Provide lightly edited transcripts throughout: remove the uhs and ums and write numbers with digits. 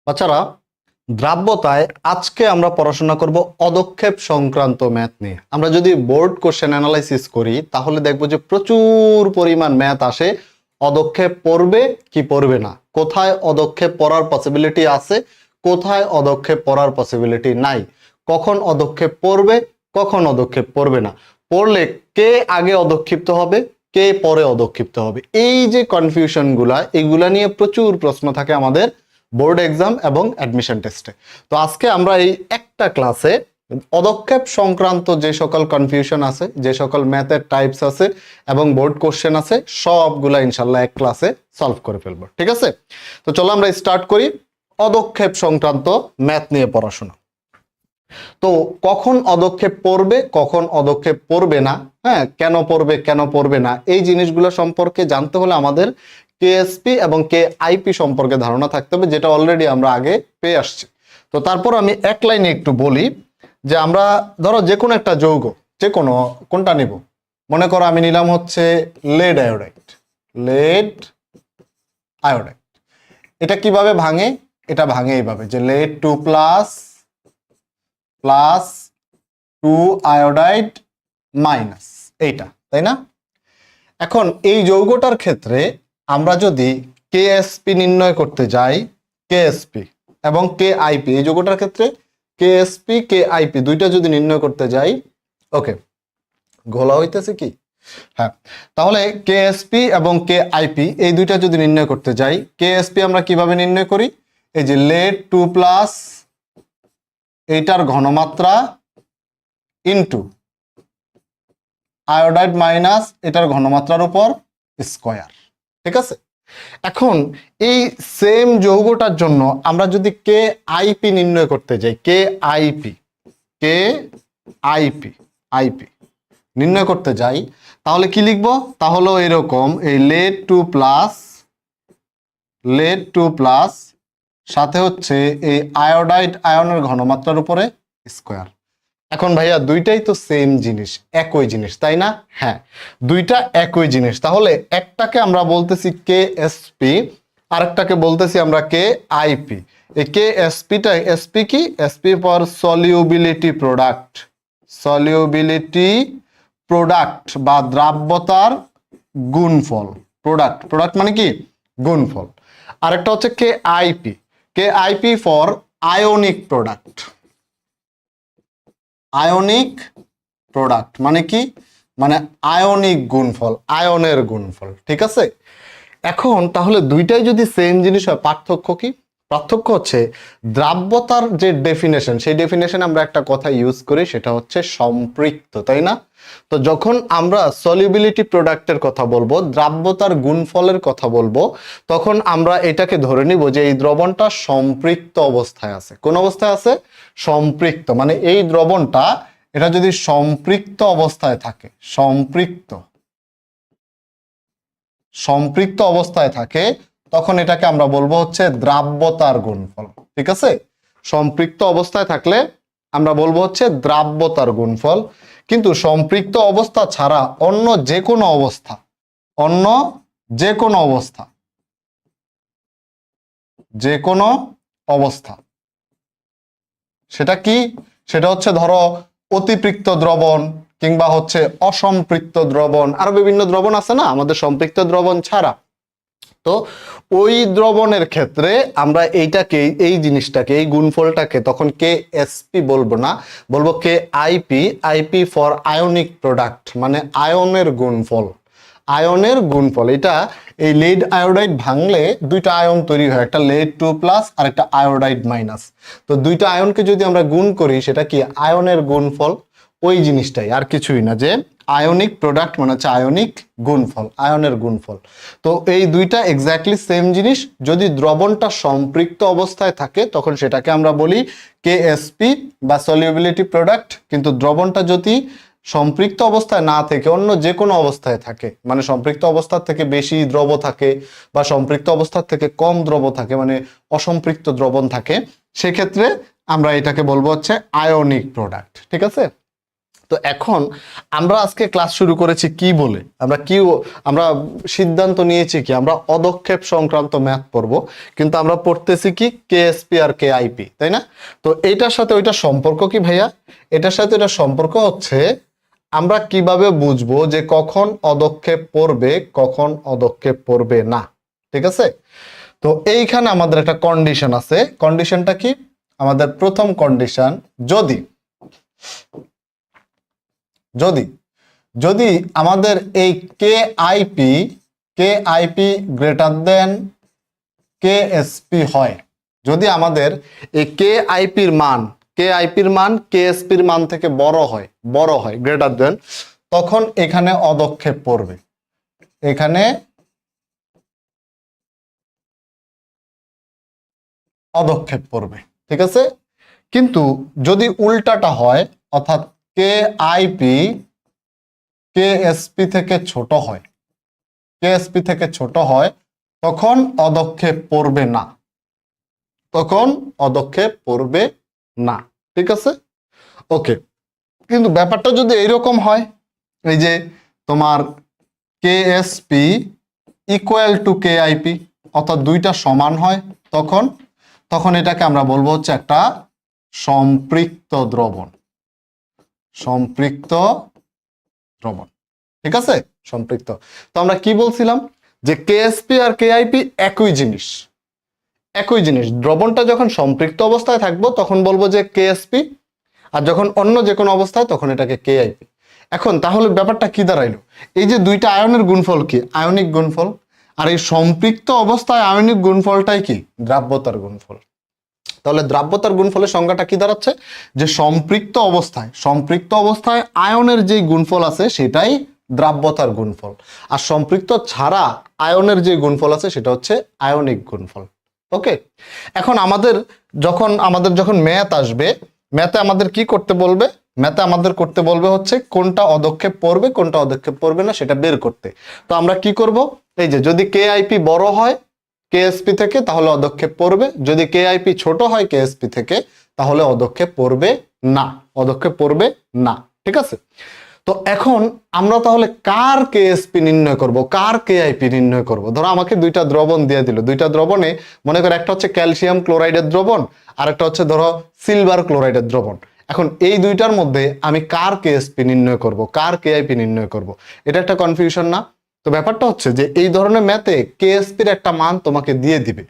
বাচ্চারা, দ্রাব্যতায় আজকে আমরা পড়াশোনা করব অদক্ষেপ সংক্রান্ত ম্যাথ নিয়ে। আমরা যদি বোর্ড কোশ্চেন অ্যানালাইসিস করি তাহলে দেখবো যে প্রচুর পরিমাণ ম্যাথ আসে। অদক্ষেপ পড়বে কি পড়বে না, কোথায় অদক্ষেপ পড়ার পসিবিলিটি আছে, কোথায় অদক্ষেপ পড়ার পসিবিলিটি নাই, কখন অদক্ষেপ পড়বে, কখন অদক্ষেপ পড়বে না, পড়লে কে আগে অদক্ষিপ্ত হবে, কে পরে অদক্ষিপ্ত হবে। এই যে কনফিউশনগুলা, এইগুলা নিয়ে প্রচুর প্রশ্ন থাকে আমাদের বোর্ড এক্সাম এবং অ্যাডমিশন টেস্টে। তো আজকে আমরা এই একটা ক্লাসে অদক্ষেপ সংক্রান্ত যে সকল কনফিউশন আছে, যে সকল ম্যাথের টাইপস আছে এবং বোর্ড কোশ্চেন আছে, সবগুলা ইনশাল্লাহ এক ক্লাসে সলভ করে ফেলবো। ঠিক আছে, তো চলো আমরা স্টার্ট করি অদক্ষেপ সংক্রান্ত ম্যাথ নিয়ে পড়াশোনা। তো কখন অদক্ষেপ পড়বে, কখন অদক্ষেপ পড়বে না, হ্যাঁ, কেন পড়বে কেন পড়বে না, এই জিনিসগুলো সম্পর্কে জানতে হলে আমাদের কেএসপি এবং কেআইপি সম্পর্কে ধারণা থাকতে হবে, যেটা অলরেডি আমরা আগে পেয়ে আসছি। তো তারপর আমি এক লাইনে একটু বলি যে আমরা ধরো যে কোনো একটা যৌগ, যে কোনো কোনটা নিব, মনে করো আমি নিলাম হচ্ছে লেড আয়োডাইড। লেড আয়োডাইড এটা কিভাবে ভাঙে, এটা ভাঙে এইভাবে যে lead 2 plus plus 2 iodide minus, এইটা, তাই না? এখন এই যৌগটার ক্ষেত্রে আমরা যদি কেএসপি নির্ণয় করতে যাই, কেএসপি এবং কেআইপি, এই যৌগটার ক্ষেত্রে কেএসপি কেআইপি দুইটা যদি নির্ণয় করতে যাই, ওকে, ঘোলা হইতেছে কি? হ্যাঁ, তাহলে কেএসপি এবং কেআইপি এই দুইটা যদি নির্ণয় করতে যাই, কেএসপি আমরা কিভাবে নির্ণয় করি? এই যে লেড 2 প্লাস এইটার ঘনমাত্রা ইনটু আয়োডাইড মাইনাস এটার ঘনমাত্রার উপর স্কয়ার। ঠিক আছে, এখন এই সেম যৌগটার জন্য আমরা যদি কে আইপি নির্ণয় করতে যাই, কে আইপি নির্ণয় করতে যাই, তাহলে কি লিখবো? তাহলে এরকম, এই লেড 2 প্লাস সাথে হচ্ছে এই আয়োডাইড আয়নের ঘনমাত্রার উপরে স্কয়ার। এখন ভাইয়া দুইটাই তো সেম জিনিস, একই জিনিস, তাই না? হ্যাঁ, দুইটা একই জিনিস। তাহলে একটাকে আমরা বলতেছি কেএসপি, আরেকটাকে বলতেছি আমরা কেআইপি। এই কেএসপিটা, এসপি কি? SP for solubility product. Solubility product বা দ্রাব্যতার গুণফল। প্রোডাক্ট মানে কি? গুণফল। আরেকটা হচ্ছে KIP for ionic product. Ionic product মানে কি? মানে আয়নিক গুণফল, আয়নের গুণফল। ঠিক আছে, এখন তাহলে দুইটাই যদি সেম জিনিস হয়, পার্থক্য কি? পার্থক্য হচ্ছে দ্রাব্যতার যে ডেফিনেশন, সেই ডেফিনেশনে আমরা একটা কথা ইউজ করি, সেটা হচ্ছে সম্পৃক্ত, তাই না? তো যখন আমরা সলিউবিলিটি প্রোডাক্টের কথা বলবো, দ্রাব্যতার গুণফলের কথা বলবো, তখন আমরা এটাকে ধরে নিব যে এই দ্রবণটা সম্পৃক্ত অবস্থায় আছে। কোন অবস্থায় আছে? সম্পৃক্ত। মানে এই দ্রবণটা, এটা যদি সম্পৃক্ত অবস্থায় থাকে, সম্পৃক্ত অবস্থায় থাকে, তখন এটাকে আমরা বলবো হচ্ছে দ্রাব্যতার গুণফল। ঠিক আছে, সম্পৃক্ত অবস্থায় থাকলে আমরা বলবো হচ্ছে দ্রাব্যতার গুণফল। কিন্তু সম্পৃক্ত অবস্থা ছাড়া অন্য যে কোনো অবস্থা, সেটা কি? সেটা হচ্ছে ধরো অতিপৃক্ত দ্রবণ কিংবা হচ্ছে অসম্পৃক্ত দ্রবণ, আরো বিভিন্ন দ্রবণ আছে না আমাদের সম্পৃক্ত দ্রবণ ছাড়া। তো ওই দ্রবণের ক্ষেত্রে আমরা এইটাকে, এই জিনিসটাকে, এই গুণফলটাকে তখন কেএসপি বলবো না, বলবো আইপি ফর আয়নিক প্রোডাক্ট, মানে আয়নের গুণফল। আয়নের গুণফল এটা, এই লেড আয়োডাইড ভাঙলে দুইটা আয়ন তৈরি হয়, একটা লেড 2 প্লাস আর একটা আয়োডাইড মাইনাস। তো দুইটা আয়নকে যদি আমরা গুণ করি, সেটা কি? আয়নের গুণফল। ওই জিনিসটাই, আর কিছুই না, যে আয়নিক প্রোডাক্ট মানে হচ্ছে আয়নিক গুণফল, আয়নের গুণফল। তো এই দুইটা এক্স্যাক্টলি সেম জিনিস। যদি দ্রবণটা সম্পৃক্ত অবস্থায় থাকে তখন সেটাকে আমরা বলি কেএসপি বা সলিউবিলিটি প্রোডাক্ট। কিন্তু দ্রবণটা যদি সম্পৃক্ত অবস্থায় না থেকে অন্য যে কোনো অবস্থায় থাকে, মানে সম্পৃক্ত অবস্থার থেকে বেশি দ্রব থাকে বা সম্পৃক্ত অবস্থার থেকে কম দ্রব থাকে, মানে অসম্পৃক্ত দ্রবণ থাকে, সেক্ষেত্রে আমরা এটাকে বলবো হচ্ছে আয়নিক প্রোডাক্ট। ঠিক আছে, তো এখন আমরা আজকে ক্লাস শুরু করেছি কি বলে, আমরা সিদ্ধান্ত নিয়েছি কি আমরা অদক্ষেপ সংক্রান্ত ম্যাথ পড়বো, কিন্তু আমরা পড়তেছি কি কেএসপি আর কেআইপি, তাই না? তো এইটার সাথে ওইটা সম্পর্ক কি ভাইয়া? এটার সাথে এটা সম্পর্ক হচ্ছে আমরা কিভাবে বুঝবো যে কখন অদক্ষেপ পড়বে কখন অদক্ষেপ পড়বে না, ঠিক আছে? তো এইখানে আমাদের একটা কন্ডিশন আছে। কন্ডিশনটা কি? আমাদের প্রথম কন্ডিশন, যদি যদি যদি আমাদের এই কে আইপি গ্রেটার দেন কেএসপি হয়, যদি আমাদের এই কে আইপির মান কেএসপির মান থেকে বড় হয় গ্রেটার দেন, তখন এখানে অদক্ষেপ পড়বে, এখানে অদক্ষেপ পড়বে, ঠিক আছে? কিন্তু যদি উল্টাটা হয়, অর্থাৎ কেআইপি কেএসপি থেকে ছোট হয়, তখন অদক্ষেপ পড়বে না, ঠিক আছে? ওকে, কিন্তু ব্যাপারটা যদি এইরকম হয়, এই যে তোমার কেএসপি ইকুয়াল টু কেআইপি, অর্থাৎ দুইটা সমান হয়, তখন এটাকে আমরা বলবো হচ্ছে একটা সম্পৃক্ত দ্রবণ, ঠিক আছে? সম্পৃক্ত। তো আমরা কি বলছিলাম যে কেএসপি আর কেআইপি একই জিনিস। দ্রবণটা যখন সম্পৃক্ত অবস্থায় থাকবো তখন বলবো যে কেএসপি, আর যখন অন্য যে কোনো অবস্থায় তখন এটাকে কেআইপি। এখন তাহলে ব্যাপারটা কি দাঁড়াইলো? এই যে দুইটা আয়নের গুণফল কি? আয়নিক গুণফল। আর এই সম্পৃক্ত অবস্থায় আয়নিক গুণফলটাই কি? দ্রাব্যতার গুণফল। তাহলে দ্রাব্যতার গুণফলের সংজ্ঞাটা কি দাঁড়াচ্ছে? যে সম্পৃক্ত অবস্থায় আয়নের যে গুণফল আছে সেটাই দ্রাব্যতার গুণফল, আর সম্পৃক্ত ছাড়া আয়নের যে গুণফল আছে সেটা হচ্ছে আয়নিক গুণফল। ওকে, এখন আমাদের যখন ম্যাথ আসবে, ম্যাথে আমাদের কি করতে বলবে? ম্যাথে আমাদের করতে বলবে হচ্ছে কোনটা অদক্ষেপ পড়বে কোনটা অদক্ষেপ পড়বে না সেটা বের করতে। তো আমরা কি করব? এই যে যদি কেআইপি বড় হয় কেএসপি থেকে তাহলে অদক্ষেপ পড়বে, যদি কেআইপি ছোট হয় কেএসপি থেকে তাহলে অদক্ষেপ পড়বে না, ঠিক আছে? তো এখন আমরা তাহলে কার কেএসপি নির্ণয় করব, কার কেআইপি নির্ণয় করব? ধরো আমাকে দুইটা দ্রবণ দিয়ে দিল, দুইটা দ্রবণে মনে করো একটা হচ্ছে ক্যালসিয়াম ক্লোরাইডের দ্রবণ আর একটা হচ্ছে ধরো সিলভার ক্লোরাইডের দ্রবণ। এখন এই দুইটার মধ্যে আমি কার কেএসপি নির্ণয় করব, কার কেআইপি নির্ণয় করব? এটা একটা কনফিউশন না? তো ব্যাপারটা হচ্ছে যে এই ধরনের ম্যাথে কেএসপির একটা মান তোমাকে দিয়ে দিবে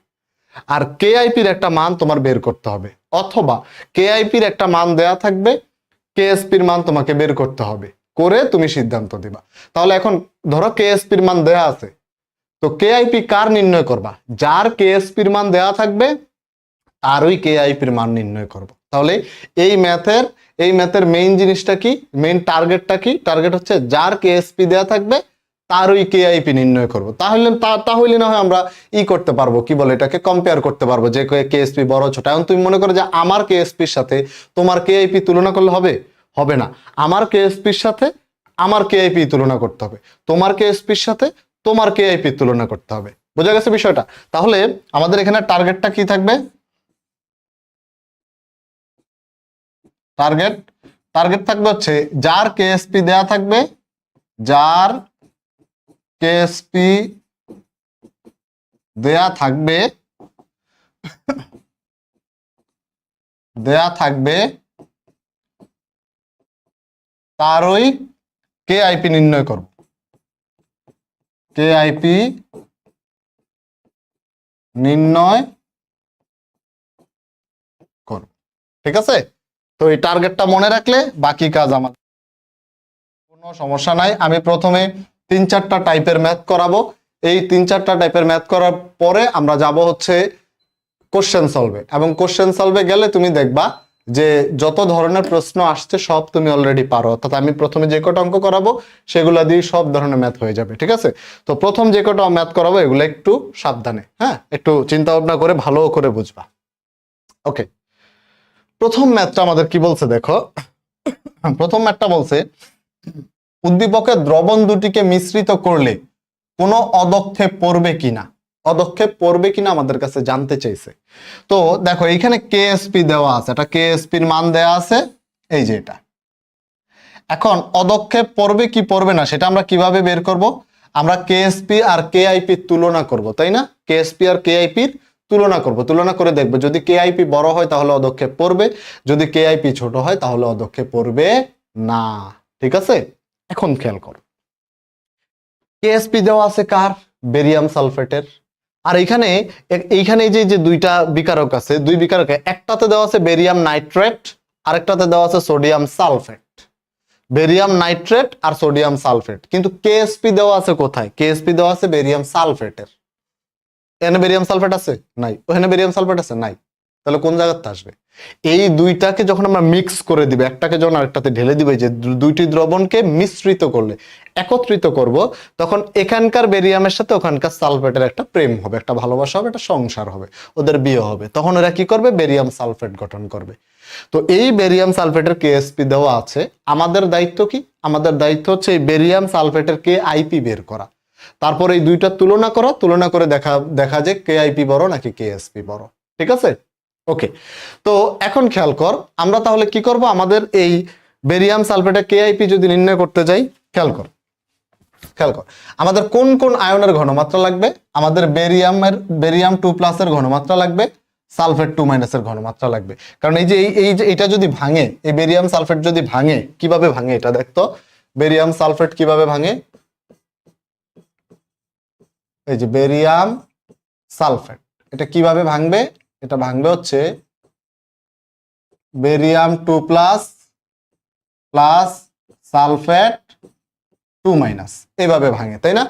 আর কেআইপির একটা মান তোমার বের করতে হবে, অথবা কেআইপির একটা মান দেয়া থাকবে কেএসপির মান তোমাকে বের করতে হবে, করে তুমি সিদ্ধান্ত দিবা। তাহলে এখন ধরো কেএসপির মান দেয়া আছে, তো কেআইপি কার নির্ণয় করবা? যার কেএসপির মান দেয়া থাকবে তারই কেআইপির মান নির্ণয় করব। তাহলে এই ম্যাথের মেইন জিনিসটা কি, মেইন টার্গেটটা কি? টার্গেট হচ্ছে যার কেএসপি দেয়া থাকবে তারই কেআইপি নির্ণয় করব। তাহলে না হয় আমরা করতে পারবো, কি বলে এটাকে কম্পেয়ার করতে পারবো যে কেএসপি বড় ছোট। এখন তুমি মনে করো যে আমার কেএসপির সাথে তোমার কেআইপি তুলনা করলে হবে না। আমার কেএসপির সাথে আমার কেআইপি তুলনা করতে হবে, তোমার কেএসপির সাথে তোমার কেআইপি তুলনা করতে হবে। বোঝা গেছে বিষয়টা? তাহলে আমাদের এখানে টার্গেটটা কি থাকবে? টার্গেট থাকবে হচ্ছে যার কেএসপি দেয়া থাকবে, যার কেএসপি দেয়া থাকবে তারই কেআইপি নির্ণয় করব, কেআইপি নির্ণয় করব, ঠিক আছে? তো এই টার্গেটটা মনে রাখলে বাকি কাজ আমাদের কোনো সমস্যা নাই। আমি প্রথমে 3-4টা টাইপের ম্যাথ করাবো, এই 3-4টা টাইপের ম্যাথ করার পরে আমরা যাব হচ্ছে কোশ্চেন সলভে, এবং কোশ্চেন সলভে গেলে তুমি দেখবা যে যত ধরনের প্রশ্ন আসছে সব তুমি অলরেডি পারো। অর্থাৎ আমি প্রথমে যে কটা অঙ্ক করাবো সেগুলো দিয়ে সব ধরনের ম্যাথ হয়ে যাবে, ঠিক আছে? তো প্রথম যে কটা ম্যাথ করাবো এগুলো একটু সাবধানে, হ্যাঁ, একটু চিন্তা ভাবনা করে ভালো করে বুঝবা। ওকে, প্রথম ম্যাথটা আমাদের কি বলছে দেখো। প্রথম ম্যাথটা বলছে উদ্দীপকের দ্রবণ দুটিকে মিশ্রিত করলে কোনো অদক্ষেপ পড়বে কিনা আমাদের কাছে জানতে চাইছে। তো দেখো এইখানে কেএসপি দেওয়া আছে, এটা কেএসপির মান দেওয়া আছে, এই যে এটা। এখন অদক্ষেপ পড়বে কি পড়বে না সেটা আমরা কিভাবে বের করব? আমরা কেএসপি আর কেআইপি তুলনা করব, তাই না? কেএসপি আর কেআইপির তুলনা করব, তুলনা করে দেখব যদি কেআইপি বড় হয় তাহলে অদক্ষেপ পড়বে, যদি কেআইপি ছোট হয় তাহলে অদক্ষেপ পড়বে না। ঠিক আছে, এখন খেয়াল কর, কেএসপি দেওয়া আছে কার? বেরিয়াম সালফেটের। আর এইখানে এইখানে যে যে দুইটা বিকারক আছে, দুই বিকারকে একটাতে দেওয়া আছে বেরিয়াম নাইট্রেট, আরেকটাতে দেওয়া আছে সোডিয়াম সালফেট। বেরিয়াম নাইট্রেট আর সোডিয়াম সালফেট, কিন্তু কেএসপি দেওয়া আছে কোথায়? কেএসপি দেওয়া আছে বেরিয়াম সালফেটের। এখানে বেরিয়াম সালফেট আছে? নাই। ওখানে বেরিয়াম সালফেট আছে? নাই। তাহলে কোন জায়গাতে আসবে? এই দুইটাকে যখন আমরা মিক্স করে দিবে, একটাকে যখন আরেকটাতে ঢেলে দিবে, যে দুইটি দ্রবণকে মিশ্রিত করলে, একত্রিত করব, তখন এখানকার বেরিয়ামের সাথে ওখানকার সালফেটের একটা প্রেম হবে, একটা ভালোবাসা হবে, একটা সংসার হবে, ওদের বিয়ে হবে, তখন এরা কি করবে? বেরিয়াম সালফেট গঠন করবে। তো এই বেরিয়াম সালফেটের কেএসপি দেওয়া আছে, আমাদের দায়িত্ব কি? আমাদের দায়িত্ব হচ্ছে এই বেরিয়াম সালফেটের কেআইপি বের করা, তারপর এই দুইটা তুলনা করা, তুলনা করে দেখা যে কেআইপি বড় নাকি কেএসপি বড়। ঠিক আছে, ওকে। তো এখন খেয়াল কর, আমরা তাহলে কি করব? আমাদের এই বেরিয়াম সালফেটের কেআইপি যদি নির্ণয় করতে যাই, খেয়াল কর, খেয়াল কর, আমাদের কোন কোন আয়নের ঘনমাত্রা লাগবে? আমাদের বেরিয়াম 2+ এর ঘনমাত্রা লাগবে, সালফেট 2- এর ঘনমাত্রা লাগবে। কারণ এই যে এটা যদি ভাঙে, এই বেরিয়াম সালফেট যদি ভাঙে, কিভাবে ভাঙে এটা দেখতো। বেরিয়াম সালফেট কিভাবে ভাঙে? এই যে বেরিয়াম সালফেট, এটা কিভাবে ভাঙবে? এটা ভাঙবে হচ্ছে বেরিয়াম 2+ প্লাস সালফেট 2-, এভাবে ভাঙে, তাই না?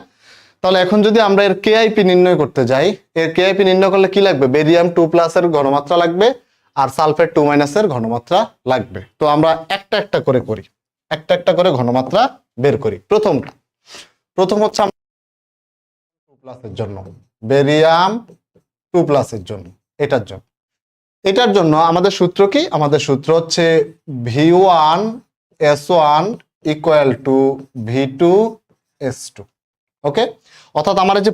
তাহলে এখন যদি আমরা এর কেআইপি নির্ণয় করতে যাই, এর কেআইপি নির্ণয় করলে কি লাগবে? বেরিয়াম 2+ এর ঘনমাত্রা লাগবে আর সালফেট 2- এর ঘনমাত্রা লাগবে। তো আমরা একটা একটা করে করি, একটা একটা করে ঘনমাত্রা বের করি। প্রথম হচ্ছে 2+ এর জন্য, বেরিয়াম 2+ এর জন্য, এটার জন্য আমাদের সূত্র কি? আমাদের সূত্র হচ্ছে V1S1 = V2S2। ওকে, অর্থাৎ আমার যে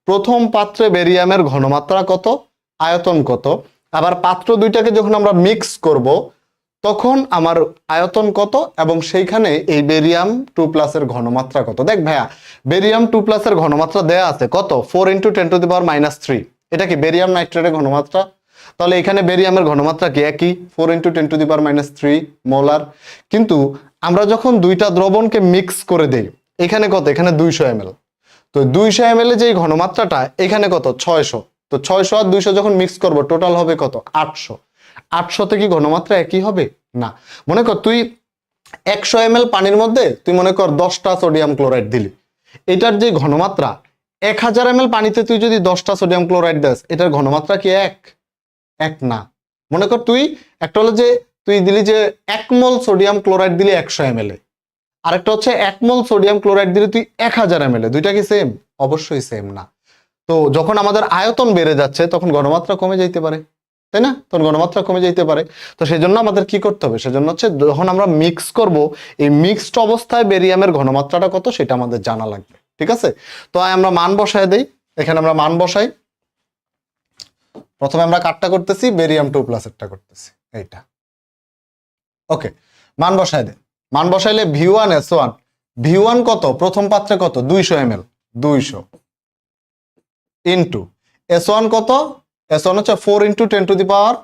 প্রথম পাত্রে বেরিয়ামের ঘনমাত্রা কত, আয়তন কত, আবার পাত্র দুইটাকে যখন আমরা মিক্স করব তখন আমার আয়তন কত, এবং সেইখানে এই বেরিয়াম 2+ এর ঘনমাত্রা কত। দেখ ভাইয়া, বেরিয়াম 2+ এর ঘনমাত্রা দেয়া আছে কত? 4 × 10⁻³ এটা কি বেরিয়াম নাইট্রেটের ঘনমাত্রা? তাহলে এখানে বেরিয়ামের ঘনমাত্রা কি একই, 4 × 10⁻³ মোলার। কিন্তু আমরা যখন দুইটা দ্রবণকে মিক্স করে দেই, এখানে কত? এখানে 200 ml। তো 200 ml যে ঘনমাত্রাটা, এখানে কত? 600। তো 600 আর 200 যখন মিক্স করব টোটাল হবে কত? 800। 800 তে কি ঘনমাত্রা একই হবে? না। মনে কর তুই 100 ml পানির মধ্যে তুই মনে কর 10টা সোডিয়াম ক্লোরাইড দিলি, এটার যে ঘনমাত্রা, 1000 ml পানিতে তুই যদি 10টা সোডিয়াম ক্লোরাইড দেস, এটার ঘনমাত্রা কি এক না। মনে কর তুই একটা হলো যে তুই দিলি যে 1 মোল সোডিয়াম ক্লোরাইড দিলি 100 ml এ, আরেকটা হচ্ছে 1 মোল সোডিয়াম ক্লোরাইড দিলি তুই 1000 ml এ, দুইটা কি সেম? অবশ্যই সেম না। তো যখন আমাদের আয়তন বেড়ে যাচ্ছে তখন ঘনমাত্রা কমে যাইতে পারে, তাই না? তখন ঘনমাত্রা কমে যাইতে পারে। তো সেই জন্য আমাদের কি করতে হবে? সেজন্য হচ্ছে যখন আমরা মিক্স করব, এই মিক্সড অবস্থায় বেরিয়ামের ঘনমাত্রাটা কত সেটা আমাদের জানা লাগবে। ঠিক আছে, তো আমরা মান বসায় দেই। এখানে আমরা মান বসাই। প্রথমে আমরা কাটটা করতেছি, বেরিয়াম 2+ এরটা করতেছি, এইটা। ওকে, মান বসায় দে। মান বসাইলে V1 কত? প্রথম পাত্রে কত? 200 ml, 200 ইন্টু S1 কত? S1 হচ্ছে 4 × 10⁻³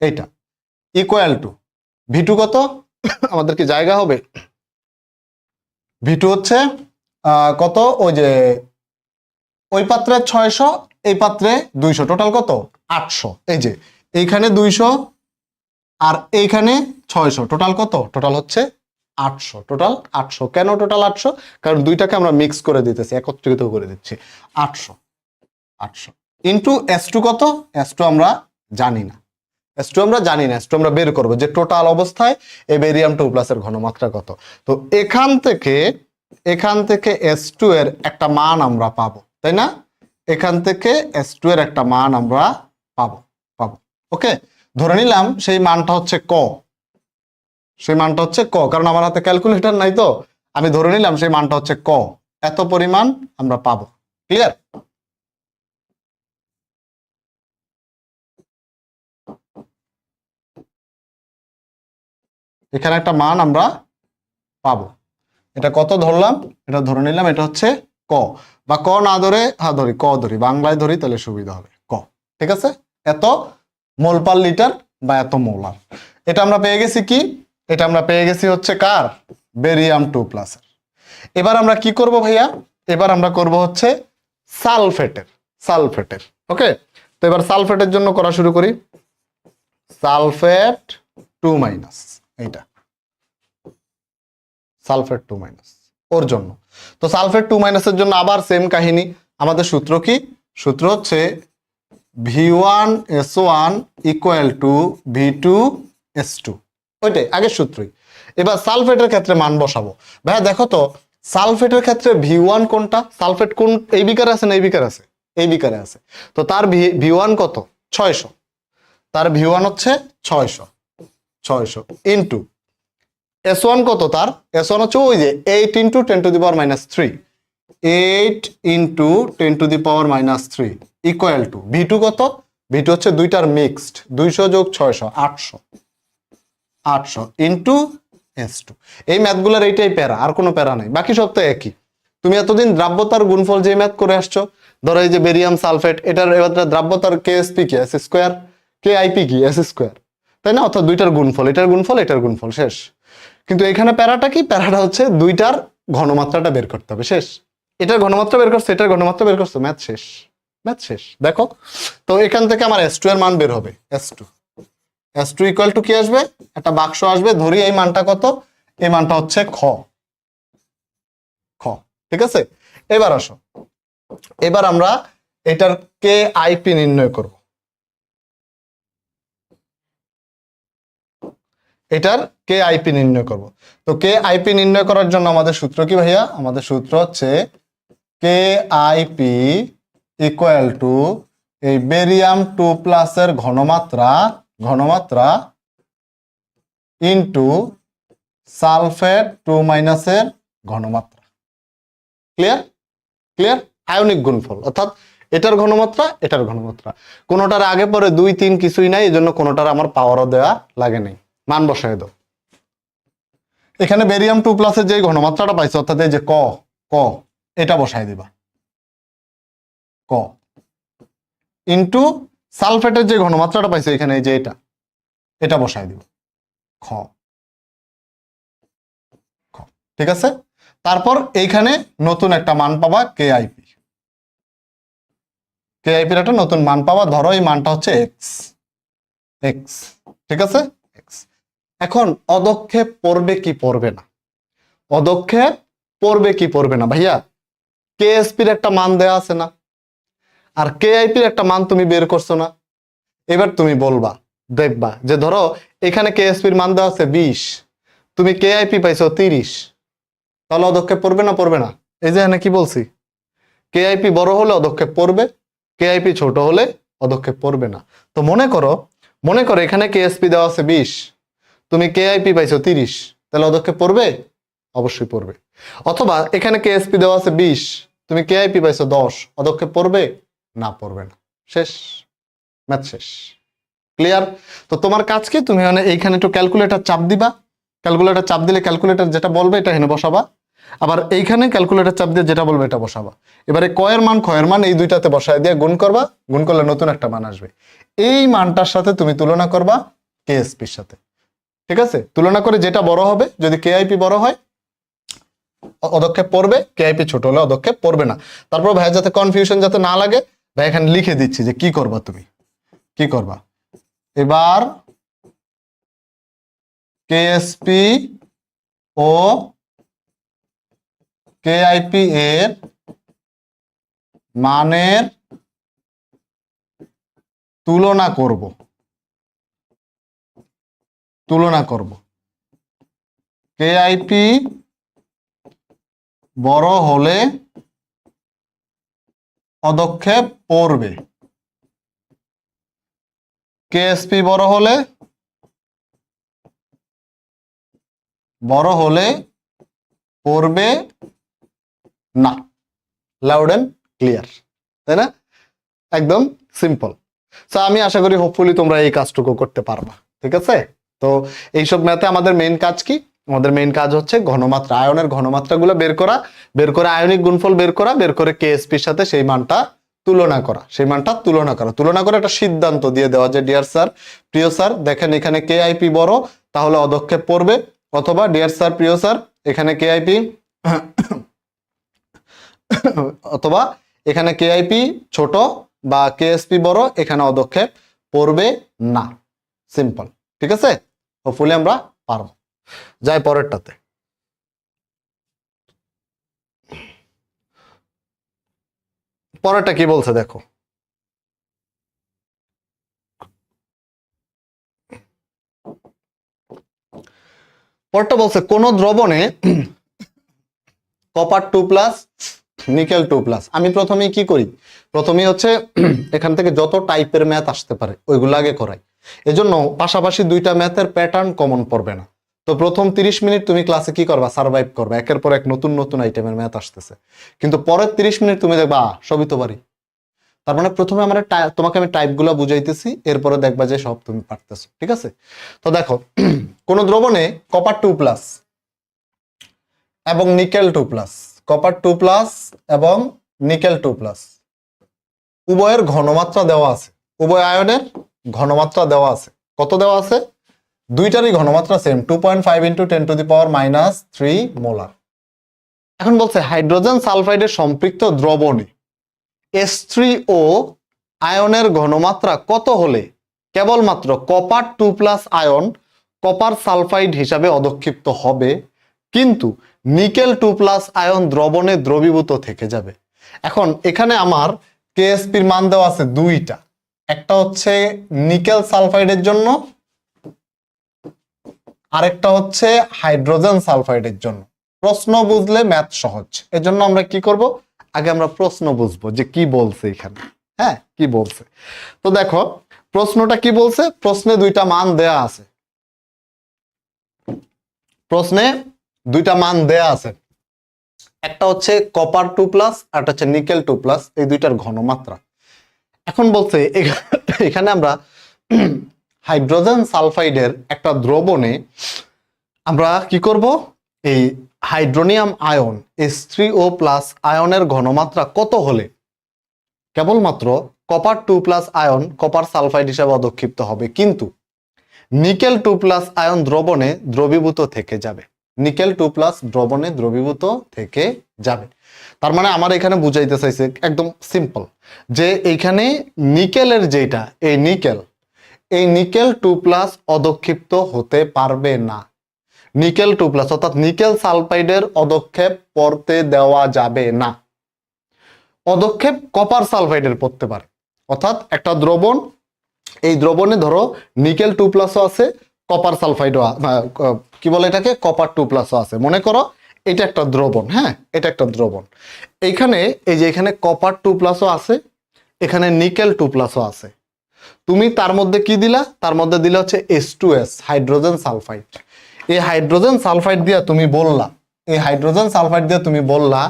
এইটা, ইকুয়াল টু V2 কত? আমাদের কি জায়গা হবে? V2 হচ্ছে কত? ওই যে ওই পাত্রে 600, এই পাত্রে 200, টোটাল কত? 800। এই যে এইখানে 200 আর এইখানে 600, টোটাল কত? টোটাল হচ্ছে 800। টোটাল 800। কেন টোটাল 800? কারণ দুইটাকে আমরা মিক্স করে দিতেছি, একত্রিত করে দিচ্ছি। 800 ইন্টু S2 কত? S2 আমরা জানি না, S2 আমরা বের করবো যে টোটাল অবস্থায় এই বেরিয়াম 2+ এর ঘনমাত্রা কত। তো এখান থেকে S2 এর একটা মান আমরা পাবো, তাই না? এখান থেকে S2 এর একটা মান আমরা পাবো। ওকে, ধরে নিলাম সেই মানটা হচ্ছে কারণ আমার হাতে ক্যালকুলেটর নাই, তো আমি ধরে নিলাম সেই মানটা হচ্ছে এত পরিমাণ আমরা পাবো। ক্লিয়ার? এখানে একটা মান আমরা পাবো। এটা কত ধরলাম, এটা ধরে নিলাম এটা হচ্ছে ক, বা ক না ধরে হ্যাঁ ধরি ক ধরি, বাংলায় ধরি তাহলে সুবিধা হবে ক। ঠিক আছে, এত মোল পার লিটার বা এত মোলার। এটা আমরা পেয়ে গেছি কি, এটা আমরা পেয়ে গেছি হচ্ছে কার, বেরিয়াম 2+ এর। এবার আমরা কি করব ভাইয়া, এবার আমরা করব হচ্ছে সালফেটের, সালফেটের। ওকে, তো এবার সালফেটের জন্য করা শুরু করি। সালফেট 2-, এইটা সালফেট 2- ওর জন্য। তো সালফেট 2- এর জন্য আবার সেম কাহিনী। আমাদের সূত্র কি, সূত্র হচ্ছে V1S1 = V2S2, ওইটাই আগের সূত্রই। এবার সালফেটের ক্ষেত্রে মান বসাবো। ভাইয়া দেখো তো সালফেটের ক্ষেত্রে V1 কোনটা, সালফেট কোন, এই বিকারে আছে না এই বিকারে আছে, এই বিকারে আছে। তো তার V1 কত, 600, তার V1 হচ্ছে 600 ইন্টু S1 কত, তার S1 হচ্ছে ওই যে 8 × 10⁻³ 8 × 10⁻³ ইকুয়াল টু V2 কত, V2 হচ্ছে দুইটার মিক্সড, 200 + 600 800 ইন্টু S2। এই ম্যাথগুলোর এইটাই প্যারা, আর কোনো প্যারা নাই, বাকি সব তো একই। তুমি এতদিন দ্রাব্যতার গুণফল যে ম্যাথ করে আসছো, ধরো এই যে বেরিয়াম সালফেট, এটার এবার দ্রাব্যতার কেএসপি কি S², কেআইপি কি S², তাই না? অর্থাৎ দুইটার গুণফল, এটার গুণফল এটার গুণফল, শেষ। কিন্তু এখানে প্যারাটা কি, প্যারাটা হচ্ছে দুইটার ঘনমাত্রাটা বের করতে হবে, শেষ। এটার ঘনমাত্রা বের করছে, এটার ঘনমাত্রা বের করছে, ম্যাথ শেষ, ম্যাথ শেষ। দেখো তো এখান থেকে আমার S2 এর মান বের হবে, S2 ইকুয়াল টু কি আসবে, একটা বাক্স আসবে, ধরি এই মানটা কত, এই মানটা হচ্ছে খ, ঠিক আছে। এবার আসো, এবার আমরা এটার কেআইপি নির্ণয় করব। এটার কেআইপি নির্ণয় করব। তো কেআইপি নির্ণয় করার জন্য আমাদের সূত্র কি ভাইয়া, আমাদের সূত্র হচ্ছে কেআইপি ইকুয়াল টু এই বেরিয়াম 2+ এর ঘনমাত্রা ইন্টু সালফেট 2- এর ঘনমাত্রা। Clear, clear. আয়নিক গুণফল, অর্থাৎ এটার ঘনমাত্রা এটার ঘনমাত্রা, কোনোটার আগে পরে 2, 3 কিছুই নাই, এই জন্য কোনোটার আমার পাওয়ারও দেওয়া লাগে নাই। মান বসায় দাও। এখানে বেরিয়াম 2+ এর যে ঘনমাত্রাটা পাইছো, অর্থাৎ এই যে ক, এটা বসায় দিবা, ক ইন্টু সালফেটের যে ঘনমাত্রাটা পাইছো এখানে এই যে এটা বসায় দিব, খ। ঠিক আছে, তারপর এইখানে নতুন একটা মান পাবা কেআইপি, কেআইপির একটা নতুন মান পাবা, ধরো এই মানটা হচ্ছে এক্স, ঠিক আছে, এক্স। এখন অদক্ষেপ পড়বে কি পড়বে না, অদক্ষেপ পড়বে কি পড়বে না ভাইয়া, কেএসপির একটা মান দেয়া আছে না, আর কেআইপির একটা মান তুমি বের করছো না। এবার তুমি বলবা, দেখবা যে ধরো এখানে কেএসপির মান দেওয়া আছে 20, তুমি কেআইপি পাইছো 30, তাহলে অদক্ষেপ পড়বে না পড়বে না? এই যে এখানে কি বলছি, কেআইপি বড় হলে অদক্ষেপ পড়বে, কেআইপি ছোট হলে অদক্ষেপ পড়বে না। তো মনে করো এখানে কেএসপি দেওয়া আছে 20, তুমি কেআইপি পাইছো 30, তাহলে অদক্ষেপ পড়বে? অবশ্যই পড়বে। অথবা এখানে কেএসপি দেওয়া আছে 20, তুমি কেআইপি পাইছো 10, অদক্ষেপ পড়বে? না, পড়বে না, শেষ, ম্যাথ শেষ। ক্লিয়ার? তো তোমার কাজ কি, তুমি মানে এইখানে একটু ক্যালকুলেটর চাপ দিবা, ক্যালকুলেটর চাপ দিলে ক্যালকুলেটর যেটা বলবে এটা এখানে বসাবা, আবার এইখানে ক্যালকুলেটর চাপ দিয়ে যেটা বলবে এটা বসাবা। এবারে কয়ের মান এই দুইটাতে বসায় দিয়ে গুণ করবা, গুণ করলে নতুন একটা মান আসবে, এই মানটার সাথে তুমি তুলনা করবা কেএসপির সাথে। ঠিক আছে, তুলনা করে যেটা বড় হবে, যদি কেআইপি বড় হয় অদক্ষেপ পড়বে, কেআইপি ছোট হলে অদক্ষেপ পড়বে না। তারপর ভাই যাতে কনফিউশন যাতে না লাগে, ভাই এখানে লিখে দিচ্ছি যে কি করবা, তুমি কি করবা। এবার কেএসপি ও কেআইপি এর মানের তুলনা করব, কেআইপি বড় হলে পদক্ষেপ পড়বে, কেএসপি বড় হলে পড়বে না। লাউড এন্ড ক্লিয়ার, তাই না? একদম সিম্পল। আমি আশা করি হোপফুলি তোমরা এই কাজটুকু করতে পারবা। ঠিক আছে, তো এইসব ম্যাথে আমাদের মেইন কাজ কি? আমাদের মেইন কাজ হচ্ছে ঘনমাত্রা, আয়নের ঘনমাত্রাগুলো বের করা, বের করে আয়নিক গুণফল বের করা, বের করে কেএসপির সাথে সেই মানটা তুলনা করা, সেই মানটা তুলনা করে একটা সিদ্ধান্ত দিয়ে দেওয়া যে ডিয়ার স্যার, প্রিয় স্যার, দেখেন এখানে কেআইপি বড়, তাহলে অদক্ষেপ পড়বে, অথবা ডিয়ার স্যার, প্রিয় স্যার, এখানে কেআইপি অথবা এখানে কেআইপি ছোট বা কেএসপি বড়, এখানে অদক্ষেপ পড়বে না। সিম্পল, ঠিক আছে? হোপফুলি আমরা পারবো। যাই পরেরটাতে। পরেরটা কি বলছে দেখো, পরেরটা বলছে কোন দ্রবণে কপার 2+ নিকেল 2+। আমি প্রথমেই কি করি, প্রথমেই হচ্ছে এখান থেকে যত টাইপের ম্যাথ আসতে পারে ওইগুলো আগে করাই। এজন্য পাশাপাশি দুইটা ম্যাথের প্যাটার্ন কমন পড়বে না। তো প্রথম 30 মিনিট তুমি ক্লাসে কি করবা, সার্ভাইভ করবা, একের পর এক নতুন নতুন আইটেমের ম্যাথ আসতেছে। কিন্তু পরের 30 মিনিট তুমি দেখবা সবই তো পারি। তার মানে প্রথমে আমরা তোমাকে আমি টাইপগুলো বুঝাইতেছি, এরপরে দেখবা যে সব তুমি পারতেছো, ঠিক আছে? তো দেখো, কোন দ্রবণে কপার 2+ এবং নিকেল 2+, কপার 2+ এবং নিকেল 2+, উভয়ের ঘনমাত্রা দেওয়া আছে, উভয় আয়নের ঘনমাত্রা দেওয়া আছে। কত দেওয়া আছে? দুইটারই ঘনমাত্রা সেম, 2.5 × 10⁻³ মোলার। এখন বলছে হাইড্রোজেন সালফাইডের সম্পৃক্ত দ্রবণে H3O আয়নের ঘনমাত্রা কত হলে কেবলমাত্র কপার 2+ আয়ন কপার সালফাইড হিসাবে অদক্ষিপ্ত হবে, কিন্তু নিকেল 2+ আয়ন দ্রবণে দ্রবীভূত থেকে যাবে। এখন এখানে আমার কেএসপির মান দেওয়া আছে দুইটা, একটা হচ্ছে নিকেল সালফাইডের জন্য, আরেকটা হচ্ছে হাইড্রোজেন সালফাইডের জন্য। প্রশ্ন বুঝলে ম্যাথ সহজ, এজন্য আমরা কি করব, আগে আমরা প্রশ্ন বুঝবো যে কি বলছে এখানে। হ্যাঁ, কি বলছে। তো দেখো প্রশ্নটা কি বলছে, প্রশ্নে দুইটা মান দেয়া আছে, প্রশ্নে দুইটা মান দেয়া আছে, একটা হচ্ছে কপার 2+, আর একটা হচ্ছে নিকেল 2+, এই দুইটার ঘনমাত্রা। এখন বলছে এখানে আমরা হাইড্রোজেন সালফাইডের একটা দ্রবণে আমরা কি করব, এই হাইড্রোনিয়াম আয়ন H3O+ আয়নের ঘনমাত্রা কত হলে কেবলমাত্র কপার 2+ আয়ন কপার সালফাইড হিসাবে অদক্ষিপ্ত হবে, কিন্তু নিকেল 2+ আয়ন দ্রবণে দ্রবীভূত থেকে যাবে, নিকেল 2+ দ্রবণে দ্রবীভূত থেকে যাবে। তার মানে আমার এখানে বুঝাইতে চাইছে একদম সিম্পল, যে এইখানে নিকেলের যেটা, এই নিকেল 2+ অদক্ষিপ্ত হতে পারবে না। নিকেল 2+, অর্থাৎ নিকেল সালফাইডের অদক্ষেপ পড়তে দেওয়া যাবে না। অদক্ষেপ কপার সালফাইডের পড়তে পারে, অর্থাৎ একটা দ্রবণ, এই দ্রবণে ধরো নিকেল 2+ আছে, কপার সালফাইডও কি বলে এটাকে, কপার 2+ আছে। মনে করো এটা একটা দ্রবণ, হ্যাঁ, এটা একটা দ্রবণ। এইখানে এই যে এখানে কপার 2+ আছে, এখানে নিকেল 2+ আছে। তুমি তার মধ্যে কি দিলা, তার মধ্যে দিলে হচ্ছে H2S, হাইড্রোজেন সালফাইড। এই হাইড্রোজেন সালফাইড দিয়ে তুমি বললা, এই হাইড্রোজেন সালফাইড দিয়ে তুমি বললা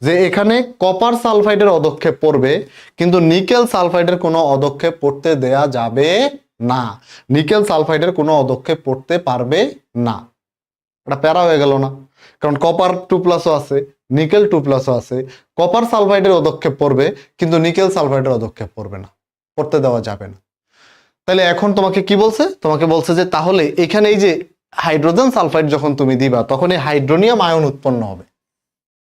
যে এখানে কপার সালফাইডের অদক্ষেপ পড়বে, কিন্তু নিকেল সালফাইডের কোনো অদক্ষেপ পড়তে দেয়া যাবে না, নিকেল সালফাইডের কোনো অদক্ষেপ পড়তে পারবে না। এটা প্যারা হয়ে গেল না? কারণ কপার 2+ আছে, নিকেল 2+ আছে, কপার সালফাইডের অদক্ষেপ পড়বে, কিন্তু নিকেল সালফাইডের অদক্ষেপ পড়বে না, পড়তে দেওয়া যাবে না। তাহলে এখন তোমাকে কি বলছে, তোমাকে বলছে যে তাহলে এখানে এই যে হাইড্রোজেন সালফাইড যখন তুমি দিবা, তখন এই হাইড্রোনিয়াম আয়ন উৎপন্ন হবে,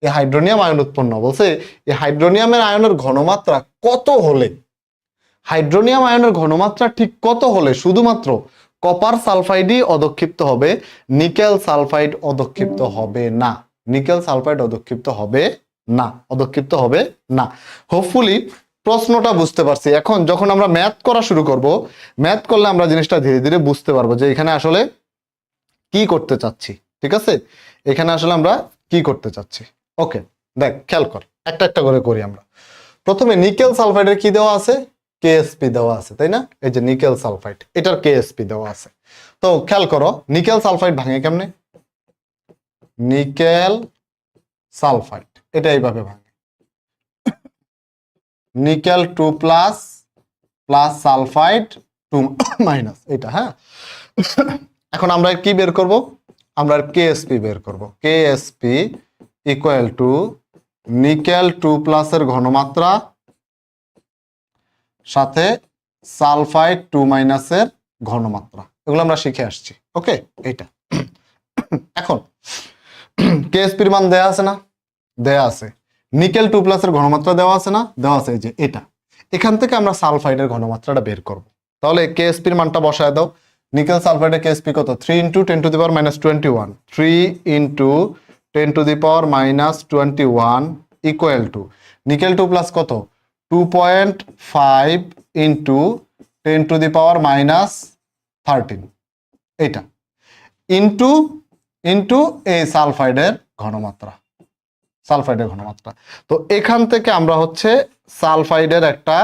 এই হাইড্রোনিয়াম আয়ন উৎপন্ন বলছে, এই হাইড্রোনিয়ামের আয়নের ঘনমাত্রা কত হলে, হাইড্রোনিয়াম আয়নের ঘনমাত্রা ঠিক কত হলে শুধুমাত্র কপার সালফাইডই অদক্ষিপ্ত হবে, নিকেল সালফাইড অদক্ষিপ্ত হবে না, নিকেল সালফাইড অদক্ষিপ্ত হবে না, অদক্ষিপ্ত হবে না। হোপফুলি প্রশ্নটা বুঝতে পারছি। এখন যখন আমরা ম্যাথ করা শুরু করব, ম্যাথ করলে আমরা জিনিসটা ধীরে ধীরে বুঝতে পারবো যে এখানে আসলে কি করতে চাচ্ছি, ঠিক আছে? এখানে আসলে আমরা কি করতে চাচ্ছি। ওকে, দেখ খেয়াল কর, একটা একটা করে করি আমরা। প্রথমে নিকেল সালফাইডের কি দেওয়া আছে, কেএসপি দেওয়া আছে, তাই না? এই যে নিকেল সালফাইড, এটার কেএসপি দেওয়া আছে। তো খেয়াল করো নিকেল সালফাইড ভাঙে কেমনে, নিকেল সালফাইড এটা এইভাবে ভাঙে, নিকেল 2+ সালফাইড 2- এটা, হ্যাঁ। এখন আমরা কি বের করব? আমরা কেএসপি বের করব। কেএসপি ইকুয়াল টু নিকেল 2+ এর ঘনমাত্রা সাথে সালফাইড 2- এর ঘনমাত্রা, এগুলো আমরা শিখে আসছি। ওকে, এইটা এখন কেএসপির মান দেয়া আছে না? দেয়া আছে। নিকেল 2+ এর ঘনমাত্রা দেওয়া আছে না? দেওয়া আছে, এই যে এটা। এখান থেকে আমরা সালফাইডের ঘনমাত্রাটা বের করব। তাহলে কেএসপির মানটা বসায় দাও। নিকেল সালফাইডের কেএসপি কত? 3 × 10⁻⁻21 3 × 10⁻⁻21 ইকুয়াল টু নিকেল 2+ কত? 2.5 × 10⁻⁻13 এইটা ইন্টু ইন্টু এই সালফাইডের ঘনমাত্রা, সালফাইডের ঘনমাত্রা। তো এখান থেকে আমরা হচ্ছে সালফাইডের একটা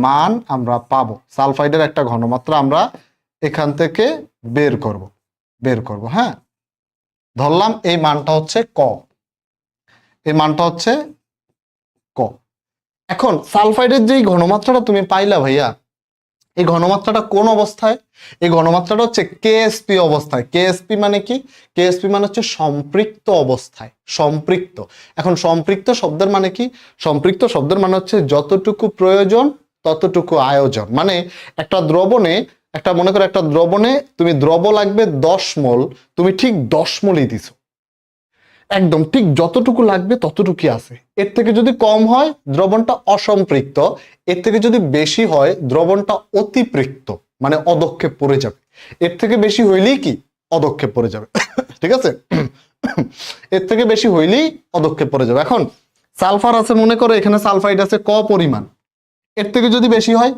মান আমরা পাবো, সালফাইডের একটা ঘনমাত্রা আমরা এখান থেকে বের করব। হ্যাঁ, ধরলাম এই মানটা হচ্ছে ক, এই মানটা হচ্ছে ক। এখন সালফাইডের যেই ঘনমাত্রাটা তুমি পাইলা ভাইয়া, এই ঘনমাত্রাটা কোন অবস্থায়? এই ঘনমাত্রাটা হচ্ছে কেএসপি অবস্থায়। কেএসপি মানে কি? কেএসপি মানে হচ্ছে সম্পৃক্ত অবস্থায়, সম্পৃক্ত। এখন সম্পৃক্ত শব্দের মানে কি? সম্পৃক্ত শব্দের মানে হচ্ছে যতটুকু প্রয়োজন ততটুকু আয়োজন। মানে একটা দ্রবণে, একটা মনে করো একটা দ্রবণে তুমি দ্রব লাগবে 10 মোল, তুমি ঠিক 10 মোলই দিছো, একদম ঠিক যতটুকু লাগবে ততটুকুই আছে। এর থেকে যদি কম হয় দ্রবণটা অসম্পৃক্ত, এর থেকে যদি বেশি হয় দ্রবণটা অতিপৃক্ত, মানে অদক্ষেপ পড়ে যাবে। এর থেকে বেশি হইলেই কি? অদক্ষেপ পড়ে যাবে। ঠিক আছে, এর থেকে বেশি হইলেই অদক্ষেপ পড়ে যাবে। এখন সালফার আছে, মনে করো এখানে সালফাইড আছে ক পরিমাণ, এর থেকে যদি বেশি হয়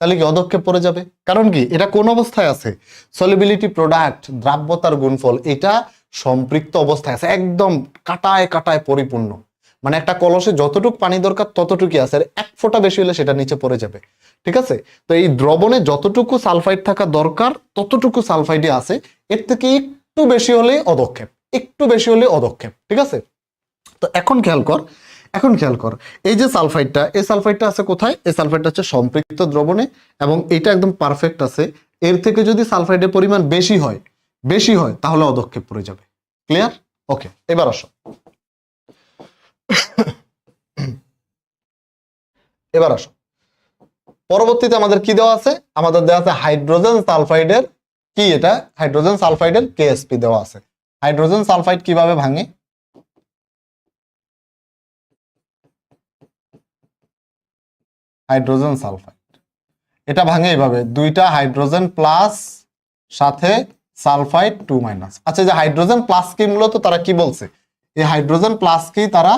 তাহলে কি? অদক্ষেপ পড়ে যাবে। কারণ কি? এটা কোন অবস্থায় আছে? সলিবিলিটি প্রোডাক্ট, দ্রাব্যতার গুণফল, এটা সম্পৃক্ত অবস্থায় আছে, একদম কাটায় কাটায় পরিপূর্ণ। মানে একটা কলসে যতটুকু পানি দরকার ততটুকুই আছে, আর এক ফোঁটা বেশি হলে সেটা নিচে পড়ে যাবে। ঠিক আছে, তো এই দ্রবণে যতটুকু সালফাইড থাকা দরকার ততটুকু সালফাইডই আছে, এর থেকে একটু বেশি হলে অদক্ষেপ, একটু বেশি হলে অদক্ষেপ। ঠিক আছে, তো এখন খেয়াল কর, এখন খেয়াল কর, এই যে সালফাইডটা, এই সালফাইডটা আছে কোথায়? এই সালফাইডটা হচ্ছে সম্পৃক্ত দ্রবণে, এবং এটা একদম পারফেক্ট আছে। এর থেকে যদি সালফাইডের পরিমাণ বেশি হয়, বেশি হয়, তাহলে অদক্ষেপ পড়ে যাবে। ক্লিয়ার? ওকে, এবার আসো, এবার আসো পরবর্তীতে আমাদের কি দেওয়া আছে? আমাদের দেওয়া আছে হাইড্রোজেন সালফাইডের কি, এটা হাইড্রোজেন সালফাইডের কেএসপি দেওয়া আছে। হাইড্রোজেন সালফাইড কিভাবে ভাঙে? হাইড্রোজেন সালফাইড এটা ভাঙে এইভাবে, দুইটা হাইড্রোজেন প্লাস সাথে সালফাইড 2-। আচ্ছা, যে হাইড্রোজেন প্লাস কি মূলত তারা কি বলছে? এই হাইড্রোজেন প্লাস কি তারা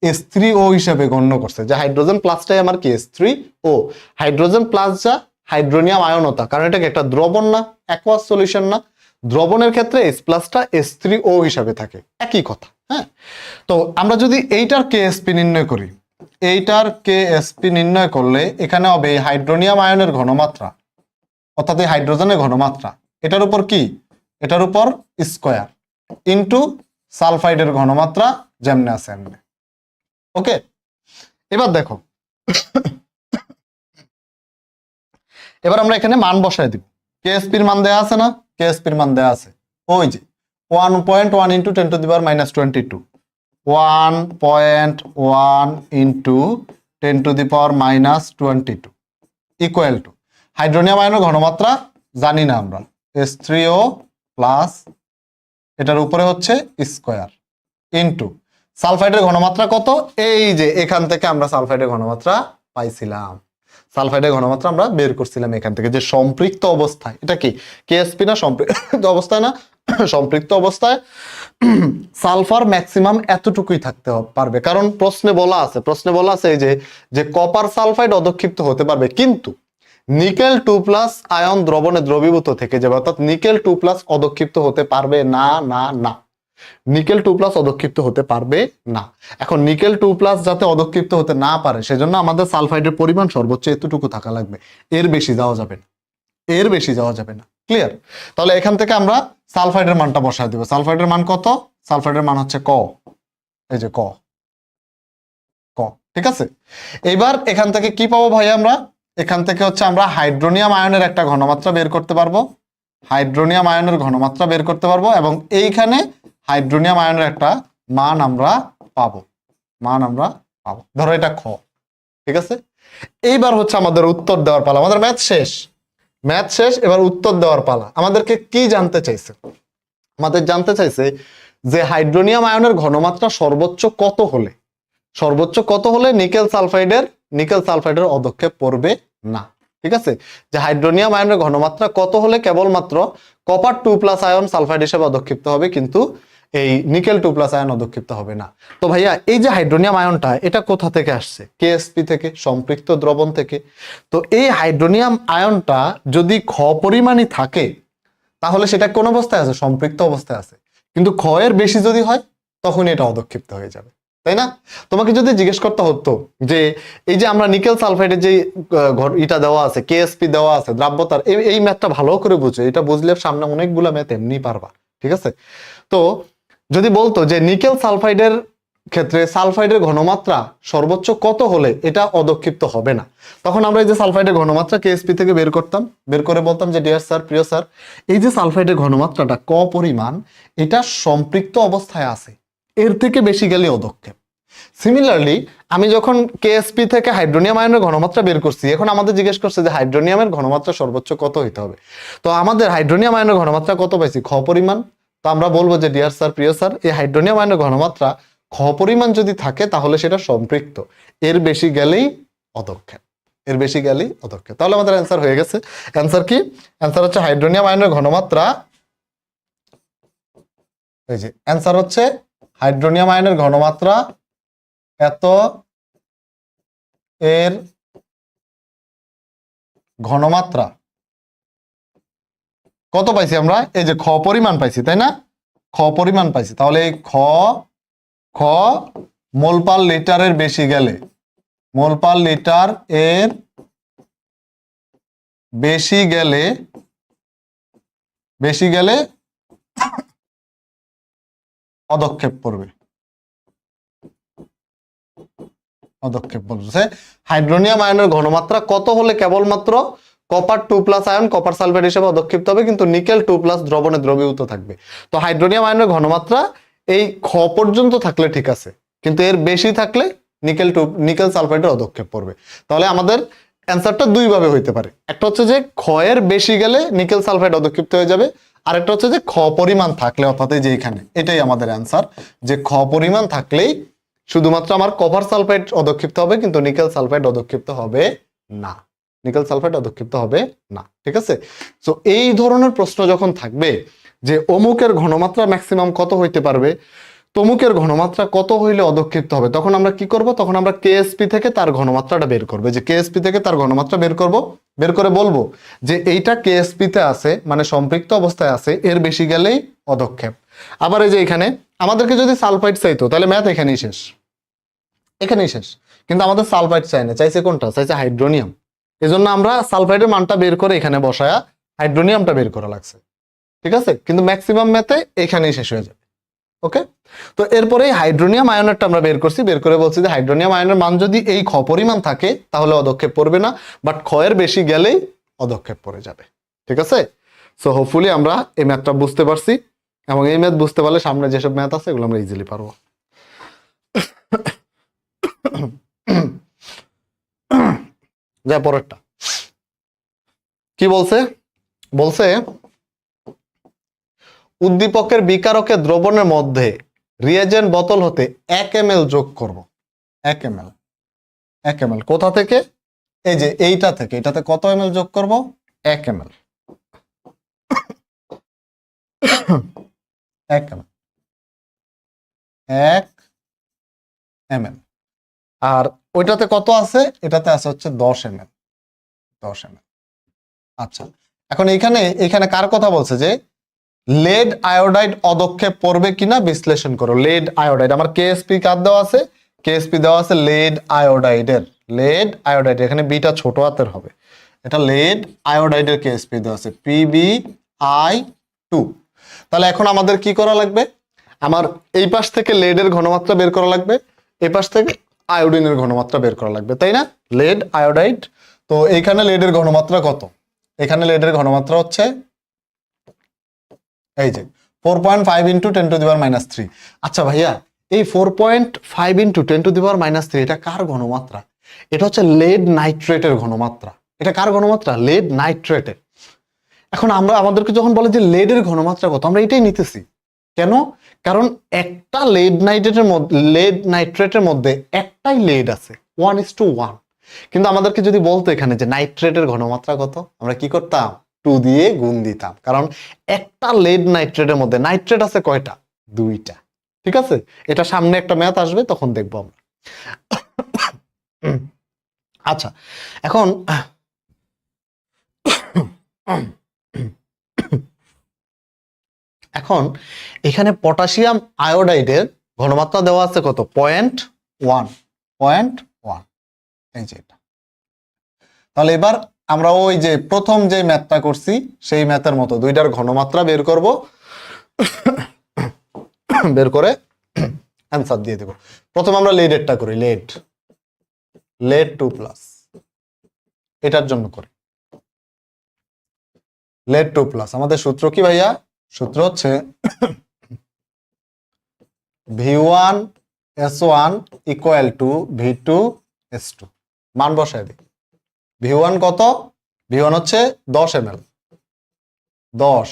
H3O হিসেবে গণ্য করছে, যে হাইড্রোজেন প্লাসটাই আমার কি? H3O। হাইড্রোজেন প্লাস যা হাইড্রোনিয়াম আয়নতা, কারণ এটা একটা দ্রবণ না, অ্যাকুয়াস সলিউশন না। দ্রবণের ক্ষেত্রে H+টা H3O হিসাবে থাকে, একই কথা। হ্যাঁ, তো আমরা যদি এইটার কেএসপি নির্ণয় করি, এইটার কেএসপি নির্ণয় করলে এখানে হবে এই হাইড্রোনিয়াম আয়নের ঘনমাত্রা, অর্থাৎ এই হাইড্রোজেনের ঘনমাত্রা, এটার উপর কি? এটার উপর স্কয়ার ইন্টু সালফাইডের ঘনমাত্রা যেমনে আছে এমনি। ওকে, এবার দেখো, এবার আমরা এখানে মান বসায় দিব। কেএসপির মান দেয়া আছে না? কেএসপির মান দেয়া আছে, ওই যে 1.1 × 10⁻22, 1.1 × 10⁻22 ইকুয়াল টু হাইড্রোনিয়াম আয়নের ঘনমাত্রা জানি না আমরা, H3O প্লাস এটার উপরে হচ্ছে স্কয়ার ইন্টু সালফাইডের ঘনমাত্রা কত? এই যে এখান থেকে আমরা সালফাইডের ঘনমাত্রা পাইছিলাম, সালফাইডের ঘনমাত্রা আমরা বের করছিলাম এখান থেকে, যে সম্পৃক্ত অবস্থায়, এটা কি কেএসপি না? সম্পৃক্ত অবস্থায় না? সম্পৃক্ত অবস্থায় সালফার ম্যাক্সিমাম এতটুকুই থাকতে পারবে, কারণ প্রশ্নে বলা আছে, প্রশ্নে বলা আছে এই যে কপার সালফাইড অদক্ষিপ্ত হতে পারবে, কিন্তু নিকেল 2+ আয়ন দ্রবণে দ্রবীভূত থেকে যাবে, অর্থাৎ নিকেল 2+ অদক্ষিপ্ত হতে পারবে না, না, না। নিকেল 2+ অদক্ষিপ্ত হতে পারবে না। এখন নিকেল 2+ যাতে অদক্ষিপ্ত হতে না পারে সেজন্য আমাদের সালফাইডের পরিমাণ সর্বোচ্চ এতটুকু থাকা লাগবে, এর বেশি যাওয়া যাবে না, এর বেশি যাওয়া যাবে না। ক্লিয়ার? তাহলে এখান থেকে আমরা সালফাইডের মানটা বসায় দিব। সালফাইডের মান কত? সালফাইডের মান হচ্ছে ক, এই যে ক, ক। ঠিক আছে, এইবার এখান থেকে কি পাবো ভাই? আমরা এখান থেকে হচ্ছে আমরা হাইড্রোনিয়াম আয়নের একটা ঘনমাত্রা বের করতে পারবো, হাইড্রোনিয়াম আয়নের ঘনমাত্রা বের করতে পারবো এবং এইখানে হাইড্রোনিয়াম আয়নের একটা মান আমরা পাবো। ধরো এটা খ, ঠিক আছে। এইবার হচ্ছে আমাদের উত্তর দেওয়ার পালা। আমাদের ম্যাথ শেষ, এবার উত্তর দেওয়ার পালা। আমাদেরকে কি জানতে চাইছে? আমাদের জানতে চাইছে যে হাইড্রোনিয়াম আয়নের ঘনমাত্রা সর্বোচ্চ কত হলে নিকেল সালফাইডের অদক্ষেপ পড়বে না। ঠিক আছে, যে হাইড্রোনিয়াম আয়নের ঘনমাত্রা কত হলে কেবলমাত্র কপার 2+ আয়ন সালফাইড হিসেবে অদক্ষিপ্ত হবে, কিন্তু এই নিকেল 2+ আয়ন অদক্ষিপ্ত হবে না। তো ভাইয়া এই যে হাইড্রোনিয়াম আয়নটা এটা কোথা থেকে আসছে? কেএসপি থেকে, সম্পৃক্ত দ্রবণ থেকে। তো এই হাইড্রোনিয়াম আয়নটা যদি খ পরিমাণই থাকে তাহলে সেটা কোন অবস্থায় আছে? সম্পৃক্ত অবস্থায় আছে। কিন্তু খ এর বেশি যদি হয় তখন এটা অদক্ষিপ্ত হয়ে যাবে, তাই না? তোমাকে যদি জিজ্ঞেস করতে হতো যে এই যে আমরা নিকেল সালফাইডের যে এটা দেওয়া আছে, কেএসপি দেওয়া আছে, দ্রাব্যতার, এই ম্যাথটা ভালো করে বুঝো। এটা বুঝলে সামনে অনেকগুলো ম্যাথ এমনি পারবা, ঠিক আছে? তো যদি বলতো যে নিকেল সালফাইডের ক্ষেত্রে সালফাইডের ঘনমাত্রা সর্বোচ্চ কত হলে এটা অদক্ষিপ্ত হবে না, তখন আমরা এই যে সালফাইডের ঘনমাত্রা কেএসপি থেকে বের করতাম, বের করে বলতাম যে ডিয়ার স্যার, প্রিয় স্যার, এই যে সালফাইডের ঘনমাত্রাটা ক পরিমাণ, এটা সম্পৃক্ত অবস্থায় আছে, এর থেকে বেশি গেলে অদক্ষেপ। সিমিলারলি আমি যখন কেএসপি থেকে হাইড্রোনিয়াম আয়নের ঘনমাত্রা বের করছি, এখন আমাদের জিজ্ঞেস করছে যে হাইড্রোনিয়ামের ঘনমাত্রা সর্বোচ্চ কত হইতে হবে। তো আমাদের হাইড্রোনিয়াম আয়নের ঘনমাত্রা কত পাইছি? খ পরিমাণ। তো আমরা বলবো যে ডিয়ার স্যার, প্রিয় স্যার, এই হাইড্রোনিয়াম আয়নের ঘনমাত্রা খ পরিমাণ যদি থাকে তাহলে সেটা সম্পৃক্ত, এর বেশি গেলেই অদক্ষেপ, তাহলে আমাদের অ্যান্সার হয়ে গেছে। অ্যান্সার কি? অ্যান্সার হচ্ছে হাইড্রোনিয়াম আয়নের ঘনমাত্রা, এই যে অ্যান্সার হচ্ছে হাইড্রোনিয়াম আয়নের ঘনমাত্রা এত, এর ঘনমাত্রা কত পাইছি আমরা? এই যে খ পরিমাণ পাইছি, তাই না? খ পরিমাণ পাইছি, তাহলে এই খ মোল পার লিটারের বেশি গেলে, মোল পার লিটার এর বেশি গেলে পদক্ষেপ পড়বে। হাইড্রোনিয়াম আয়নের ঘনমাত্রা কত হলে কেবলমাত্র কপার 2+ আয়ন কপার সালফেট হিসেবে অদক্ষিপ্ত হবে, কিন্তু নিকেল 2+ দ্রবণে দ্রবীভূত থাকবে। তো হাইড্রোনিয়াম আয়নের ঘনমাত্রা এই খ পর্যন্ত থাকলে ঠিক আছে, কিন্তু এর বেশি থাকলে নিকেল সালফাইডের অদক্ষেপ পড়বে। তাহলে আমাদের অ্যান্সারটা দুই ভাবে হইতে পারে। একটা হচ্ছে যে খ এর বেশি গেলে নিকেল সালফাইড অদক্ষিপ্ত হয়ে যাবে, আর একটা হচ্ছে যে খ পরিমাণ থাকলে, অর্থাৎ এই যে এখানে এটাই আমাদের অ্যান্সার, যে খ পরিমাণ থাকলেই শুধুমাত্র আমার কপার সালফাইড অদক্ষিপ্ত হবে, কিন্তু নিকেল সালফাইড অদক্ষিপ্ত হবে না, ঠিক আছে? তো এই ধরনের প্রশ্ন যখন থাকবে যে অমুকের ঘনমাত্রা ম্যাক্সিমাম কত হইতে পারবে, তমুকের ঘনমাত্রা কত হইলে অদক্ষিপ্ত হবে, তখন আমরা কি করব? তখন আমরা কেএসপি থেকে তার ঘনমাত্রাটা বের করব, যে কেএসপি থেকে তার ঘনমাত্রা বের করব, বের করে বলবো যে এইটা কেএসপি তে আছে, মানে সম্পৃক্ত অবস্থায় আছে, এর বেশি গেলেই অদক্ষেপ। আবার এই যে এখানে আমাদেরকে যদি সালফাইড চাইতো তাহলে ম্যাথ এখানেই শেষ, কিন্তু আমাদের সালফাইড চাই না, চাইছে কোনটা? চাইছে হাইড্রোনিয়াম। এজন্য আমরা সালফাইডের মানটা বের করে এখানে বসায়া হাইড্রোনিয়ামটা বের করা লাগছে, ঠিক আছে? কিন্তু ম্যাক্সিমাম ম্যাথে এখানেই শেষ হয়ে যাবে। ওকে, তো এরপরে হাইড্রোনিয়াম আয়নেরটা আমরা বের করছি, বের করে বলছি যে হাইড্রোনিয়াম আয়নের মান যদি এই খ পরিমাণ থাকে তাহলে অদক্ষেপ পড়বে না, বাট খ এর বেশি গেলেই অদক্ষেপ পড়ে যাবে, ঠিক আছে? সো হোপফুলি আমরা এই ম্যাথটা বুঝতে পারছি, এবং এই ম্যাথ বুঝতে পারলে সামনে যেসব ম্যাথ আছে এগুলো আমরা ইজিলি পারবো। যা পরেরটা কি বলছে? বলছে উদ্দীপকের বিকারকের দ্রবণের মধ্যে রিয়েজেন্ট বোতল হতে 1 ml যোগ করব। 1 ml কোথা থেকে? এই যে এইটা থেকে, এটাতে কত ml যোগ করব? 1 ml। 1 ml। আর ওইটাতে কত আছে? এটাতে আছে হচ্ছে 10 ml। আচ্ছা, এখন এখানে কার কথা বলছে? যে লেড আয়োডাইড অদক্ষেপ পড়বে কিনা বিশ্লেষণ করো। লেড আয়োডাইড, আমার কেএসপি কার দেওয়া আছে? কেএসপি দেওয়া আছে লেড আয়োডাইডের। এখানে বিটা ছোট হাতের হবে, এটা লেড আয়োডাইডের কেএসপি দেওয়া আছে PbI2। তাহলে এখন আমাদের কি করা লাগবে? আমার এই পাশ থেকে লেডের ঘনমাত্রা বের করা লাগবে, এই পাশ থেকে আয়োডিনের ঘনমাত্রা বের করা লাগবে, তাই না? Lead iodide. তো এইখানে লেডের ঘনমাত্রা কত? এখানে লেডের ঘনমাত্রা হচ্ছে এই যে 4.5 ইন্টু 10⁻³ আচ্ছা ভাইয়া এই 4.5 ইন্টু 10⁻³ এটা কার ঘনমাত্রা? এটা হচ্ছে লেড নাইট্রেটের ঘনমাত্রা। এটা কার ঘনমাত্রা? লেড নাইট্রেটের। এখন আমরা আমাদেরকে যখন বলে যে লেডের ঘনমাত্রা কত, আমরা এটাই নিতেছি। কেন? কারণ একটা লেড নাইট্রেটের মধ্যে একটাই লেড আছে, 1:1। কিন্তু আমাদেরকে যদি বলতো এখানে যে নাইট্রেটের ঘনমাত্রা কত, আমরা কি করতাম? 2 দিয়ে গুণ দিতাম। কারণ একটা লেড নাইট্রেটের মধ্যে নাইট্রেট আছে কয়টা? 2টা। ঠিক আছে, এটা সামনে একটা ম্যাথ আসবে তখন দেখবো আমরা। আচ্ছা এখন এখন এখানে পটাশিয়াম আয়োডাইডের ঘনমাত্রা দেওয়া আছে কত? 0.1। এই যে এটা। তাহলে এবার আমরা ওই যে প্রথম যে ম্যাথটা করছি সেই ম্যাথের মতো দুইটার ঘনমাত্রা বের করব, বের করে অ্যান্সার দিয়ে দেব। প্রথম আমরা লেডেরটা করি। লেড 2+, এটার জন্য করি লেড 2+। আমাদের সূত্র কি ভাইয়া? সূত্র হচ্ছে V1S1 = V2S2। মান বসায় দিই। V1 কত? V1 হচ্ছে 10 ml, 10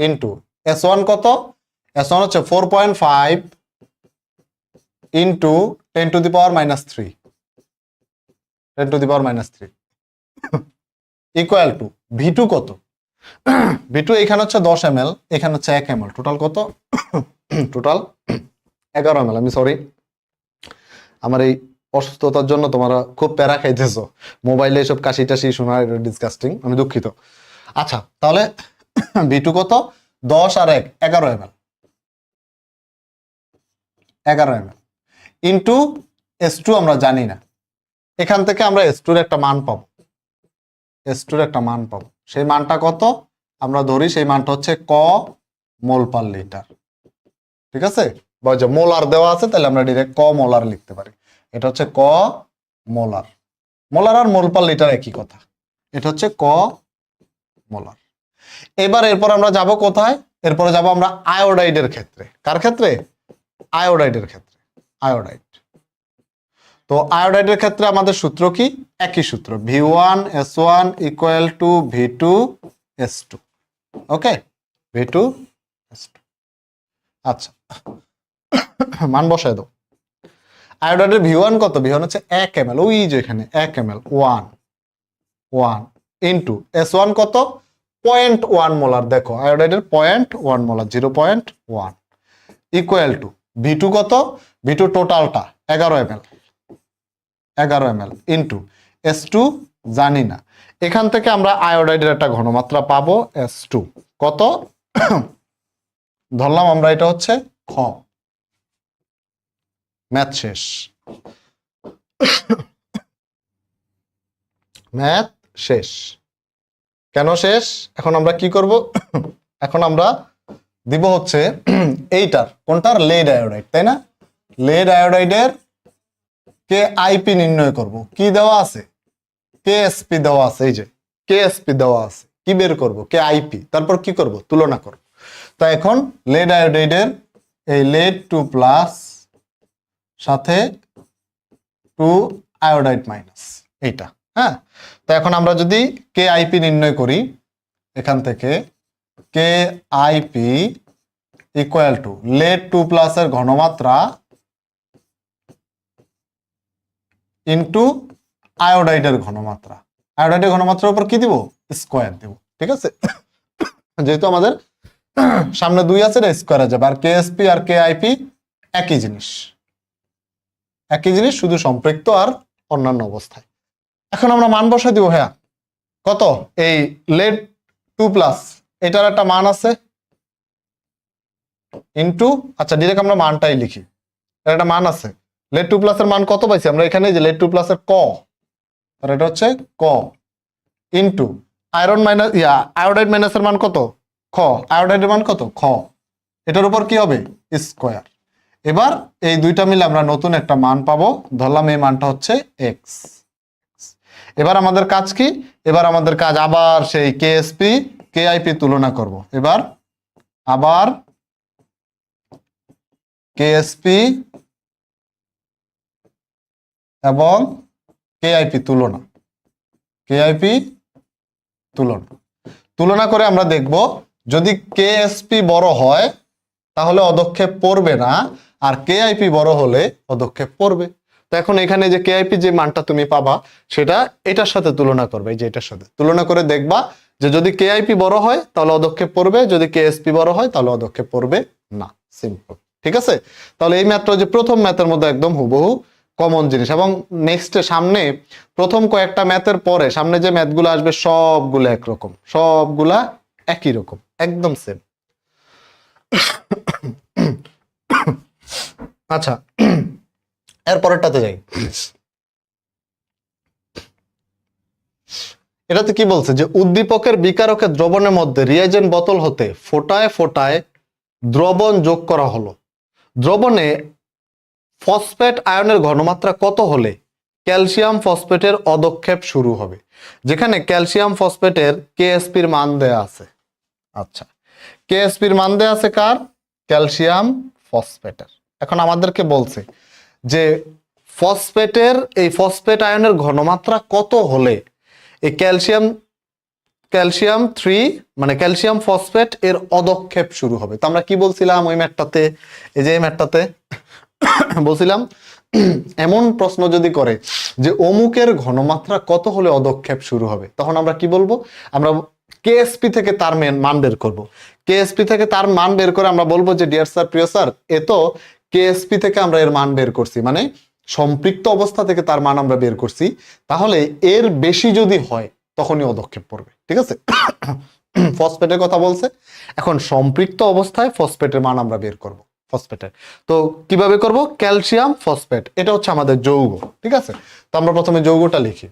ইন্টু S1 কত? S1 হচ্ছে 4.5 ইন্টু 10⁻³ 10⁻³ ইকুয়াল টু V2 কত? V2 এখানে হচ্ছে 10 ml, এখানে হচ্ছে 1 ml, টোটাল কত? Total 11 ml। আমি সরি, আমার এই অসুস্থতার জন্য তোমরা খুব প্যারা খাইতেছো, মোবাইলে এসব কাশি টাশি শোনা ডিসকাস্টিং, আমি দুঃখিত। আচ্ছা তাহলে V2 কত? 10 আর 1 11 ml, 11 ml ইন্টু S2 আমরা জানি না, এখান থেকে আমরা S2 এর একটা মান পাবো। S2 এর একটা মান পাবো, সেই মানটা কত? আমরা ধরি সেই মানটা হচ্ছে ক মোল পার লিটার। ঠিক আছে, বা যে মোলার দেওয়া আছে তাহলে আমরা ডিরেক্ট ক মোলার লিখতে পারি। এটা হচ্ছে ক মোলার। মোলার আর মোল পার লিটার একই কথা, এটা হচ্ছে ক মোলার। এবার এরপর আমরা যাব কোথায়? এরপরে যাব আমরা আয়োডাইডের ক্ষেত্রে। কার ক্ষেত্রে? আয়োডাইডের ক্ষেত্রে। আয়োডাইড। তো আয়োডাইডের ক্ষেত্রে আমাদের সূত্র কি? একই সূত্র, V1S1 = V2S2। ওকে, V2S2। আচ্ছা মান বসায় দাও। আয়োডাইডের V1 কত? V1 হচ্ছে 1 ml, ওই যে এখানে 1 ml, 1 ইন্টু S1 কত? 0.1 মোলার। দেখো আয়োডাইডের 0.1 মোলার, 0.1 ইকুয়াল টু V2 কত? V2 টোটালটা 11 ml, 11 ml ইন্টু S2 জানি না। এখান থেকে আমরা আয়োডাইডের একটা ঘনমাত্রা পাবো S2 কত? ধরলাম আমরা এটা হচ্ছে খ। ম্যাথ শেষ। ম্যাথ শেষ। কেন শেষ? এখন আমরা কি করব? এখন আমরা দিব হচ্ছে এইটার, কোনটার? লেড আয়োডাইড, তাই না? লেড আয়োডাইডের KIP নির্ণয় করব। কি দেওয়া আছে? KSP দেওয়া আছে, এই যে KSP দেওয়া আছে। কি বের করব? KIP। তারপর কি করব? তুলনা করব। তো এখন লেড আয়োডাইডের এই লেড 2+ সাথে 2 আয়োডাইড মাইনাস, এইটা। হ্যাঁ, তো এখন আমরা যদি KIP নির্ণয় করি, এখান থেকে KIP ইকুয়াল টু লেড 2+ এর ঘনমাত্রা ইন্টু আয়োডাইডের ঘনমাত্রা। আয়োডাইডের ঘনমাত্রার উপর কি দিব? স্কোয়ার দেব। ঠিক আছে, যেহেতু আমাদের সামনে 2 আছে, স্কোয়ার যাবে। আর KSP আর KIP একই জিনিস, একই জিনিস, শুধু সম্পৃক্ত আর অন্যান্য অবস্থায়। এখন আমরা মান বসাই দিব। হ্যাঁ, কত? এই লেড 2+, এটার একটা মান আছে ইন্টু, আচ্ছা ডিরেক্ট আমরা মানটাই লিখি, এর একটা মান আছে। লেড 2+ এর মান কত পাইছি আমরা? এখানে যে লেড 2+ এর ক, আর এটা হচ্ছে ক ইন্টু আয়রন মাইনাস আয়োডাইড মাইনাসের মান কত? খ। আয়োডাইডের মান কত? খ। এটার উপর কি হবে? স্কোয়ার। এবার এই দুইটা মিলে আমরা নতুন একটা মান পাবো, ধরলাম এই মানটা হচ্ছে এক্স। এবার আমাদের কাজ কি? এবার আমাদের কাজ আবার সেই KSP KIP তুলনা করব। এবার আবার কেএসপি এবং কেআইপি তুলনা, কেআইপি তুলনা করে আমরা দেখব যদি কেএসপি বড় হয় তাহলে অদক্ষেপ পড়বে না, আর কেআইপি বড় হলে অদক্ষেপ পড়বে। তো এখন এখানে যে কেআইপি যে মানটা তুমি পাবা সেটা এটার সাথে তুলনা করবে, এই যে এটার সাথে তুলনা করে দেখবা যে যদি কেআইপি বড় হয় তাহলে অদক্ষেপ পড়বে, যদি কেএসপি বড় হয় তাহলে অদক্ষেপ পড়বে না। সিম্পল, ঠিক আছে? তাহলে এই ম্যাথটা যে প্রথম ম্যাথের মধ্যে একদম হুবহু কমন জিনিস, এবং নেক্সট সামনে প্রথম কয়েকটা ম্যাথের পরে সামনে যে ম্যাথগুলো আসবে সবগুলো একরকম, সবগুলা একই রকম, একদম সেম। আচ্ছা, এরপরেরটাতে যাই। এটাতে কি বলছে যে উদ্দীপকের বিকারকের দ্রবণের মধ্যে রিয়েজেন্ট বোতল হতে ফোটায় ফোটায় দ্রবণ যোগ করা হলো। দ্রবণে ফসফেট আয়নের ঘনমাত্রা কত হলে ক্যালসিয়াম ফসফেটের অদক্ষেপ শুরু হবে? যেখানে ক্যালসিয়াম ফসফেটের কেএসপির মান দেয়া আছে। আচ্ছা, কেএসপির মান দেয়া আছে কার? ক্যালসিয়াম ফসফেটের। এখন আমাদেরকে বলছে যে ফসফেটের এই ফসফেট আয়নের ঘনমাত্রা কত হলে এই ক্যালসিয়াম 3 মানে ক্যালসিয়াম ফসফেট এর অদক্ষেপ শুরু হবে। তো আমরা কি বলছিলাম ওই ম্যাথটাতে, এই যে এই ম্যাথটাতে বলছিলাম এমন প্রশ্ন যদি করে যে অমুকের ঘনমাত্রা কত হলে অদক্ষেপ শুরু হবে, তখন আমরা কি বলবো? আমরা কেএসপি থেকে তার মান বের করব। কেএসপি থেকে তার মান বের করে আমরা বলবো যে ডিয়ার স্যার, প্রিয় স্যার, এ তো কেএসপি থেকে আমরা এর মান বের করছি, মানে সম্পৃক্ত অবস্থা থেকে তার মান আমরা বের করছি, তাহলে এর বেশি যদি হয় তখনই অদক্ষেপ পড়বে। ঠিক আছে? ফসফেটের কথা বলছে, এখন সম্পৃক্ত অবস্থায় ফসফেটের মান আমরা বের করব। ফসফেটের তো কিভাবে করব? ক্যালসিয়াম ফসফেট, এটা হচ্ছে আমাদের যৌগ। ঠিক আছে? তো আমরা প্রথমে যৌগটা লিখি।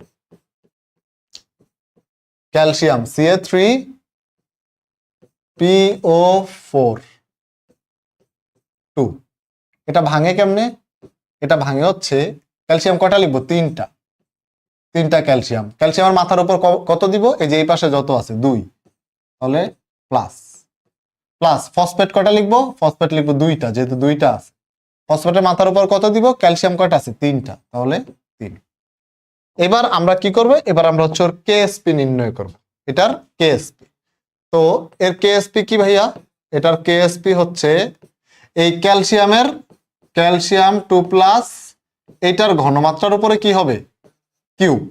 Calcium Ca3 PO4 2। এটা ভাঙে কেমনে? এটা ভাঙে হচ্ছে ক্যালসিয়াম কয়টা লিখবো? তিনটা ক্যালসিয়াম। ক্যালসিয়ামের মাথার উপর কত দিব? এই যে এই পাশে যত আছে 2, তাহলে প্লাস প্লাস। ফসফেট কয়টা লিখবো? ফসফেট লিখবো 2টা, যেহেতু 2টা আছে। ফসফেটের মাথার উপর কত দিব? ক্যালসিয়াম কয়টা আছে? 3টা, তাহলে 3। এবার আমরা কি করব? এবার আমরা হচ্ছে ওর কেএসপি নির্ণয় করব, এটার কেএসপি। তো এর কেএসপি কি ভাইয়া? এটার কেএসপি হচ্ছে এই ক্যালসিয়াম 2+, এটার ঘনমাত্রার উপরে কি হবে? কিউব।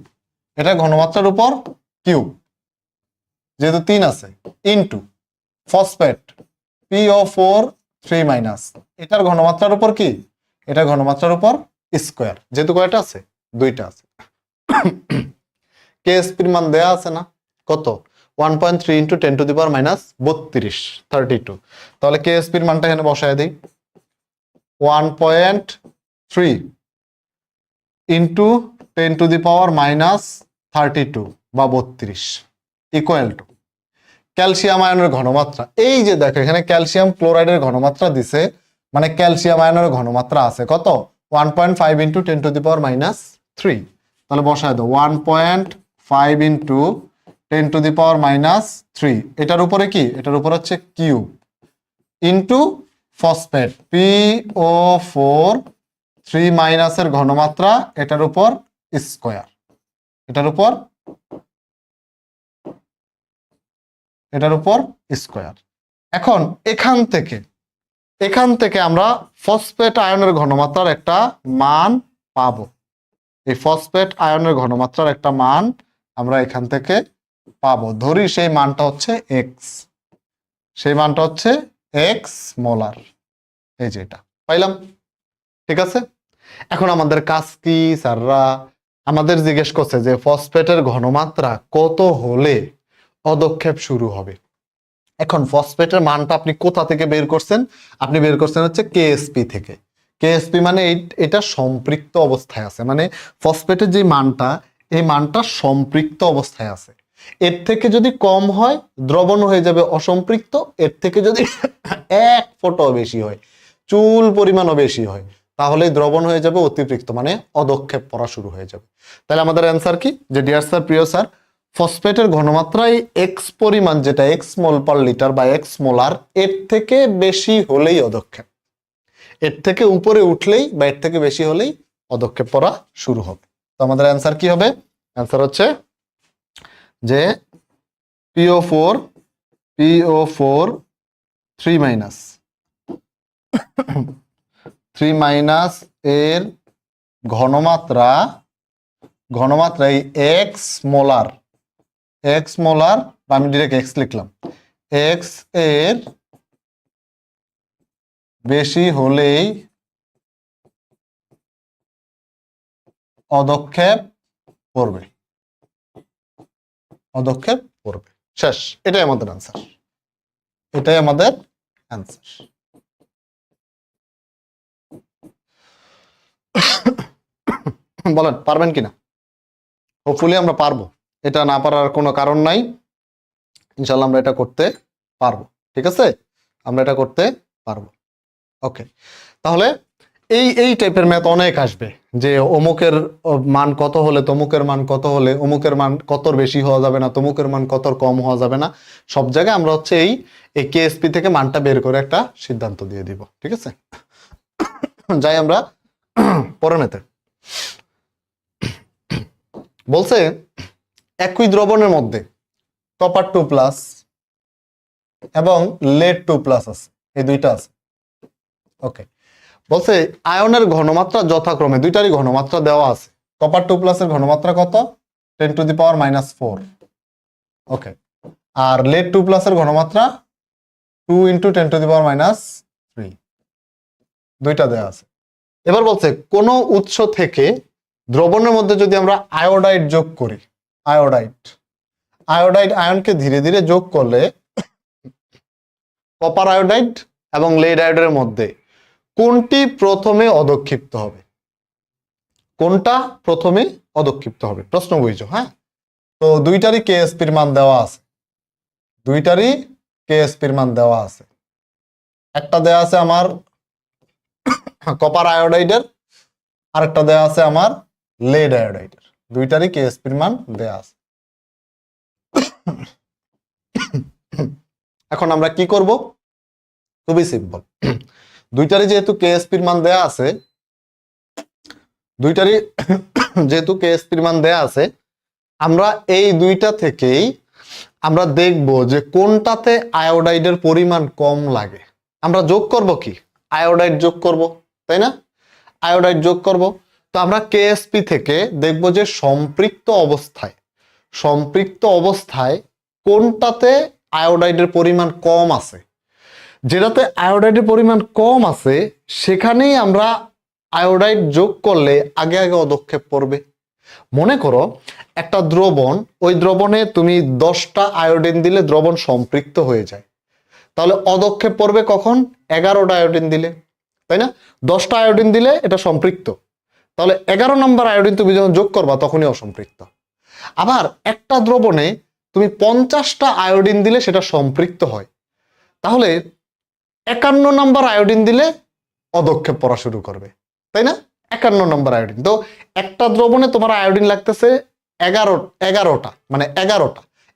এটা ঘনমাত্রার উপর কিউব, যেহেতু 3 আছে, ইনটু ফসফেট PO4 3-, এটার ঘনমাত্রার উপর কি? এটা ঘনমাত্রার উপর স্কয়ার, যেহেতু কয়টা আছে? 2টা আছে। কেএসপির মান দেয়া আছে না? কত? 1.3 × 10⁻−32 32। তাহলে কেএসপির মানটা এখানে বসায় দেই। 1.3 × 10⁻−32 বা 32 ইকুয়াল টু ক্যালসিয়াম আয়নের ঘনমাত্রা। এই যে দেখো এখানে ক্যালসিয়াম ক্লোরাইডের ঘনমাত্রা দিছে, মানে ক্যালসিয়াম আয়নের ঘনমাত্রা আছে কত? 1.5 × 10⁻3। তাহলে বসায় দাও 1.5 × 10⁻3। এটার উপরে কি? এটার উপর হচ্ছে কিউব ইনটু ফসফেট PO4 3- এর ঘনমাত্রা, এটার উপর স্কয়ার, এটার উপর স্কয়ার। এখন এখান থেকে আমরা ফসফেট আয়নের ঘনমাত্রার একটা মান পাবো। এই ফসফেট আয়নের ঘনমাত্রার একটা মান আমরা এখান থেকে পাবো। ধরি সেই মানটা হচ্ছে এক্স, সেই মানটা হচ্ছে এক্স মোলার। এই যে এটা পাইলাম। ঠিক আছে? এখন আমাদের কাজ কি স্যাররা? আমাদের জিজ্ঞেস করছে যে ফসফেটের ঘনমাত্রা কত হলে অদক্ষেপ শুরু হবে। এখন ফসফেটের মানটা আপনি কোথা থেকে বের করছেন? আপনি বের করছেন হচ্ছে কেএসপি থেকে। কেএসপি মানে এটা সম্পৃক্ত অবস্থায় আছে, মানে ফসফেটের যে মানটা, এই মানটা সম্পৃক্ত অবস্থায় আছে। এর থেকে যদি কম হয় দ্রবণ হয়ে যাবে অসম্পৃক্ত, এর থেকে যদি 1 ফোঁটাও বেশি হয়, চুল পরিমাণও বেশি হয়, তাহলে দ্রবণ হয়ে যাবে অতিপৃক্ত, মানে অদক্ষেপ পড়া শুরু হয়ে যাবে। তাহলে আমাদের অ্যান্সার কি? যে ডিয়ার স্যার, প্রিয় স্যার, ফসফেটের ঘনমাত্রায় এক্স পরিমাণ, যেটা এক্স মোল পার লিটার বা এক্স মোলার, এর থেকে বেশি হলেই অদক্ষেপ। এর থেকে উপরে উঠলেই বা এর থেকে বেশি হলেই অদক্ষেপ পড়া শুরু হবে। তো আমাদের অ্যান্সার কি হবে? অ্যান্সার হচ্ছে যে PO4 3 এর ঘনমাত্রা এই এক্স মোলার, বা আমি ডিরেক্ট এক্স লিখলাম, এক্স এর বেশি হলেই অদক্ষেপ পড়বে, শেষ। এটাই আমাদের অ্যান্সার, বলেন পারবেন কিনা? হোপফুলি আমরা পারবো, এটা না পারার কোনো কারণ নাই, ইনশাল্লাহ আমরা এটা করতে পারবো। ঠিক আছে, আমরা এটা করতে পারবো। ওকে, তাহলে এই টাইপের ম্যাথ অনেক আসবে, যে অমুকের মান কত হলে তমুকের মান কত হলে, অমুকের মান কতর বেশি হওয়া যাবে না, তমুকের মান কতর কম হওয়া যাবে না। সব জায়গায় আমরা হচ্ছে এই কেএসপি থেকে মানটা বের করে একটা সিদ্ধান্ত দিয়ে দিব। ঠিক আছে, যাই আমরা পরে নিতে। বলছে একই দ্রবণের মধ্যে কপার 2+ এবং lead 2+ আছে, এই দুইটা আছে। ওকে, বলছে আয়নের ঘনমাত্রা যথাক্রমে, দুইটারই ঘনমাত্রা দেওয়া আছে। কপার 2+ এর ঘনমাত্রা কত? 10⁻⁻⁴। ওকে, আর lead 2+ এর ঘনমাত্রা 2 × 10⁻⁻3, দুইটা দেওয়া আছে। এবার বলছে কোন উৎস থেকে দ্রবণের মধ্যে যদি আমরা আয়োডাইড যোগ করি, আয়োডাইড আয়নকে ধীরে ধীরে যোগ করলে কপার আয়োডাইড এবং lead আয়োডাইডের মধ্যে কোনটি প্রথমে অদক্ষিপ্ত হবে? কোনটা প্রথমে অদক্ষিপ্ত হবে? প্রশ্ন বুঝছো? হ্যাঁ, তো দুইটারই কেএসপির মান দেওয়া আছে, একটা দেওয়া আছে আমার কপার আয়োডাইডের, আরেকটা দেওয়া আছে আমার lead আয়োডাইডের। দুইটারই কেএসপির মান দেওয়া আছে। এখন আমরা কি করব? খুবই সিম্পল, দুইটারই যেহেতু কেএসপির মান দেয়া আছে, আমরা এই দুইটা থেকেই আমরা দেখব যে কোনটাতে আয়োডাইডের পরিমাণ কম লাগে। আমরা যোগ করব কি? আয়োডাইড যোগ করব, তাই না? আয়োডাইড যোগ করব। তো আমরা কেএসপি থেকে দেখব যে সম্পৃক্ত অবস্থায় কোনটাতে আয়োডাইডের পরিমাণ কম আছে। যেটাতে আয়োডাইডের পরিমাণ কম আছে সেখানেই আমরা আয়োডাইড যোগ করলে আগে অদক্ষেপ পড়বে। মনে করো একটা দ্রবণ, ওই দ্রবণে তুমি 10টা আয়োডিন দিলে দ্রবণ সম্পৃক্ত হয়ে যায়, তাহলে অদক্ষেপ পড়বে কখন? 11টা আয়োডিন দিলে, তাই না? 10টা আয়োডিন দিলে এটা সম্পৃক্ত, তাহলে 11 নম্বর আয়োডিন তুমি যখন যোগ করবা তখনই অসম্পৃক্ত। আবার একটা দ্রবণে তুমি 50টা আয়োডিন দিলে সেটা সম্পৃক্ত হয়, তাহলে 51 নম্বর আয়োডিন দিলে অদক্ষেপ পড়া শুরু করবে, তাই না? 51 নম্বর আয়োডিন। তো একটা দ্রবণে তোমার আয়োডিন লাগতেছে 11টা, মানে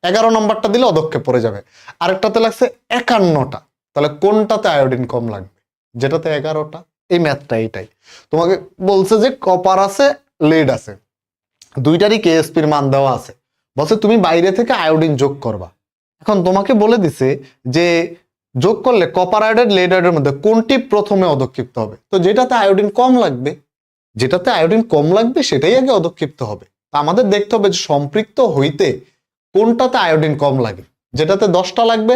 11 নম্বরটা দিলে অদক্ষেপ পড়ে যাবে। আরেকটাতে লাগছে 51টা, তাহলে কোনটাতে আয়োডিন কম লাগবে? যেটাতে 11টা। এই ম্যাথটা এইটাই তোমাকে বলছে যে কপার আছে, lead আছে, দুইটারই কেএসপির মান দেওয়া আছে। বলছে তুমি বাইরে থেকে আয়োডিন যোগ করবা। এখন তোমাকে বলে দিছে যে যোগ করলে কপার আয়োডাইড lead আয়োডাইডের মধ্যে কোনটি প্রথমে অদক্ষিপ্ত হবে। তো যেটাতে আয়োডিন কম লাগবে সেটাই আগে অদক্ষিপ্ত হবে। তা আমাদের দেখতে হবে যে সম্পৃক্ত হইতে কোনটাতে আয়োডিন কম লাগে। যেটাতে 10টা লাগবে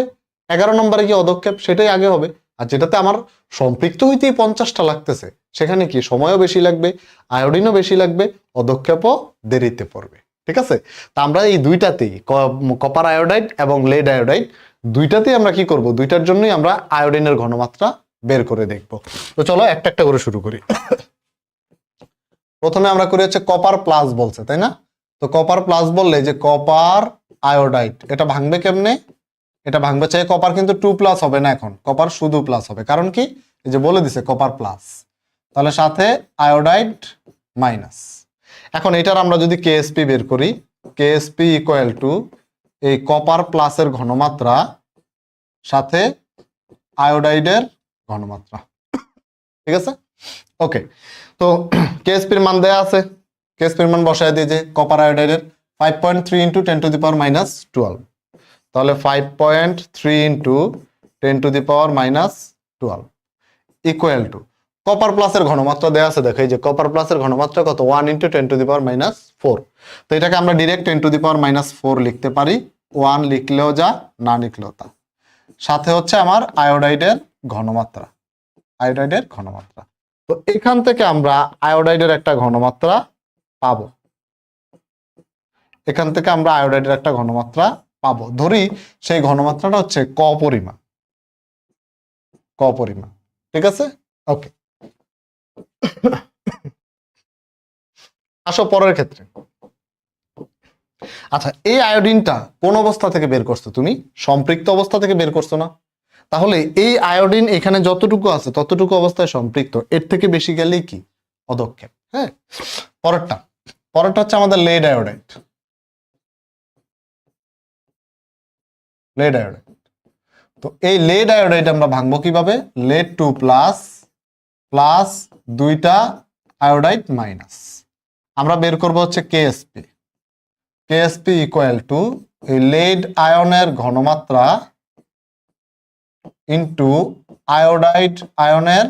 11 নম্বরে কি অদক্ষেপ, সেটাই আগে হবে। আর যেটাতে আমার সম্পৃক্ত হইতেই 50টা লাগতেছে, সেখানে কি সময়ও বেশি লাগবে, আয়োডিনও বেশি লাগবে, অদক্ষেপও দেরিতে পড়বে। ঠিক আছে, তা আমরা এই দুইটাতেই কপার আয়োডাইড এবং lead আয়োডাইড দুইটাতেই আমরা কি করব? দুইটার জন্যই আমরা আয়োডিনের ঘনমাত্রা বের করে দেখব। তো চলো একটা একটা করে শুরু করি। প্রথমে আমরা করি হচ্ছে কপার প্লাস বলছে, তাই না? তো কপার প্লাস বললে যে কপার আয়োডাইড, এটা ভাঙবে কেমনে? এটা ভাঙবে চাই কপার কিন্তু 2+ হবে না, এখন কপার শুধু প্লাস হবে। কারণ কি? এই যে বলে দিছে কপার প্লাস, তাহলে সাথে আয়োডাইড মাইনাস। এখন এটার আমরা যদি কেএসপি বের করি, কেএসপি ইকুয়াল টু এই কপার প্লাসের ঘনমাত্রা সাথে আয়োডাইডের ঘনমাত্রা। ঠিক আছে, ওকে। তো কেএসপির মান দেয়া আছে, কেএসপির মান বসায় দিয়ে যে কপার আয়োডাইডের 5.3 ইন্টু 10⁻12, তাহলে 5.3 ইন্টু 10⁻12 ইকুয়াল টু কপার প্লাসের ঘনমাত্রা দেয়া আছে, দেখো এই যে কপার প্লাসের ঘনমাত্রা কত 1 ইন্টু 10⁻4। তো এটাকে আমরা ডিরেক্ট 10⁻4 লিখতে পারি, 1 লিখলেও যা, না লিখলেও তা। সাথে হচ্ছে আমার আয়োডাইডের ঘনমাত্রা, আয়োডাইডের ঘনমাত্রা। তো এখান থেকে আমরা আয়োডাইডের একটা ঘনমাত্রা পাবো, এখান থেকে আমরা আয়োডাইডের একটা ঘনমাত্রা পাবো। ধরি সেই ঘনমাত্রাটা হচ্ছে ক পরিমাণ, ক পরিমাণ। ঠিক আছে, ওকে। আসো পরের ক্ষেত্রে। আচ্ছা, এই আয়োডিনটা কোন অবস্থা থেকে বের করছো তুমি? সম্পৃক্ত অবস্থা থেকে বের করছো না? তাহলে এই আয়োডিন এখানে যতটুকু আছে ততটুকু অবস্থায় সম্পৃক্ত, এর থেকে বেশি গেলেই কি অদক্ষেপ। হ্যাঁ, পরেরটা হচ্ছে আমাদের লেড আয়োডাইড। লেড আয়োডাইড, তো এই লেড আয়োডাইড আমরা ভাঙবো কিভাবে? লেড 2 প্লাস প্লাস 2টা আয়োডাইড মাইনাস, আমরা বের করবো হচ্ছে কেএসপি। কেএসপি ইকুয়াল টু এই লেড আয়নের ঘনমাত্রা ইন্টু আয়োডাইড আয়নের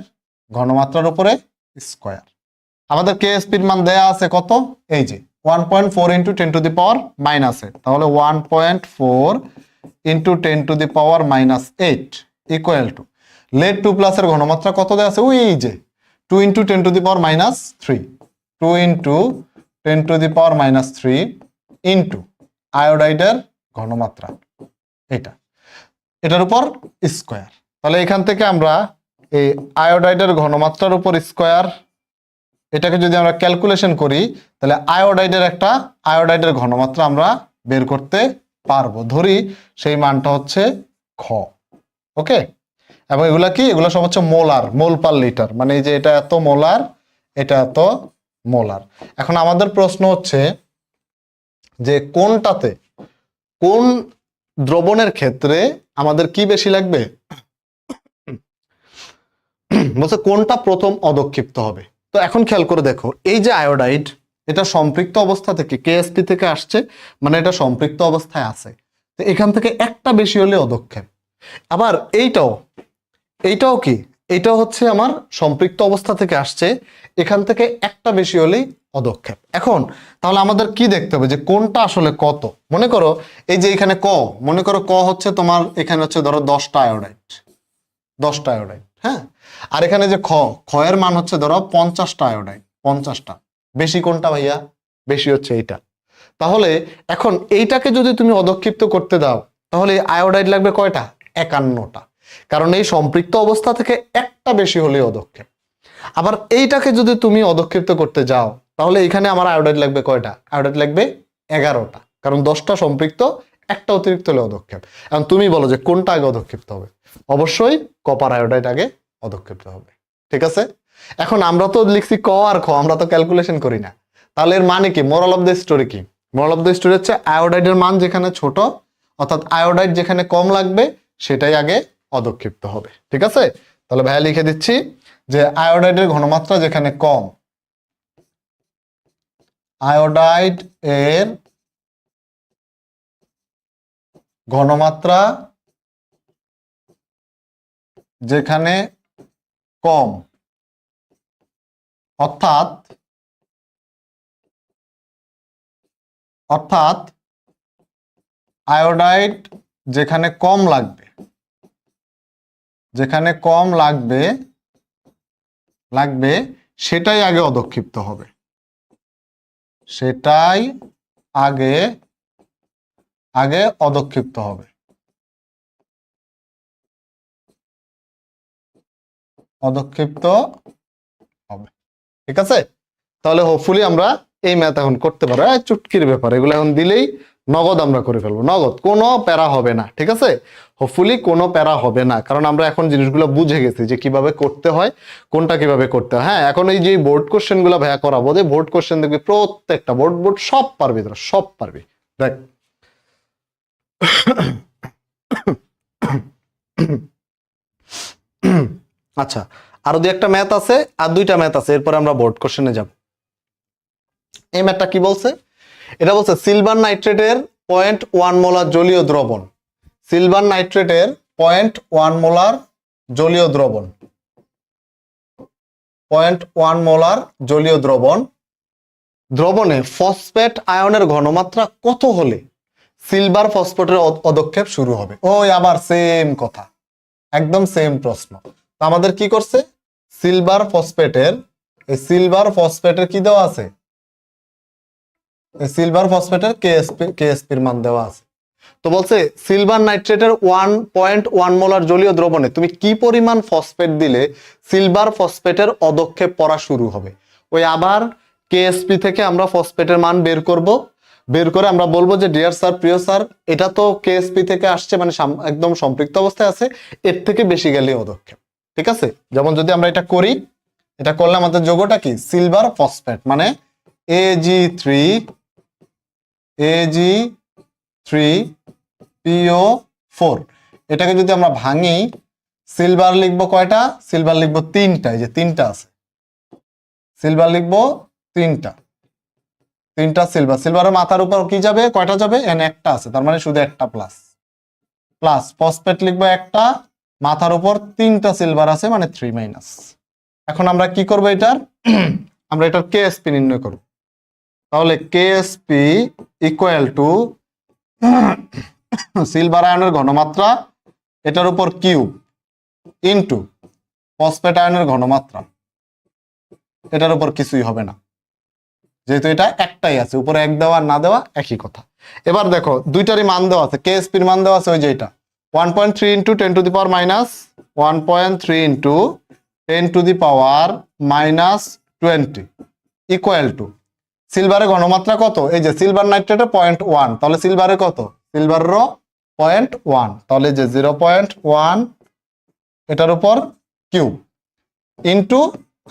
ঘনমাত্রার উপরে স্কয়ার। আমাদের কেএসপির মান দেয়া আছে কত? এই যে 1.4 ইন্টু 10⁻⁻8, তাহলে 1.4 ইন্টু 10⁻⁻8 ইকুয়াল টু লেড 2 প্লাসের ঘনমাত্রা কত দেয়া আছে? ওই যে 2 ইন্টু 10⁻3, 2 ইন্টু 10⁻3 ইন্টু আয়োডাইডের ঘনমাত্রা, এটার উপর স্কয়ার। তাহলে এখান থেকে আমরা এই আয়োডাইডের ঘনমাত্রার উপর স্কয়ার, এটাকে যদি আমরা ক্যালকুলেশন করি তাহলে আয়োডাইডের ঘনমাত্রা আমরা বের করতে পারবো। ধরি সেই মানটা হচ্ছে খ। ওকে, এবং এগুলা কি? এগুলো সব হচ্ছে মোলার, মোল পার লিটার, মানে এই যে এটা এত মোলার, এটা এত মোলার। এখন আমাদের প্রশ্ন হচ্ছে যে কোনটাতে, কোন দ্রবণের ক্ষেত্রে আমাদের কি বেশি লাগবে? বলছে কোনটা প্রথম অদক্ষিপ্ত হবে। তো এখন খেয়াল করে দেখো, এই যে আয়োডাইড, এটা সম্পৃক্ত অবস্থা থেকে কেএসপি থেকে আসছে, মানে এটা সম্পৃক্ত অবস্থায় আছে। তো এখান থেকে একটা বেশি হলে অদক্ষেপ। আবার এইটাও কি? এইটাও হচ্ছে আমার সম্পৃক্ত অবস্থা থেকে আসছে, এখান থেকে একটা বেশি হলেই অদক্ষেপ। এখন তাহলে আমাদের কি দেখতে হবে যে কোনটা আসলে কত? মনে করো এই যে এখানে ক, মনে করো ক হচ্ছে তোমার, এখানে হচ্ছে ধরো 10টা আয়োডাইড, 10টা আয়োডাইড। হ্যাঁ, আর এখানে যে খ এর মান হচ্ছে ধরো 50টা আয়োডাইড, 50টা। বেশি কোনটা ভাইয়া? বেশি হচ্ছে এইটা। তাহলে এখন এইটাকে যদি তুমি অদক্ষিপ্ত করতে দাও, তাহলে আয়োডাইড লাগবে কয়টা? 51টা, কারণ এই সম্পৃক্ত অবস্থা থেকে একটা বেশি হলে অদক্ষেপ। আবার এইটাকে যদি তুমি অদক্ষিপ্ত করতে যাও, তাহলে এখানে আমার আয়োডাইড লাগবে কয়টা? আয়োডাইড লাগবে 11টা, কারণ 10টা সম্পৃক্ত, একটা অতিরিক্ত হলে অদক্ষেপ। এখন তুমি বলো যে কোনটা আগে অদক্ষিপ্ত হবে? অবশ্যই কপার আয়োডাইড আগে অদক্ষিপ্ত হবে। ঠিক আছে, এখন আমরা তো লিখছি ক আর খ, আমরা তো ক্যালকুলেশন করি না। তাহলে এর মানে কি? মোরাল অফ দ্য স্টোরি কি? মোরাল অফ দ্য স্টোরি হচ্ছে আয়োডাইডের মান যেখানে ছোট, অর্থাৎ আয়োডাইড যেখানে কম লাগবে, সেটাই আগে অদক্ষিপ্ত হবে। ঠিক আছে, তাহলে ভাইয়া লিখে দিচ্ছি যে আয়োডাইডের ঘনমাত্রা যেখানে কম, আয়োডাইড এর ঘনমাত্রা যেখানে কম, অর্থাৎ আয়োডাইড যেখানে কম লাগবে, যেখানে কম লাগবে সেটাই আগে অদক্ষিপ্ত হবে, সেটাই আগে অদক্ষিপ্ত হবে। অদক্ষিপ্ত হবে। ঠিক আছে, তাহলে হোপফুলি আমরা এই ম্যাথ এখন করতে পারবো। চুটকির ব্যাপার, এগুলো এখন দিলেই নগদ আমরা করে ফেলবো, নগদ, কোনো প্যারা হবে না। ঠিক আছে, হোপফুলি কোনো প্যারা হবে না, কারণ আমরা এখন জিনিসগুলো বুঝে গেছি যে কিভাবে করতে হয়, কোনটা কিভাবে করতে হয়। হ্যাঁ, এখন এই যে বোর্ড কোশ্চেন গুলো ভাইয়া করাবো, যে বোর্ড কোশ্চেন দেখবি প্রত্যেকটা বোর্ড সব পারবি, তোরা সব পারবি, দেখ আচ্ছা, আরো দুই একটা ম্যাথ আছে, আর দুইটা ম্যাথ আছে, এরপর আমরা বোর্ড কোশ্চেনে যাব। এই ম্যাথটা কি বলছে? এটা বলছে সিলভার নাইট্রেটের 0.1 মোলার জলীয় দ্রবণ, সিলভার নাইট্রেটের 0.1 মোলার জলীয় দ্রবণ, 0.1 মোলার জলীয় দ্রবণ, দ্রবণে ফসফেট আয়নের ঘনমাত্রা কত হলে সিলভার ফসফেটের পদক্ষেপ শুরু হবে? ওই আবার সেম কথা, একদম সেম প্রশ্ন। তো আমাদের কি করছে, সিলভার ফসফেটের, এই সিলভার ফসফেটের কি দেওয়া আছে, এই সিলভার ফসফেটের কেএসপির মান দেওয়া আছে। তো বলছে সিলভার নাইট্রেটের 1.1 মোলার জলীয় দ্রবণে তুমি কি পরিমাণ ফসফেট দিলে সিলভার ফসফেটের অদক্ষেপ পড়া শুরু হবে। ওই আবার কেএসপি থেকে আমরা ফসফেটের মান বের করব, বের করে আমরা বলবো যে ডিয়ার স্যার, প্রিয় স্যার, এটা তো কেএসপি থেকে আসছে, মানে একদম সম্পৃক্ত অবস্থায় আছে, এর থেকে বেশি গেলে অদক্ষেপ। ঠিক আছে, যেমন যদি আমরা এটা করি, এটা করলে আমাদের যোগটা কি, সিলভার ফসফেট মানে Ag3PO4, এটাকে যদি আমরা ভাঙি, সিলভার লিখবো কয়টা, সিলভার লিখবো তিনটা, এই যে তিনটা আছে, সিলভার লিখবো তিনটা, তিনটা সিলভার, সিলভারের মাথার উপর কি যাবে, কয়টা যাবে, এখানে একটা আছে, তার মানে শুধু একটা প্লাস, প্লাস ফসফেট লিখবো একটা, মাথার উপর তিনটা সিলভার আছে, মানে 3-। এখন আমরা কি করব, এটার আমরা এটার কেএসপি নির্ণয় করব। তাহলে কেএসপি ইকুয়াল টু সিলভার আয়নের ঘনমাত্রা, এটার উপর কিউব, ইনটু ফসফেট আয়নের ঘনমাত্রা, এটার উপর কিছুই হবে না, যেহেতু এটা একটাই আছে, উপরে এক দেওয়া না দেওয়া একই কথা। এবার দেখো দুইটারই মান দেওয়া আছে, কেএসপির মান দেওয়া আছে ওই যে এটা 1.3 into 10 to the power minus 1.3 into 10 to the power minus 20 equal to সিলভারের ঘনমাত্রা কত, এই যে সিলভার নাইট্রেটের 0.1, তাহলে সিলভারের কত, সিলভারেরও 0.1, তাহলে যে 0.1 এটার উপর কিউব ইনটু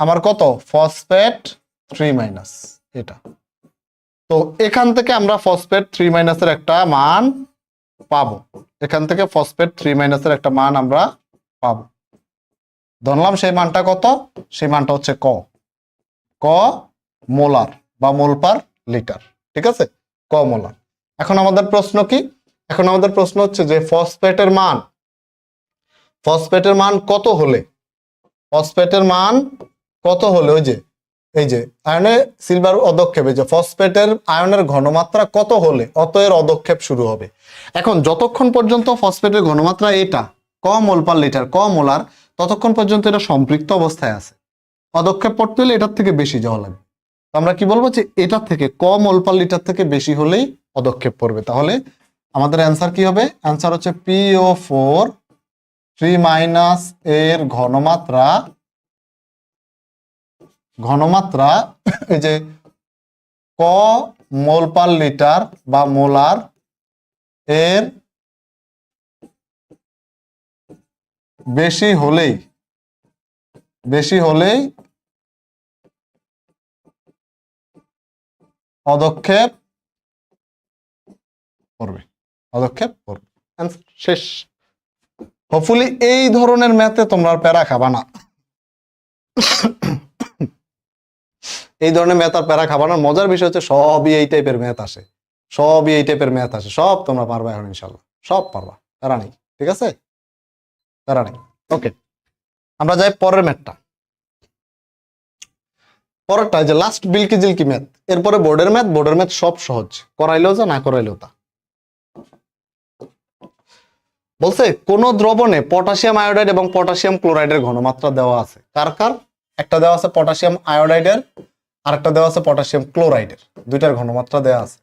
আমার কত, ফসফেট 3- এটা। তো এখান থেকে আমরা ফসফেট 3- এর একটা মান পাবো, এখান থেকে ফসফেট 3- এর একটা মান আমরা পাবো, ধরলাম সেই মানটা কত, সেই মানটা হচ্ছে ক মোলার বা মোল পার লিটার। ঠিক আছে, ক মোলার। এখন আমাদের প্রশ্ন কি, এখন আমাদের প্রশ্ন হচ্ছে যে ফসফেটের মান, ফসফেটের মান কত হলে, ফসফেটের মান কত হলে, ওই যে এই যে আয়নে সিলভার অদক্ষেপে যে ফসফেটের আয়নের ঘনমাত্রা কত হলে অত এর অদক্ষেপ শুরু হবে। এখন যতক্ষণ পর্যন্ত ফসফেটের ঘনমাত্রা এটা ক মোল পার লিটার, ক মোলার, ততক্ষণ পর্যন্ত এটা সম্পৃক্ত অবস্থায় আছে, অদক্ষেপ পড়তে হলে এটার থেকে বেশি যাওয়া লাগবে। আমরা কি বলবো যে এটার থেকে ক মোল পার লিটার থেকে বেশি হলেই পদক্ষেপ পড়বে। তাহলে আমাদের অ্যান্সার কি হবে, অ্যান্সার হচ্ছে PO4 3- এর ঘনমাত্রা, ঘনমাত্রা এই যে ক মোল পার লিটার বা মোলার এর বেশি হলেই, বেশি হলেই পদক্ষেপ করবে, পদক্ষেপ করবে। শেষ। হোপফুলি এই ধরনের ম্যাথে তোমরা প্যারা খাবা না, এই ধরনের ম্যাথ আর প্যারা খাবা না। মজার বিষয় হচ্ছে সবই এই টাইপের ম্যাথ আসে, সবই এই টাইপের ম্যাথ আসে, সব তোমরা পারবা এখন ইনশাল্লাহ, সব পারবা, প্যারা নেই। ঠিক আছে, প্যারা নেই। ওকে, আমরা যাই পরের ম্যাথটা, পরেরটা যে লাস্ট বিলকি জিলকি ম্যাথ, এরপরে বোর্ডের ম্যাথ। বোর্ডের ম্যাথ সব সহজ, করাইলেও যা না করাইলেও তা। বলছে কোন দ্রবণে পটাশিয়াম আয়োডাইড এবং পটাশিয়াম ক্লোরাইডের ঘনমাত্রা দেওয়া আছে, কার কার, একটা দেওয়া আছে পটাশিয়াম আয়োডাইডের, আর একটা দেওয়া আছে পটাশিয়াম ক্লোরাইডের, দুইটার ঘনমাত্রা দেওয়া আছে।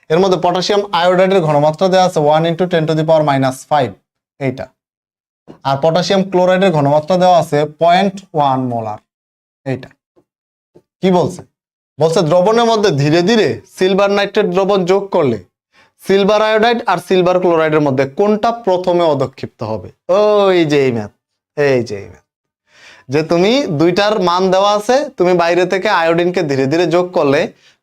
এর মধ্যে পটাশিয়াম আয়োডাইডের ঘনমাত্রা দেওয়া আছে 1 × 10 টু দি পাওয়ার -5 এইটা, আর পটাশিয়াম ক্লোরাইডের ঘনমাত্রা দেওয়া আছে 0.1 মোলার এইটা। কি বলছে, বলছে দ্রবণের মধ্যে ধীরে ধীরে সিলভার নাইট্রেট দ্রবণ যোগ করলে সিলভার আয়োডাইড আর সিলভার ক্লোরাইডের মধ্যে কোনটা প্রথমে অদক্ষিপ্ত হবে। ওই যে এই ম্যাথ, এই যে এই ম্যাথ, যে তুমি দুইটার মান দেওয়া আছে, তুমি বাইরে থেকে আয়োডিনকে ধীরে ধীরে যোগ করলে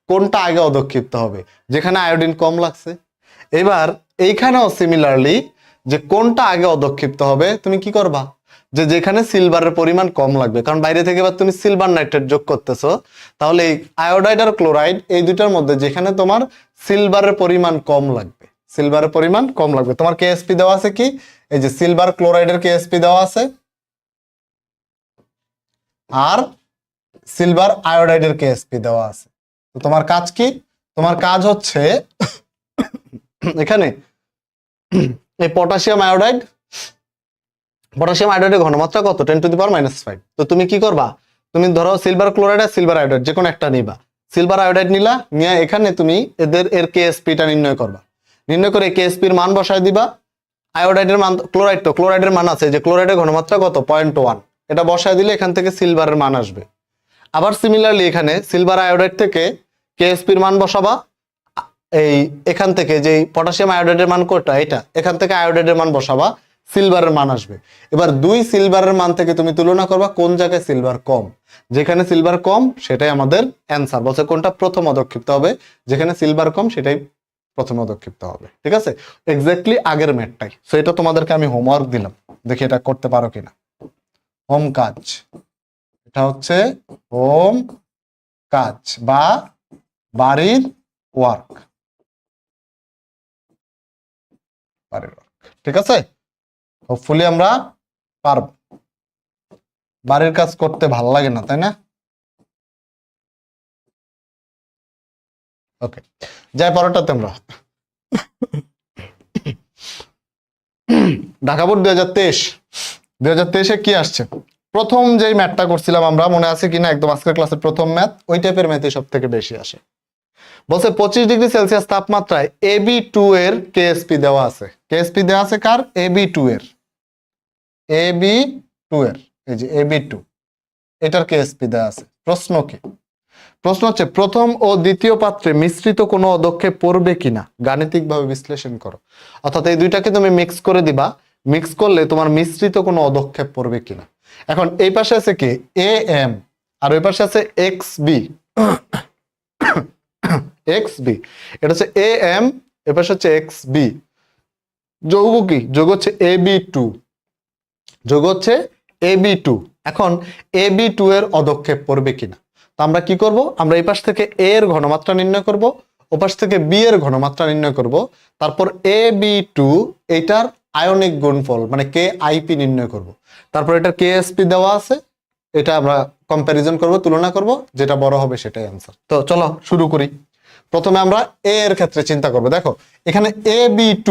কোনটা আগে অধক্ষিপ্ত হবে, যেখানে আয়োডিন কম লাগছে। এবার এইখানেও সিমিলারলি যে কোনটা আগে অধক্ষিপ্ত হবে, তুমি কি করবা, যে যেখানে সিলভারের পরিমাণ কম লাগবে, কারণ বাইরে থেকে এবার তুমি সিলভার নাইট্রেট যোগ করতেছো, তাহলে এই আয়োডাইড আর ক্লোরাইড এই দুটার মধ্যে যেখানে তোমার সিলভারের পরিমাণ কম লাগবে, সিলভারের পরিমাণ কম লাগবে, তোমার কেএসপি দেওয়া আছে কি, এই যে সিলভার ক্লোরাইডের কেএসপি দেওয়া আছে আর সিলভার আয়োডাইডের কেএসপি দেওয়া আছে। তো তোমার কাজ কি, তোমার কাজ হচ্ছে এখানে এই পটাশিয়াম আয়োডাইডের ঘনমাত্রা কত, 10⁻⁵। তো তুমি কি করবা, তুমি ধরো সিলভার ক্লোরাইড আর সিলভার আয়োডাইড যে কোনো একটা নিবা, সিলভার আয়োডাইড নিলা, নিয়ে এখানে তুমি এর কেএসপিটা নির্ণয় করবা, নির্ণয় করে কেএসপির মান বসায় দিবা। আয়োডাইডের মান, ক্লোরাইডের মান আছে, যে ক্লোরাইডের ঘনমাত্রা কত 0.1, এটা বসায় দিলে এখান থেকে সিলভারের মান আসবে। আবার সিমিলারলি এখানে সিলভার আয়োডাইড থেকে কেএসপির মান বসাবা, এই এখান থেকে যে পটাশিয়াম আয়োডাইডের মান কোনটা, এটা এখান থেকে আয়োডাইডের মান বসাবা, সিলভারের মান আসবে। এবার দুই সিলভারের মান থেকে তুমি তুলনা করবা কোন জায়গায় সিলভার কম, যেখানে সিলভার কম সেটাই আমাদের অ্যান্সার। বলছে কোনটা প্রথম অধক্ষিপ্ত হবে, যেখানে সিলভার কম সেটাই প্রথম অধক্ষিপ্ত হবে। ঠিক আছে, এক্স্যাক্টলি আগের ম্যাটটাই। সো এটা তোমাদেরকে আমি হোমওয়ার্ক দিলাম, দেখি এটা করতে পারো কিনা। হোম কাজ, এটা হচ্ছে হোম কাজ বা বাড়ির ওয়ার্ক, ঠিক আছে। হোপফুলি আমরা পারব। বাড়ির কাজ করতে ভালো লাগে না, তাই না? ওকে, যাই পরেরটাতে আমরা। ঢাকা বোর্ড 2023 কি আসছে, প্রথম যেই ম্যাথটা করছিলাম আমরা, মনে আছে কিনা, একদম আজকের ক্লাসের প্রথম ম্যাথ, ওই টাইপের ম্যাথই সব থেকে বেশি আসে। বলছে 25°C তাপমাত্রায় AB2 এর কেএসপি দেওয়া আছে। কেএসপি দেওয়া আছে কার, AB2 এর, AB2 এর, এই যে AB2 এটার কেএসপি দেওয়া আছে। প্রশ্ন কি, প্রশ্ন হচ্ছে প্রথম ও দ্বিতীয় পাত্রে মিশ্রিত কোনো অধক্ষেপ পড়বে কিনা গাণিতিকভাবে বিশ্লেষণ করো। অর্থাৎ এই দুইটাকে তুমি মিক্স করে দিবা, মিক্স করলে তোমার মিশ্রিত কোনো অধক্ষেপ পড়বে কিনা। এখন এই পাশে আছে কি AM আর ওই পাশে আছে XB, XB, এটা হচ্ছে AM, এ পাশে হচ্ছে XB, যৌগ কি, যোগ হচ্ছে AB2, যোগ হচ্ছে AB2। এখন AB2 এর অধক্ষেপ পড়বে কিনা, তো আমরা কি করব, আমরা এই পাশ থেকে A এর ঘনমাত্রা নির্ণয় করব, ও পাশ থেকে B এর ঘনমাত্রা নির্ণয় করব, তারপর AB2 এটার আয়নিক গুণফল মানে KIP নির্ণয় করব, তারপর এটার KSP দেওয়া আছে, এটা আমরা কম্প্যারিজন করব, তুলনা করব, যেটা বড় হবে সেটাই आंसर। তো চলো শুরু করি। প্রথমে আমরা A এর ক্ষেত্রে চিন্তা করব। দেখো এখানে AB2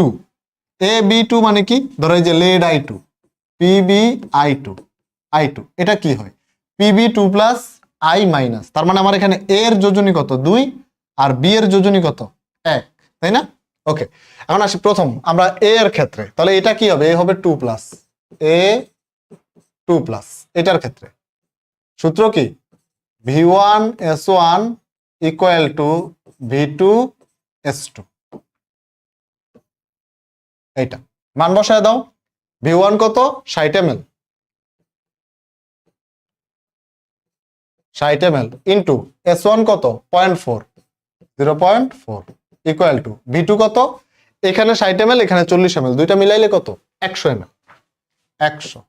মানে কি, ধরো এই যে lead I2 PbI2, এটা কি হয় Pb2 প্লাস I মাইনাস, তার মানে আমার এখানে A এর যোজনী কত 2 আর B এর যোজনী কত 1, তাই না? ওকে, এখন আসি প্রথম আমরা A এর ক্ষেত্রে, তাহলে এটা কি হবে, A হবে 2 প্লাস, A2 প্লাস, এটার ক্ষেত্রে সূত্র কি V1S1 ইকুয়াল টু V2S2, এইটা মান বসায় দাও। V1 কত 60 ml, 60 ml ইন্টু S1 কত 0.4 ইকুয়াল টু V2 কত, এখানে 60 ml এখানে 40 ml, দুইটা মিলাইলে কত 100 ml, 100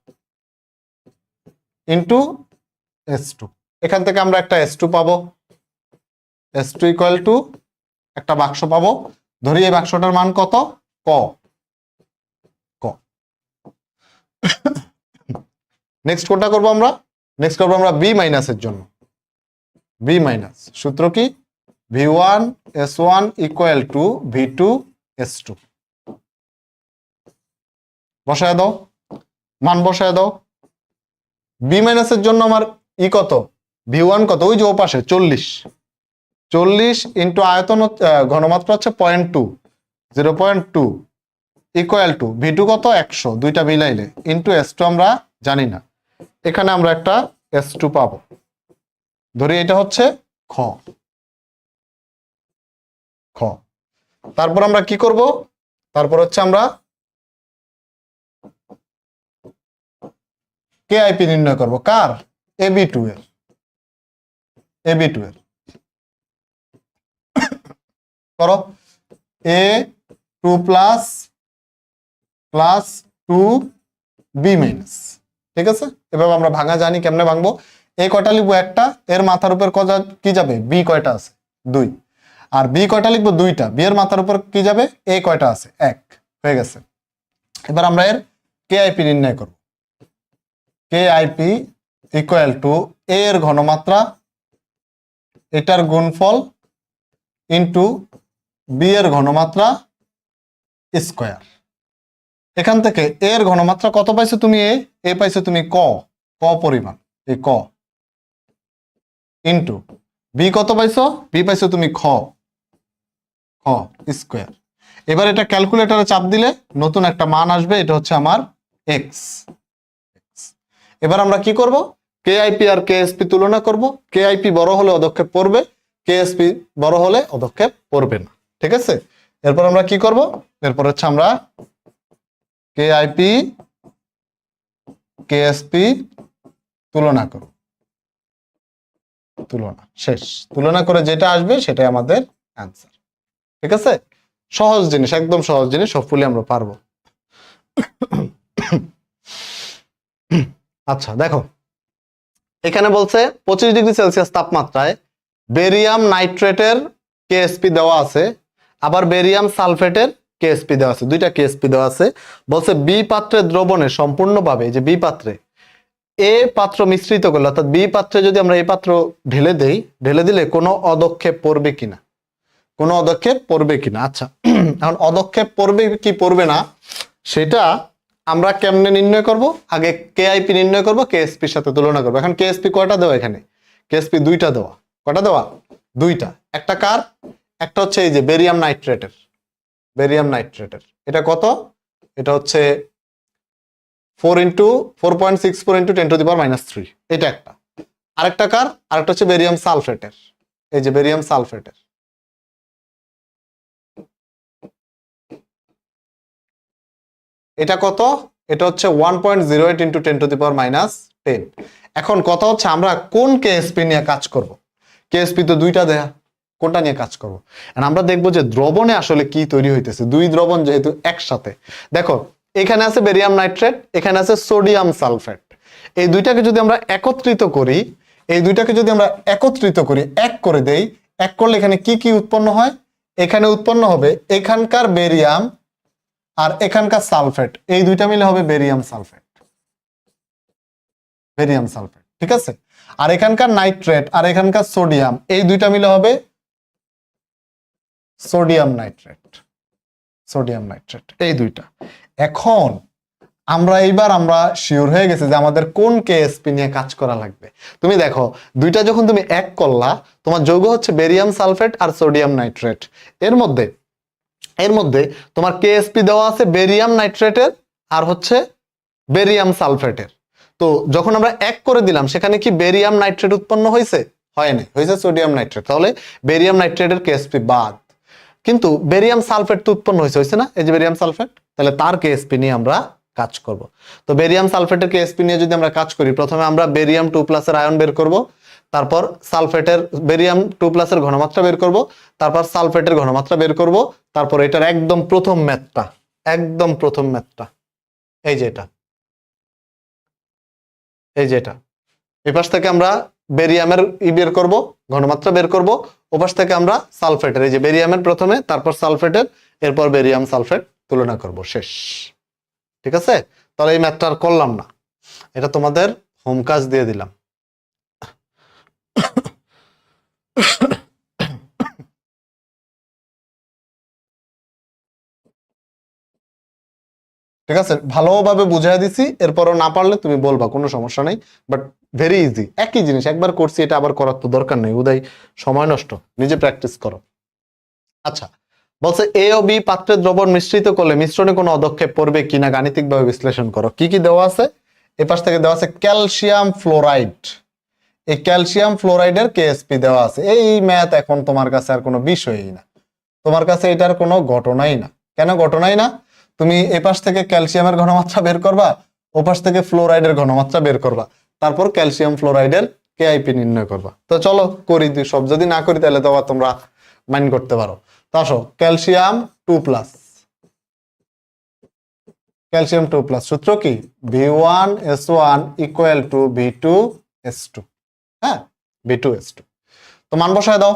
ইন্টু S2, এখান থেকে আমরা একটা S2 পাবো, S2 ইকুয়াল টু একটা বাক্স পাবো, ধরি এই বাক্সটার মান কত ক, নেক্সট কোনটা করব আমরা, নেক্সট করব আমরা B মাইনাসের জন্য, B মাইনাস সূত্র কি V1S1 ইকুয়াল টু V2S2, বসায় দাও, মান বসায় দাও। B মাইনাসের জন্য আমার ই কত V1 কত, ওই যে ও পাশে 40 ইন্টু আয়তন ঘনমাত্রা হচ্ছে 0.2 ইকুয়াল টু V2 কত 100, দুইটা মিলাইলে ইন্টু S2 আমরা জানি না, এখানে আমরা একটা S2 পাবো, ধরি এটা হচ্ছে খ। তারপর আমরা কি করব, তারপর হচ্ছে আমরা KIP নির্ণয় করব, কার AB2 এর, করো A two plus plus two B minus, ঠিক আছে। এভাবে আমরা ভাঙা জানি, কেমনে ভাঙবো? এ কয়টা লিখবো? একটা, এর মাথার উপর কি যাবে? বি কয়টা আছে? 2। আর বি কয়টা লিখবো? 2টা। বি এর মাথার উপর কি যাবে? এ কয়টা আছে? 1। হয়ে গেছে। এবার আমরা এর কেআইপি নির্ণয় করব। কেআইপি ইকুয়াল টু এ এর ঘনমাত্রা, এটার গুণফল ইন্টু বি এর ঘনমাত্রা স্কয়ার। এখান থেকে এ এর ঘনমাত্রা কত পাইছো তুমি? এ পাইছো তুমি ক পরিমাণ, এই ক, ইন্টু বি কত পাইছো? বি পাইছো তুমি খ স্কয়ার। এবার এটা ক্যালকুলেটরে চাপ দিলে নতুন একটা মান আসবে, এটা হচ্ছে আমার এক্স। এবার আমরা কি করব? কেআইপি আর কেএসপি তুলনা করব। কেআইপি বড় হলে অদক্ষেপ পড়বে, কেএসপি বড় হলে অদক্ষেপ পড়বে না, ঠিক আছে। এরপর আমরা কি করব? এরপর হচ্ছে আমরা কেআইপি কেএসপি তুলনা করব। তুলনা শেষ। তুলনা করে যেটা আসবে সেটাই আমাদের অ্যান্সার, ঠিক আছে। সহজ জিনিস, একদম সহজ জিনিস, সবফুলি আমরা পারবো। আচ্ছা দেখো, এখানে বলছে 25 ডিগ্রি সেলসিয়াস তাপমাত্রায় বেরিয়াম নাইট্রেটের কেএসপি দেওয়া আছে, আবার বেরিয়াম সালফেটের কেএসপি দেওয়া আছে, দুইটা কেএসপি দেওয়া আছে। বলছে বি পাত্রের দ্রবণে সম্পূর্ণভাবে, যে বি পাত্রে এ পাত্র মিশ্রিত করলে, অর্থাৎ বি পাত্রে যদি আমরা এই পাত্র ঢেলে দেই, ঢেলে দিলে কোনো অদক্ষেপ পড়বে কিনা, কোনো অদক্ষেপ পড়বে কিনা। আচ্ছা, এখন অদক্ষেপ পড়বে কি পড়বে না সেটা আমরা কেমনে নির্ণয় করব? আগে কেআইপি নির্ণয় করব, কেএসপির সাথে তুলনা করব। এখন কেএসপি কয়টা দেওয়া? এখানে কেএসপি 2টা দেওয়া। কয়টা দেওয়া? 2টা। একটা কার? একটা হচ্ছে এই যে বেরিয়াম নাইট্রেটের, বেরিয়াম নাইট্রেটের। এটা কত? এটা হচ্ছে 4.64 × 10⁻³ এটা একটা। আরেকটা কার? আরেকটা হচ্ছে বেরিয়াম সালফেটের, এই যে বেরিয়াম সালফেটের। এটা কত? এটা হচ্ছে 1.08 × 10⁻10। এখন কথা হচ্ছে আমরা কোন কেএসপি নিয়ে কাজ করব? কেএসপি তো 2টা দেয়া, কোনটা নিয়ে কাজ করব? আমরা দেখবো যে দ্রবণে আসলে কি তৈরি হইতেছে। দুই দ্রবণ যেহেতু একসাথে, দেখো এখানে আছে বেরিয়াম নাইট্রেট, এখানে আছে সোডিয়াম সালফেট। এই দুইটাকে যদি আমরা একত্রিত করি, এই দুইটাকে যদি আমরা একত্রিত করি, এক করে দেই, এক করলে এখানে কি কি উৎপন্ন হয়? এখানে উৎপন্ন হবে এখানকার বেরিয়াম আর এখানকার সালফেট, এই দুইটা মিলে হবে বেরিয়াম সালফেট, বেরিয়াম সালফেট, ঠিক আছে। আর এখানকার নাইট্রেট আর এখানকার সোডিয়াম, এই দুইটা মিলে হবে সোডিয়াম নাইট্রেট, সোডিয়াম নাইট্রেট, এই দুইটা। এখন আমরা শিওর হয়ে গেছি যে আমাদের কোন কেএসপি নিয়ে কাজ করা লাগবে। তুমি দেখো, দুইটা যখন তুমি এক করলা, তোমার যৌগ হচ্ছে বেরিয়াম সালফেট আর সোডিয়াম নাইট্রেট। এর মধ্যে তোমার কেএসপি দেওয়া আছে বেরিয়াম নাইট্রেটের আর হচ্ছে বেরিয়াম সালফেটের। তো যখন আমরা এক করে দিলাম, সেখানে কি বেরিয়াম নাইট্রেট উৎপন্ন হয়েছে? হয়নি, হয়েছে সোডিয়াম নাইট্রেট। তাহলে বেরিয়াম নাইট্রেটের কেএসপি বাদ, কিন্তু বেরিয়াম সালফেট তো উৎপন্ন হয়েছে না, এই যে বেরিয়াম সালফেট, তাহলে তার কেএসপি নিয়ে আমরা কাজ করব। তো বেরিয়াম সালফেটের কেএসপি নিয়ে যদি আমরা কাজ করি, প্রথমে আমরা বেরিয়াম 2+ এর আয়ন বের করব, তারপর সালফেটের বেরিয়াম 2+ এর ঘনমাত্রা বের করব, তারপর সালফেটের ঘনমাত্রা বের করব, তারপর এটার একদম প্রথম ম্যাথটা, এই যে এটা, এই পাশ থেকে আমরা বেরিয়ামের বের করব, ঘনমাত্রা বের করব, ওপাশ থেকে আমরা সালফেটের, এই যে বেরিয়ামের প্রথমে, তারপর সালফেটের, এরপর বেরিয়াম সালফেট তুলনা করব, শেষ। ঠিক আছে, তাহলে এই ম্যাথটা আর করলাম না, এটা তোমাদের হোম কাজ দিয়ে দিলাম। ঠিক আছে, ভালোভাবে বুঝাই দিছি, এরপরও না পারলে তুমি বলবা, কোনো সমস্যা নেই। বাট ভেরি ইজি, একই জিনিস, একবার করছি, এটা আবার করার তো দরকার নেই, উদয় সময় নষ্ট, নিজে প্র্যাকটিস করো। আচ্ছা, বলছে এ ও বি পাত্রের দ্রবণ মিশ্রিত করলে মিশ্রণে কোনো অদক্ষেপ পড়বে কিনা গাণিতিকভাবে বিশ্লেষণ করো। কি কি দেওয়া আছে? এ পাশ থেকে দেওয়া আছে ক্যালসিয়াম ফ্লোরাইড, এই ক্যালসিয়াম ফ্লোরাইডের কেএসপি দেওয়া আছে। এই ম্যাথ এখন তোমার কাছে আর কোনো বিষয়ই না, তোমার কাছে এটার কোনো ঘটনাই না। কেন ঘটনাই না? তুমি এপাশ থেকে ক্যালসিয়ামের ঘনমাত্রা বের করবা, ওপাশ থেকে ফ্লোরাইডের ঘনমাত্রা বের করবা, তারপর ক্যালসিয়াম ফ্লোরাইডের কেআইপি নির্ণয় করবা। তো চলো করি, সব যদি না করি তাহলে তো আবার তোমরা মাইন্ড করতে পারো। তা আসো ক্যালসিয়াম 2+, ক্যালসিয়াম 2+, সূত্র কি V1S1 ইকুয়াল টু V2S2, হ্যাঁ V2S2। তো মান বসায় দাও,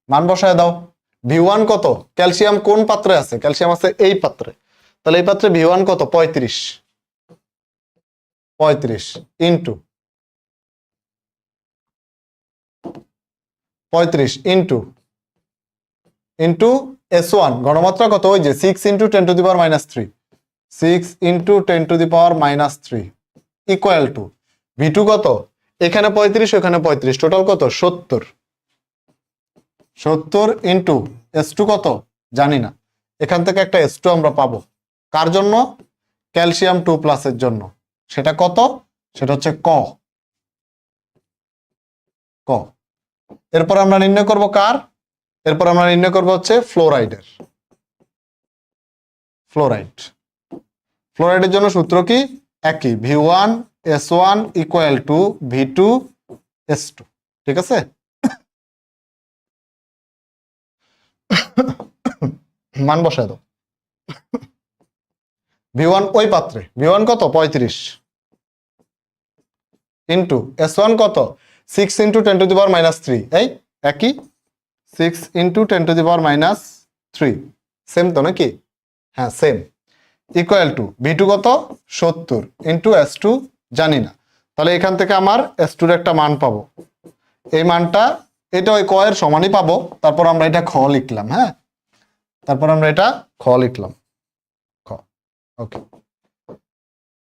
মান বসায় দাও। V1 কত, ক্যালসিয়াম কোন পাত্রে আছে, ক্যালসিয়াম আছে এই পাত্রে, তাহলে এই পাত্রে V1 কত 35, 35 ইন্টু 35 ইন্টু ইন্টু S1 ঘনমাত্রা কত, ওই যে 6 into 10 to the power -3, 6 into 10 to the power -3 equal to V2 কত, এখানে 35 ওখানে 35, টোটাল কত 70, 70 ইন্টু S2 কত জানি না, এখান থেকে একটা S2 আমরা পাবো, কার জন্য, ক্যালসিয়াম 2+ এর জন্য, সেটা কত, সেটা হচ্ছে ক। এরপর আমরা নির্ণয় করব কার, এরপর আমরা নির্ণয় করব হচ্ছে ফ্লোরাইডের, ফ্লোরাইডের জন্য সূত্র কি একই, V1S1 ইকুয়াল টু V2S2, ঠিক আছে। মান বসায় দাও। V1 ওই পাত্রে V1 কত 35 ইন্টু S1 কত 6 ইন্টু 10 টু দি পাওয়ার -3, এই একই 6 into 10 to the power -3, same তো নাকি, হ্যাঁ সেম, ইকুয়াল টু V2 কত 70 ইন্টু S2 জানি না, তাহলে এখান থেকে আমার S2 এর একটা মান পাবো, এই মানটা এটা ওই ক এর সমানই পাবো, তারপর আমরা এটা খ লিখলাম, হ্যাঁ তারপর আমরা এটা খ লিখলাম, খ, ওকে।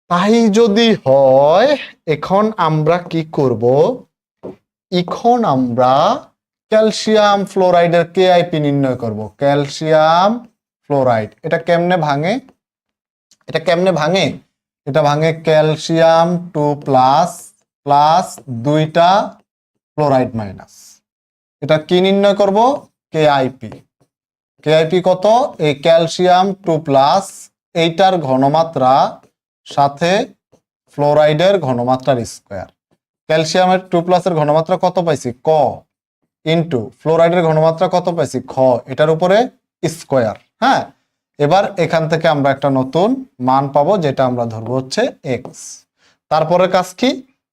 তাই যদি হয় এখন আমরা কি করব, এখন আমরা ক্যালসিয়াম ফ্লোরাইডের কেআইপি নির্ণয় করব, ক্যালসিয়াম ফ্লোরাইড এটা কেমনে ভাঙে, এটা কেমনে ভাঙে, এটা ভাঙে ক্যালসিয়াম 2+ প্লাস 2টা ফ্লোরাইড মাইনাস, এটা কি নির্ণয় করব কেআইপি, কেআইপি কত, এই ক্যালসিয়াম 2+ এইটার ঘনমাত্রা সাথে ফ্লোরাইডের ঘনমাত্রার স্কয়ার, ক্যালসিয়ামের 2+ এর ঘনমাত্রা কত পাইছি ক, ইন্টু ফ্লোরাইডের ঘনমাত্রা কত পাইছি খ, এটার উপরে স্কয়ার, হ্যাঁ। এবার এখান থেকে আমরা একটা নতুন মান পাবো যেটা আমরা ধরবো হচ্ছে এক্স, তারপরে কাজ কি,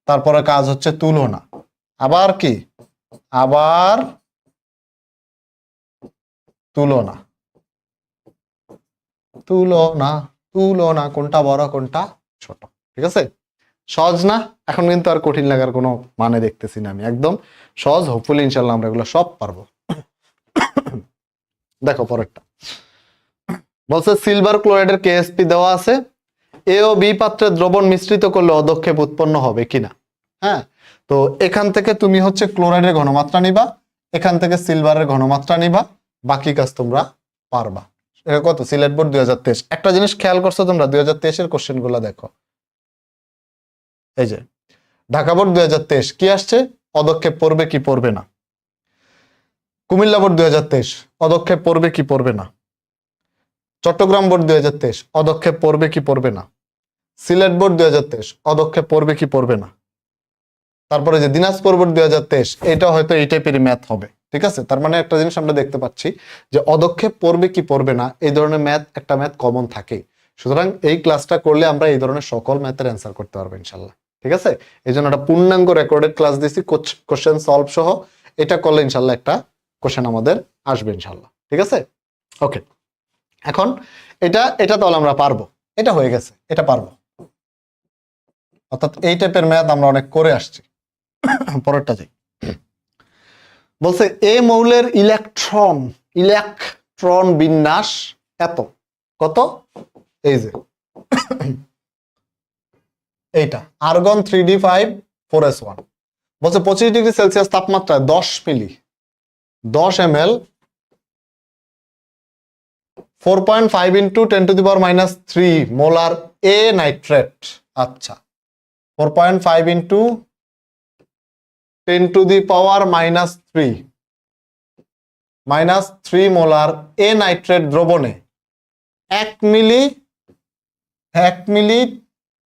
তারপরে কাজ হচ্ছে তুলনা, আবার কি, আবার তুলনা, তুলনা, তুলনা কোনটা বড় কোনটা ছোট, ঠিক আছে, সহজ না, এখন কিন্তু আর কঠিন লাগার কোনো মানে দেখতেছি না আমি, একদম সহজ, হোপফুলি ইনশাল্লাহ আমরা এগুলো সব পারবো। দেখো পরেরটা বলছে সিলভার ক্লোরাইডের কেএসপি দেওয়া আছে, এ ও বি পাত্রে দ্রবণ মিশ্রিত করলে অদক্ষেপ উৎপন্ন হবে কিনা, হ্যাঁ। তো এখান থেকে তুমি হচ্ছে ক্লোরাইডের ঘনমাত্রা নিবা, এখান থেকে সিলভারের ঘনমাত্রা নিবা, বাকি কাজ তোমরা পারবা। এটা কত, সিলেট বোর্ড 2023, একটা জিনিস খেয়াল করছো তোমরা 2023 এর কোশ্চেন গুলা দেখো, এই যে ঢাকা বোর্ড 2023 কি আসছে, পদক্ষেপ পড়বে কি পড়বে না, কুমিল্লা বোর্ড 2023 পদক্ষেপ পড়বে কি পড়বে না, চট্টগ্রাম বোর্ড 2023 পদক্ষেপ পড়বে কি পড়বে না, সিলেট বোর্ড 2023 পদক্ষেপ পড়বে কি পড়বে না, তারপরে যে দিনাজপুর বোর্ড 2023 এটা হয়তো এই টাইপের ম্যাথ হবে, ঠিক আছে। তার মানে একটা জিনিস আমরা দেখতে পাচ্ছি যে অদক্ষেপ পড়বে কি পড়বে না এই ধরনের ম্যাথ, একটা ম্যাথ কমন থাকে, সুতরাং এই ক্লাসটা করলে আমরা এই ধরনের সকল ম্যাথের অ্যান্সার করতে পারবো ইনশাল্লাহ, ঠিক আছে। এই জন্য একটা পূর্ণাঙ্গ রেকর্ডেড ক্লাস দিচ্ছি কোশ্চেন সলভ সহ, এটা করলে ইনশাল্লাহ একটা কোশ্চেন আমাদের আসবে ইনশাল্লাহ, ঠিক আছে, ওকে। এখন এটা এটা তাহলে আমরা পারবো, এটা হয়ে গেছে, এটা পারবো, অর্থাৎ এই টাইপের ম্যাথ আমরা অনেক করে আসছি। পরেরটা যাই, বলছে এ মৌলের ইলেকট্রন ইলেকট্রন বিন্যাস এত, কত, এই যে এইটা আর্গন 3d5 4s1, বলছে 25 ডিগ্রি সেলসিয়াস তাপমাত্রায় 10 milli 10 ml 4.5 into 10 to the power -3 molar A nitrate, আচ্ছা 4.5 into 10 to the power -3 molar A nitrate দ্রবণে 1 মিলি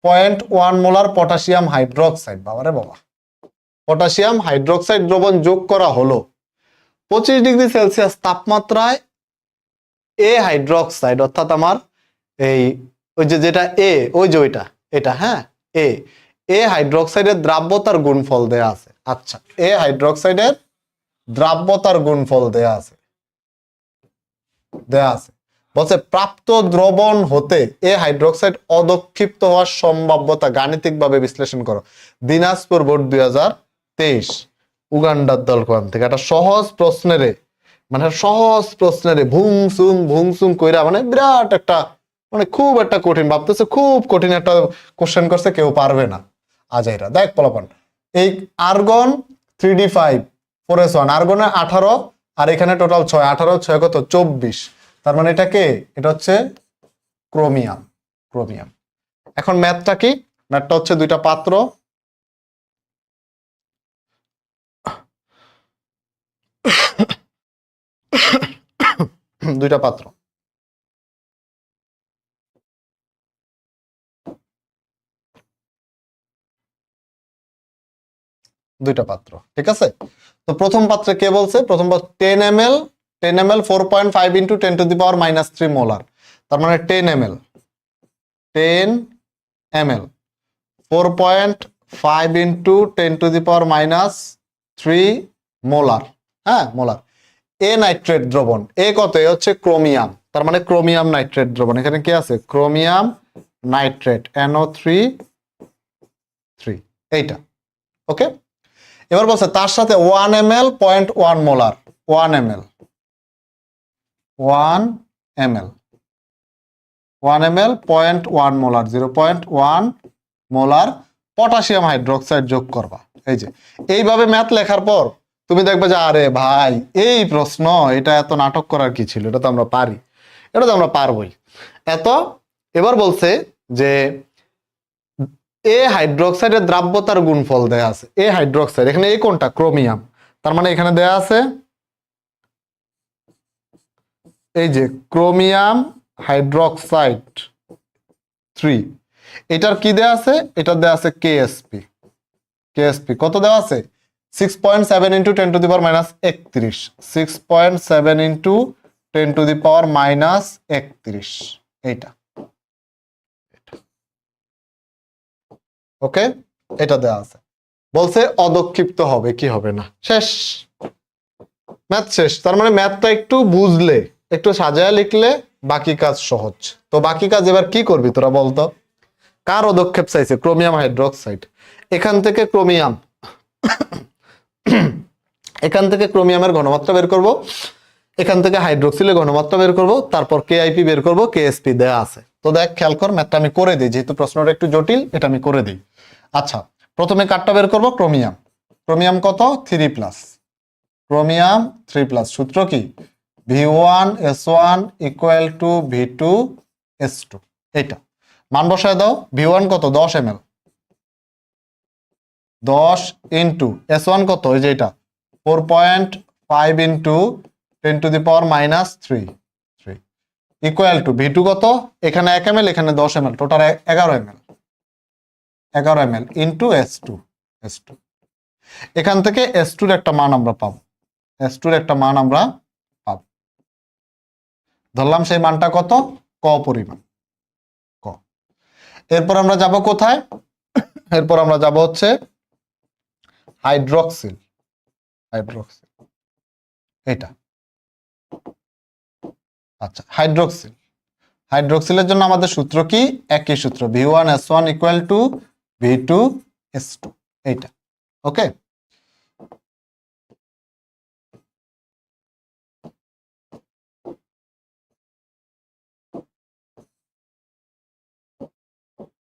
0.1 মোলার পটাশিয়াম হাইড্রোক্সাইড, বাবারে বাবা, পটাশিয়াম হাইড্রোক্সাইড দ্রবণ যোগ করা হলো 25°C তাপমাত্রায় এ হাইড্রোক্সাইড অর্থাৎ আমার এই ওই যে যেটা এ ওই যে ওইটা এটা হ্যাঁ এ হাইড্রোক্সাইডের দ্রাব্যতার গুণফল দেয়া আছে। আচ্ছা, এ হাইড্রোক্সাইডের দ্রাব্যতার গুণফল দেয়া আছে বলছে প্রাপ্ত দ্রবণ হতে এ হাইড্রোক্সাইড অদক্ষিপ্ত হওয়ার সম্ভাব্যতা গাণিতিকভাবে বিশ্লেষণ করো। দিনাজপুর বোর্ড 2023 উগান্ডার দল কোন থেকে একটা সহজ প্রশ্নের ভুংসুং কইরা মানে বিরাট একটা মানে খুব একটা কঠিন ভাবতেছে, খুব কঠিন একটা কোশ্চেন করছে, কেউ পারবে না আজাইরা। দেখ পলাপান এই আর্গন 3d5 4s1 আর্গনের 18 আর এখানে টোটাল 6 18 6 কত 24, তার মানে এটা হচ্ছে ক্রোমিয়াম। এখন ম্যাথটা কি? ম্যাথটা হচ্ছে দুইটা পাত্র, দুইটা পাত্র ঠিক আছে। তো প্রথম পাত্রে কে বলছে? প্রথম পাত্র 10 ml 4.5 into 10 to the power minus 3 molar, তার মানে 10 ml 4.5 into 10 to the power minus 3 molar, হ্যাঁ মোলার। এ নাইট্রেট দ্রবণ, এ কত? এ হচ্ছে ক্রোমিয়াম, তার মানে ক্রোমিয়াম নাইট্রেট দ্রবণ। এখানে কি আছে? ক্রোমিয়াম নাইট্রেট NO3 এইটা, ওকে। এবার বলছে তার সাথে 1 ml 0.1 molar 1 ml 0.1 molar 0.1 molar potassium hydroxide যোগ করবা। এই যে এইভাবে ম্যাথ লেখার পর তুমি দেখবে যে আরে ভাই এই প্রশ্ন, এটা এত নাটক করার কি ছিল, এটা তো আমরা পারি, এটা তো আমরা পারবই এত। এবার বলছে যে এ হাইড্রোক্সাইডের দ্রাব্যতার গুণফল দেয়া আছে। এ হাইড্রোক্সাইড, এখানে এই কোনটা? ক্রোমিয়াম, তার মানে এখানে দেয়া আছে এই যে ক্রোমিয়াম হাইড্রোক্সাইড 3, এটার কি দেয়া আছে? এটা দেয়া আছে কেএসপি কত দেওয়া আছে? 6.7 into 10 to the power minus 31, 6.7 into 10 to the power minus 31 এইটা, ওকে। এটা দেওয়া আছে, বলছে অদক্ষিপ্ত হবে কি হবে না, শেষ ম্যাথ শেষ। তার মানে ম্যাথটা একটু বুঝলে, একটু সাজায় লিখলে বাকি কাজ সহজ। তো বাকি কাজ এবার কি করবি তোরা বলতো? কার অদক্ষেপ চাইছে? Chromium hydroxide. এখান থেকে ক্রোমিয়ামের ঘনমাত্রা বের করব, এখান থেকে হাইড্রোক্সিলের ঘনমাত্রা বের করব, তারপর কেআইপি বের করব, কেএসপি দেয়া আছে। তো দেখ খেয়াল কর, ম্যাথটা আমি করে দিই, যেহেতু প্রশ্নটা একটু জটিল, এটা আমি করে দিই। আচ্ছা, প্রথমে কারটা বের করব? ক্রোমিয়াম কত? 3+, ক্রোমিয়াম 3+, সূত্র কি? V1S1 equal to V2S2, এইটা মান বসায় দাও। V1 কত? 10 ml, 10 ইন্টু S1 কত? এই যে এটা 4.5 into 10 to the power minus 3 equal to V2 কত? এখানে 1 ml, এখানে 10 ml, total 11 ml into S2। এখান থেকে S2 এর একটা মান আমরা পাবো, ধরলাম সেই মানটা কত? ক পরিমাণ, ক। এরপর আমরা যাব কোথায়? এরপর আমরা যাব হচ্ছে হাইড্রোক্সিল, এটা। আচ্ছা, হাইড্রোক্সিলের জন্য আমাদের সূত্র কি? একই সূত্র, V1S1 equal to V2S2, এইটা, ওকে।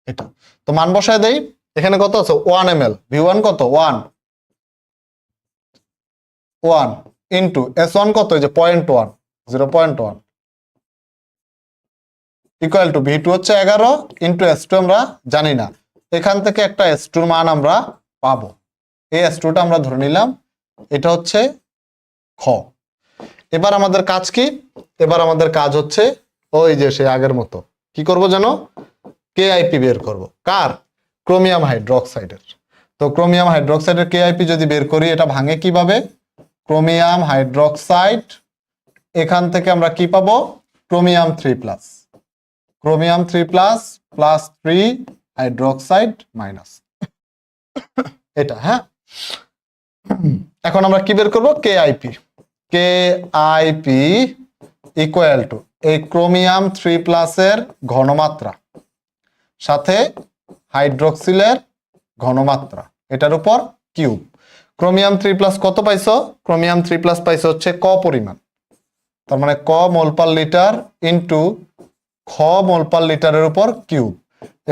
এটা তো মান বসায় দেই। এখানে কত আছে? 1 ml, V1 কত? 1 ইন্টু S1 কত? এই যে 0.1 ইকুয়াল টু V2 হচ্ছে 11 ইন্টু S2 আমরা জানি না, এখান থেকে একটা S2 এর মান আমরা পাবো। এই S2টা আমরা ধরে নিলাম, এটা হচ্ছে খ। এবার আমাদের কাজ কি? এবার আমাদের কাজ হচ্ছে ওই যে সে আগের মতো কি করব জানো? কেআইপি বের করব। কার? ক্রোমিয়াম হাইড্রোক্সাইডের। তো ক্রোমিয়াম হাইড্রোক্সাইডের কেআইপি যদি বের করি, এটা ভাঙে কিভাবে? ক্রোমিয়াম হাইড্রোক্সাইড, এখান থেকে আমরা কি পাবো chromium 3+, chromium 3+ plus 3 hydroxide minus, এটা হ্যাঁ। এখন আমরা কি বের করব কেআইপি, কেআইপি ইকুয়াল টু এই ক্রোমিয়াম 3+ এর ঘনমাত্রা সাথে হাইড্রোক্সিলের ঘনমাত্রা এটার উপর কিউব। ক্রোমিয়াম 3+ কত পাইছো, ক্রোমিয়াম 3+ পাইছো হচ্ছে ক পরিমাণ, তার মানে ক মোল পার লিটার ইনটু খ মোল পার লিটারের উপর কিউব।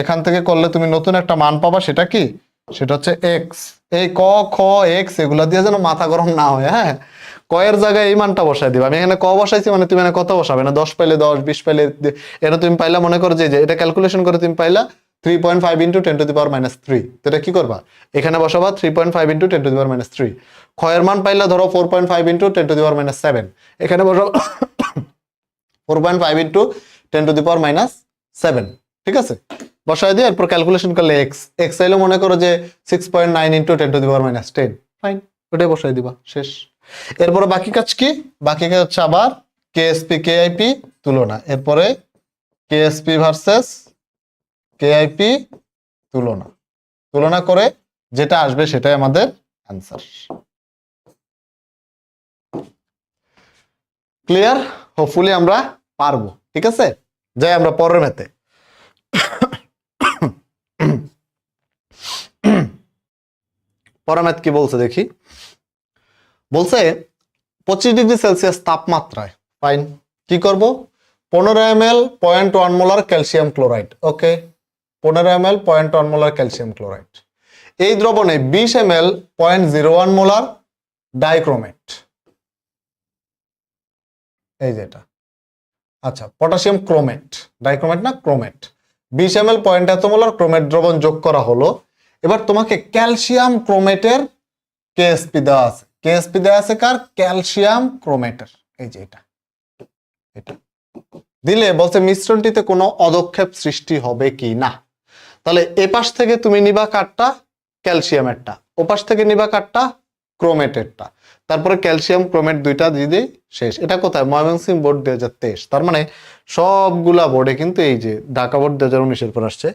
এখান থেকে করলে তুমি নতুন একটা মান পাবা, সেটা কি, সেটা হচ্ছে এক্স। এই ক খ এক্স এগুলা দিয়ে যেন মাথা গরম না হয়, হ্যাঁ ক এর জায়গায় এই মানটা বসাই দিবা। আমি এখানে ক বসাইছি মানে তুমি এখানে কত বসাবে না, 10 পাইলে 10, 20 পাইলে এটা তুমি পাইলা, মনে করো যে এটা ক্যালকুলেশন করে তুমি পাইলা 3.5 ইন্টু 10⁻³ তো এটা কি করবা, এখানে বসাবা 3.5 ইন্টু 10⁻³। খ এর মান পাইলা ধরো 4.5 ইন্টু 10⁻7, এখানে বসাবা 4.5 ইন্টু 10⁻7, ঠিক আছে, বসায় দিয়ে এরপর ক্যালকুলেশন করলে এক্স, এক্স আইলে মনে করো যে 6.9 ইন্টু 10⁻10, ফাইন, ওটাই বসাই দিবা, শেষ। এরপরে বাকি কাজ কি, বাকি কাজ হচ্ছে আবার কেএসপি কেআইপি তুলনা, এরপরে কেএসপি ভার্সেস কেআইপি তুলনা, তুলনা করে যেটা আসবে সেটাই আমাদের অ্যান্সার। ক্লিয়ার, হোপফুলি আমরা পারবো, ঠিক আছে, যাই আমরা পরের ম্যাথে। পরের ম্যাথ কি বলছে দেখি, বলছে 25 ডিগ্রি সেলসিয়াস তাপমাত্রায়, ফাইন, কি করব 15 ml 0.1 মোলার ক্যালসিয়াম ক্লোরাইড, ওকে 15 ml 0.1 মোলার ক্যালসিয়াম ক্লোরাইড, এই দ্রবণে 20 ml 0.01 মোলার ডাইক্রোমেট, এই যে এটা, আচ্ছা পটাশিয়াম ক্রোমেট, ডাইক্রোমেট না ক্রোমেট, 20 ml 0.1 মোলার ক্রোমেট দ্রবণ যোগ করা হলো। এবার তোমাকে ক্যালসিয়াম ক্রোমেটের কেএসপি দেওয়া আছে, কেএসপি দেওয়া আছে কার, ক্যালসিয়াম ক্রোমেটের, এই যে এটা, এটা দিলে বলছে মিশ্রণটিতে কোনো অদক্ষেপ সৃষ্টি হবে কি না। তাহলে এ পাশ থেকে তুমি নিবা কারটা, ক্যালসিয়ামেরটা, ও পাশ থেকে নিবা কারটা, ক্রোমেটেরটা, তারপরে ক্যালসিয়াম ক্রোমেট দুইটা দিয়ে দিই, শেষ। এটা কোথায়, ময়মনসিংহ বোর্ড 2023, তার মানে সবগুলা বোর্ডে কিন্তু এই যে ঢাকা বোর্ড 2019-এর পর আসছে,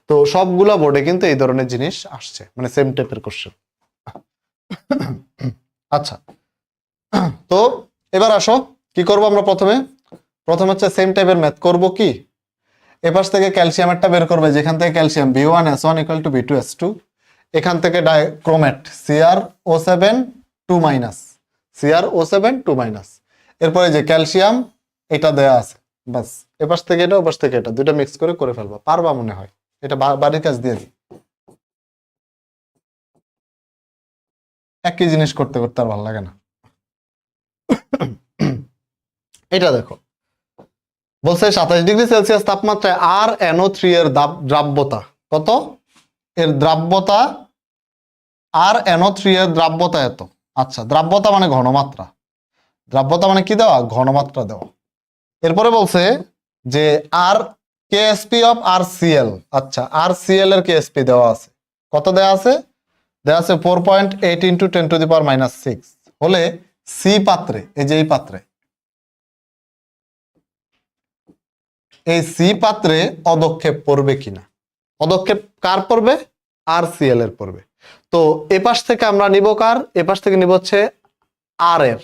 তো সবগুলা বোর্ডে কিন্তু এই ধরনের জিনিস আসছে, মানে সেম টাইপের কোশ্চেন। আচ্ছা, তো এবার আসো কি করব আমরা, প্রথমে হচ্ছে সেম টাইপের ম্যাথ করব কি, এপাশ থেকে ক্যালসিয়ামেরটা বের করবে, যেখান থেকে ক্যালসিয়াম B1S1 = B2S2, এখান থেকে ক্রোমেট CrO7 2-, CrO7 2-, এরপরে যে ক্যালসিয়াম এটা দেয়া আছে, বাস এপাশ থেকে এটা ওপাশ থেকে এটা দুইটা মিক্স করে ফেলবা, পারবা মনে হয়, এটা বাড়ির কাজ দিয়ে দিই, একই জিনিস করতে করতে আর ভালো লাগে না। এটা দেখো বলছে 27 ডিগ্রি সেলসিয়াস তাপমাত্রায় RnO3 এর দ্রাব্যতা কত, এর দ্রাব্যতা RnO3 এর দ্রাব্যতা এত, আচ্ছা দ্রাব্যতা মানে ঘনমাত্রা, দ্রাব্যতা মানে কি দেওয়া, ঘনমাত্রা দেওয়া। এরপরে বলছে যে আর কেএসপি অফ RCl, আচ্ছা RCl এর কেএসপি দেওয়া আছে, কত দেওয়া আছে, দেওয়া আছে 4.8 ইন্টু 10⁻6 হলে সি পাত্রে, এই যে এই পাত্রে, এই সি পাত্রে অদক্ষেপ পড়বে কিনা, অদক্ষেপ কার পড়বে, RCl এর পড়বে। তো এপাশ থেকে আমরা নিব কার, এপাশ থেকে নিব হচ্ছে আর এর,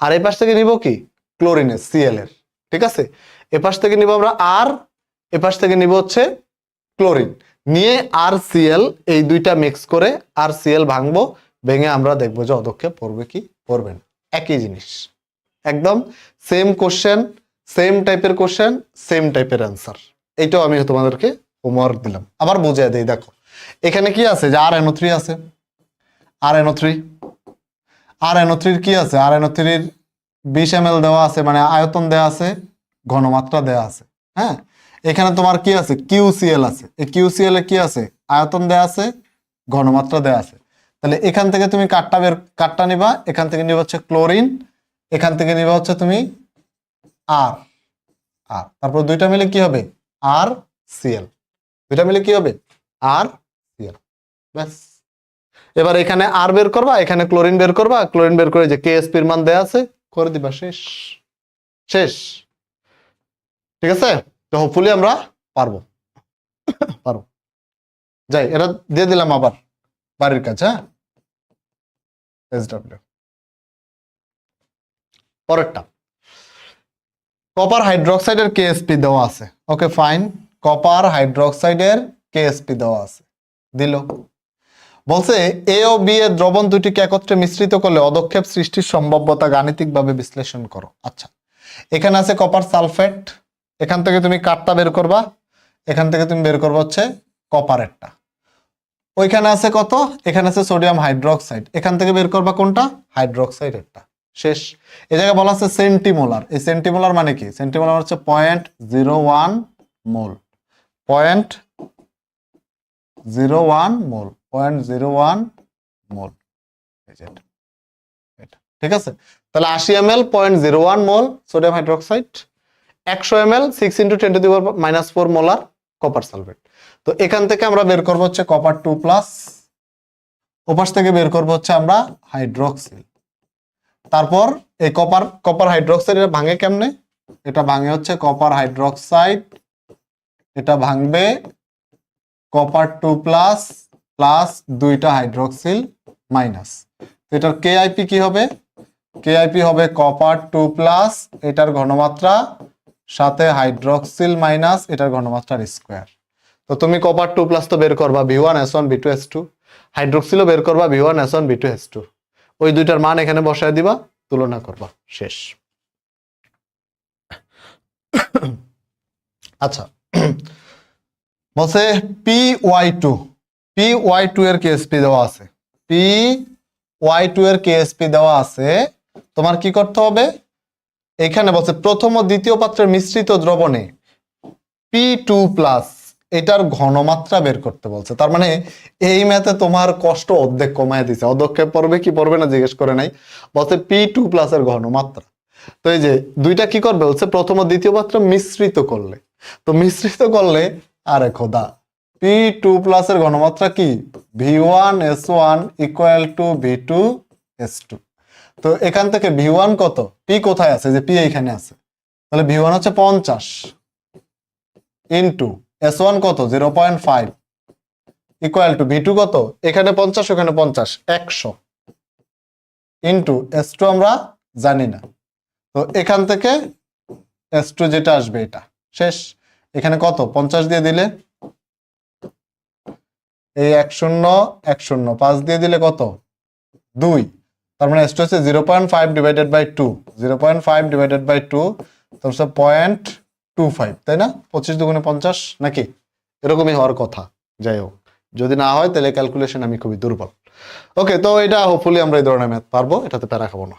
আর এপাশ থেকে নিব কি ক্লোরিনের Cl এর, ঠিক আছে, এপাশ থেকে নিব আমরা আর, এপাশ থেকে নিব হচ্ছে ক্লোরিন, নিয়ে RCl এই দুইটা মিক্স করে RCl ভাঙবো, ভেঙে আমরা দেখবো যে অদক্ষেপ পড়বে কি পড়বে না, একই জিনিস, একদম সেম কোশ্চেন, সেম টাইপের কোশ্চেন, সেম টাইপের অ্যান্সার। এইটাও আমি তোমাদেরকে হোমওয়ার্ক দিলাম, আবার বুঝিয়ে দিই। দেখো এখানে কি আছে, যে RnO3 আছে, RnO3 কি আছে, RnO3 এর 20 ml দেওয়া আছে, মানে আয়তন দেওয়া আছে, ঘনমাত্রা দেওয়া আছে, হ্যাঁ। এখানে তোমার কি আছে, QCl আছে, এই QCl এ কি আছে, আয়তন দেওয়া আছে, ঘনমাত্রা দেওয়া আছে। তাহলে এখান থেকে তুমি কাঠটা নিবা, এখান থেকে নিবা হচ্ছে ক্লোরিন, এখান থেকে নিবা হচ্ছে তুমি আর, তারপর দুইটা মিলে কি হবে, RCl, দুইটা মিলে কি হবে, RCl, ব্যাস এবার এখানে আর বের করবা, এখানে ক্লোরিন বের করবা, ক্লোরিন বের করে যে কেএসপি এর মান দেয়া আছে করে দিবা, শেষ শেষ। ঠিক আছে, তো হোপফুলি আমরা পারবো পারবো। যাই, এটা দিয়ে দিলাম আবার বাড়ির কাছে। হ্যাঁ, SW পরেরটা, কপার হাইড্রোক্সাইডের কেএসপি দেওয়া আছে। ওকে ফাইন, কপার হাইড্রোক্সাইডের কেএসপি দেওয়া আছে, দিল। বলছে এ ও বি এর দ্রবণ দুটিকে একত্রে মিশ্রিত করলে অদক্ষেপ সৃষ্টির সম্ভাব্যতা গাণিতিকভাবে বিশ্লেষণ করো। আচ্ছা, এখানে আছে কপার সালফেট, এখান থেকে তুমি কাঠটা বের করবা, এখান থেকে তুমি বের করবা হচ্ছে কপারেরটা। ওইখানে আছে কত, এখানে আছে সোডিয়াম হাইড্রোক্সাইড, এখান থেকে বের করবা কোনটা, হাইড্রোক্সাইডেরটা। শেষ। এই জায়গায় বলা আছে সেন্টিমোলার, এই সেন্টিমোলার মানে কি, সেন্টিমোলার হচ্ছে 0.01 মোল, 0.01 মোল, 0.01 মোল। ঠিক আছে, তাহলে 80 ml 0.01 মোল sodium hydroxide, 100 ml 6 × 10⁻⁻4 molar copper sulphate. তো এখান থেকে আমরা বের করবো হচ্ছে কপার 2+, ওপাশ থেকে বের করবো হচ্ছে আমরা হাইড্রোক্সিল। তারপর এই কপার হাইড্রোক্সাইড এটা ভাঙে কেমনে, এটা ভাঙে হচ্ছে কপার হাইড্রোক্সাইড, এটা ভাঙবে কপার 2+ প্লাস দুইটা হাইড্রোক্সিল মাইনাস। এটার কেআইপি কি হবে, কেআইপি হবে কপার 2+, এটার ঘনমাত্রা সাথে হাইড্রোক্সিল মাইনাস এটার ঘনমাত্রার স্কোয়ার। তো তুমি কপার 2+ তো বের করবা V1S1 V2S2, হাইড্রোক্সিলও বের করবা V1S1 V2S2, ওই দুইটার মান এখানে বসায় দিবা, তুলনা করবা, শেষ। আচ্ছা, বলছে PY2 এর কেএসপি দেওয়া আছে, PY2 এর কেএসপি দেওয়া আছে। তোমার কি করতে হবে, এখানে বলছে প্রথম ও দ্বিতীয় পাত্রের মিশ্রিত দ্রবণে P2+ এটার ঘনমাত্রা বের করতে বলছে। তার মানে এই ম্যাথে তোমার কষ্ট অর্ধেক কমায় দিছে, অদক্ষেপ পড়বে কি পড়বে না জিজ্ঞেস করে নাই, বলছে P2+ এর ঘনমাত্রা। তো এই যে দুইটা কি করবে বলছে, প্রথম ও দ্বিতীয় পাত্র মিশ্রিত করলে, তো মিশ্রিত করলে আরে খোদা P2+ এর ঘনমাত্রা কি V1S1 = V2S2। তো এখান থেকে V1 কত, P কোথায় আছে, যে P এইখানে আছে, তাহলে V1 হচ্ছে 50 ইন্টু S1 কত 0.5 = V2 কত, এখানে 50 ওখানে 50 100 ইন্টু S2 আমরা জানি না, তো এখান থেকে S2 যেটা আসবে এটা, শেষ। এখানে কত 50 দিয়ে দিলে এই 10 10 5 দিয়ে দিলে কত 2, তার মানে S2 হচ্ছে 0.5 ডিভাইডেড বাই 2, 0.5 ডিভাইডেড বাই 2 তার হচ্ছে 0.25, তাই না, 25 দুগুণে 50 নাকি, এরকমই হওয়ার কথা। যাই হোক, যদি না হয় তাহলে ক্যালকুলেশন আমি খুবই দুর্বল। ওকে, তো এটা হোপফুলি আমরা এই ধরনের ম্যাথ পারবো, এটাতে প্যারা খাবো না।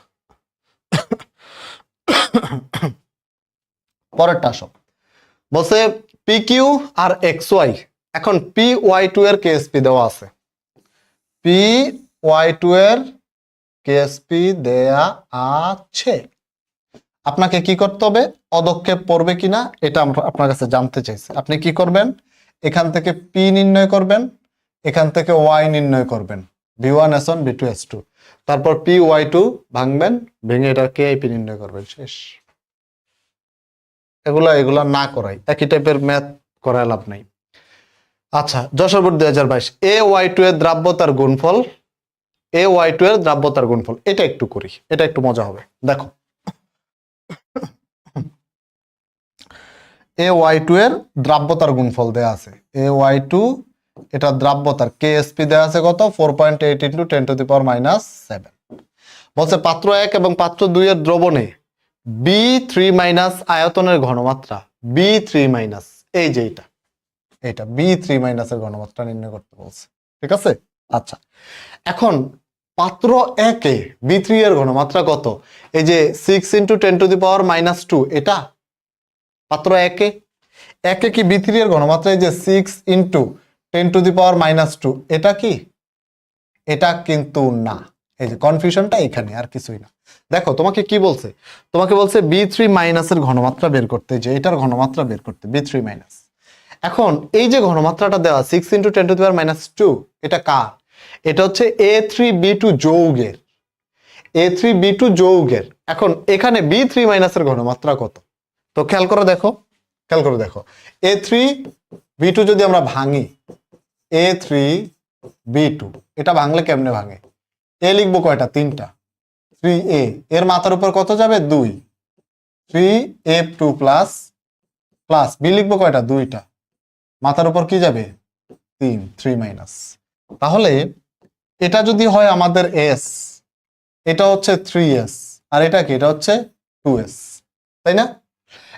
পরেরটা আসো, বলছে PQ আর XY, এখন PY2 এর কেএসপি দেওয়া আছে, PY2 এর কেএসপি দেয়া আছে। আপনাকে কি করতে হবে, অদক্ষেপ পড়বে কিনা এটা আমরা আপনার কাছে জানতে চাইছি। আপনি কি করবেন, এখান থেকে P নির্ণয় করবেন, এখান থেকে Y নির্ণয় করবেন, V1S1 V2S2, তারপর PY2 ভাঙবেন, ভেঙে এটা কেআইপি নির্ণয় করবেন, শেষ। এগুলা না করাই, একই টাইপের ম্যাথ করায় লাভ নাই। আচ্ছা, যশোর বোর্ড 2022, AY2 এর দ্রাব্যতার গুণফল, AY2 এর দ্রাব্যতার গুণফল, এটা একটু করি, এটা একটু মজা হবে। দেখো AY2 এর দ্রাব্যতার গুণফল দেয়া আছে, AY2 এটা দ্রাব্যতার কেএসপি দেয়া আছে কত 4.8 × 10⁻⁻7। বলছে পাত্র 1 এবং পাত্র 2 এর দ্রবণে B3- আয়তনের ঘনমাত্রা, B3-, এই যে এটা B3- এর ঘনমাত্রা নির্ণয় করতে বলছে, ঠিক আছে। আচ্ছা, এখন পাত্র 1 এ B3 এর ঘনমাত্রা কত, এই যে 6 × 10⁻⁻2, এটা পাত্র 1 এ কি B3 এর ঘনমাত্রা এই যে 6 × 10⁻⁻2, এটা কি, এটা কিন্তু না। এই যে কনফিউশনটা এখানে, আর কিছুই না। দেখো তোমাকে কি বলছে, তোমাকে বলছে B3- এর ঘনমাত্রা বের করতে, যে এটার ঘনমাত্রা বের করতে B3-। এখন এই যে ঘনমাত্রাটা দেওয়া 6 × 10⁻², এটা কার, এটা হচ্ছে A3B2 যৌগের, A3B2 যৌগের। এখন এখানে B3 মাইনাসের ঘনমাত্রা কত? তো খেয়াল করে দেখো, খেয়াল করে দেখো, A3B2 যদি আমরা ভাঙি, A3B2 এটা ভাঙলে কেমনে ভাঙে? এ লিখবো কয়টা? 3টা। 3A এর মাথার উপর কত যাবে? 2। 3F2 প্লাস প্লাস বি লিখবো কয়টা? 2টা। মাথার উপর কি যাবে? 3 মাইনাস। তাহলে এটা যদি হয় আমাদের S, এটা হচ্ছে 3S, আর এটা কি? এটা হচ্ছে 2S, তাই না?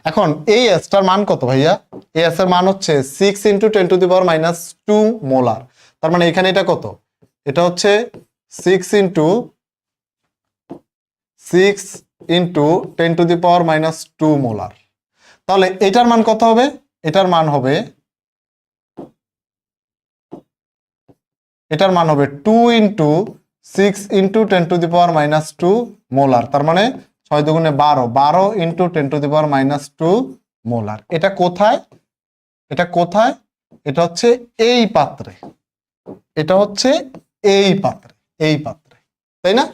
এখন এই S টার মান কত ভাইয়া? এই S এর মান হচ্ছে 6 × 10⁻², মোলার। তার মানে এখানে এটা কত? এটা হচ্ছে 6 × 10⁻², মোলার। তাহলে এটার মান কত হবে? এটার মান হবে 2 × 6 × 10⁻², মোলার। তার মানে 6 দুগুণে 12, 12 × 10⁻², মোলার। এটা কোথায়? এটা কোথায়? এটা হচ্ছে এই পাত্রে, এটা হচ্ছে এই পাত্রে, এই পাত্রে, তাই না?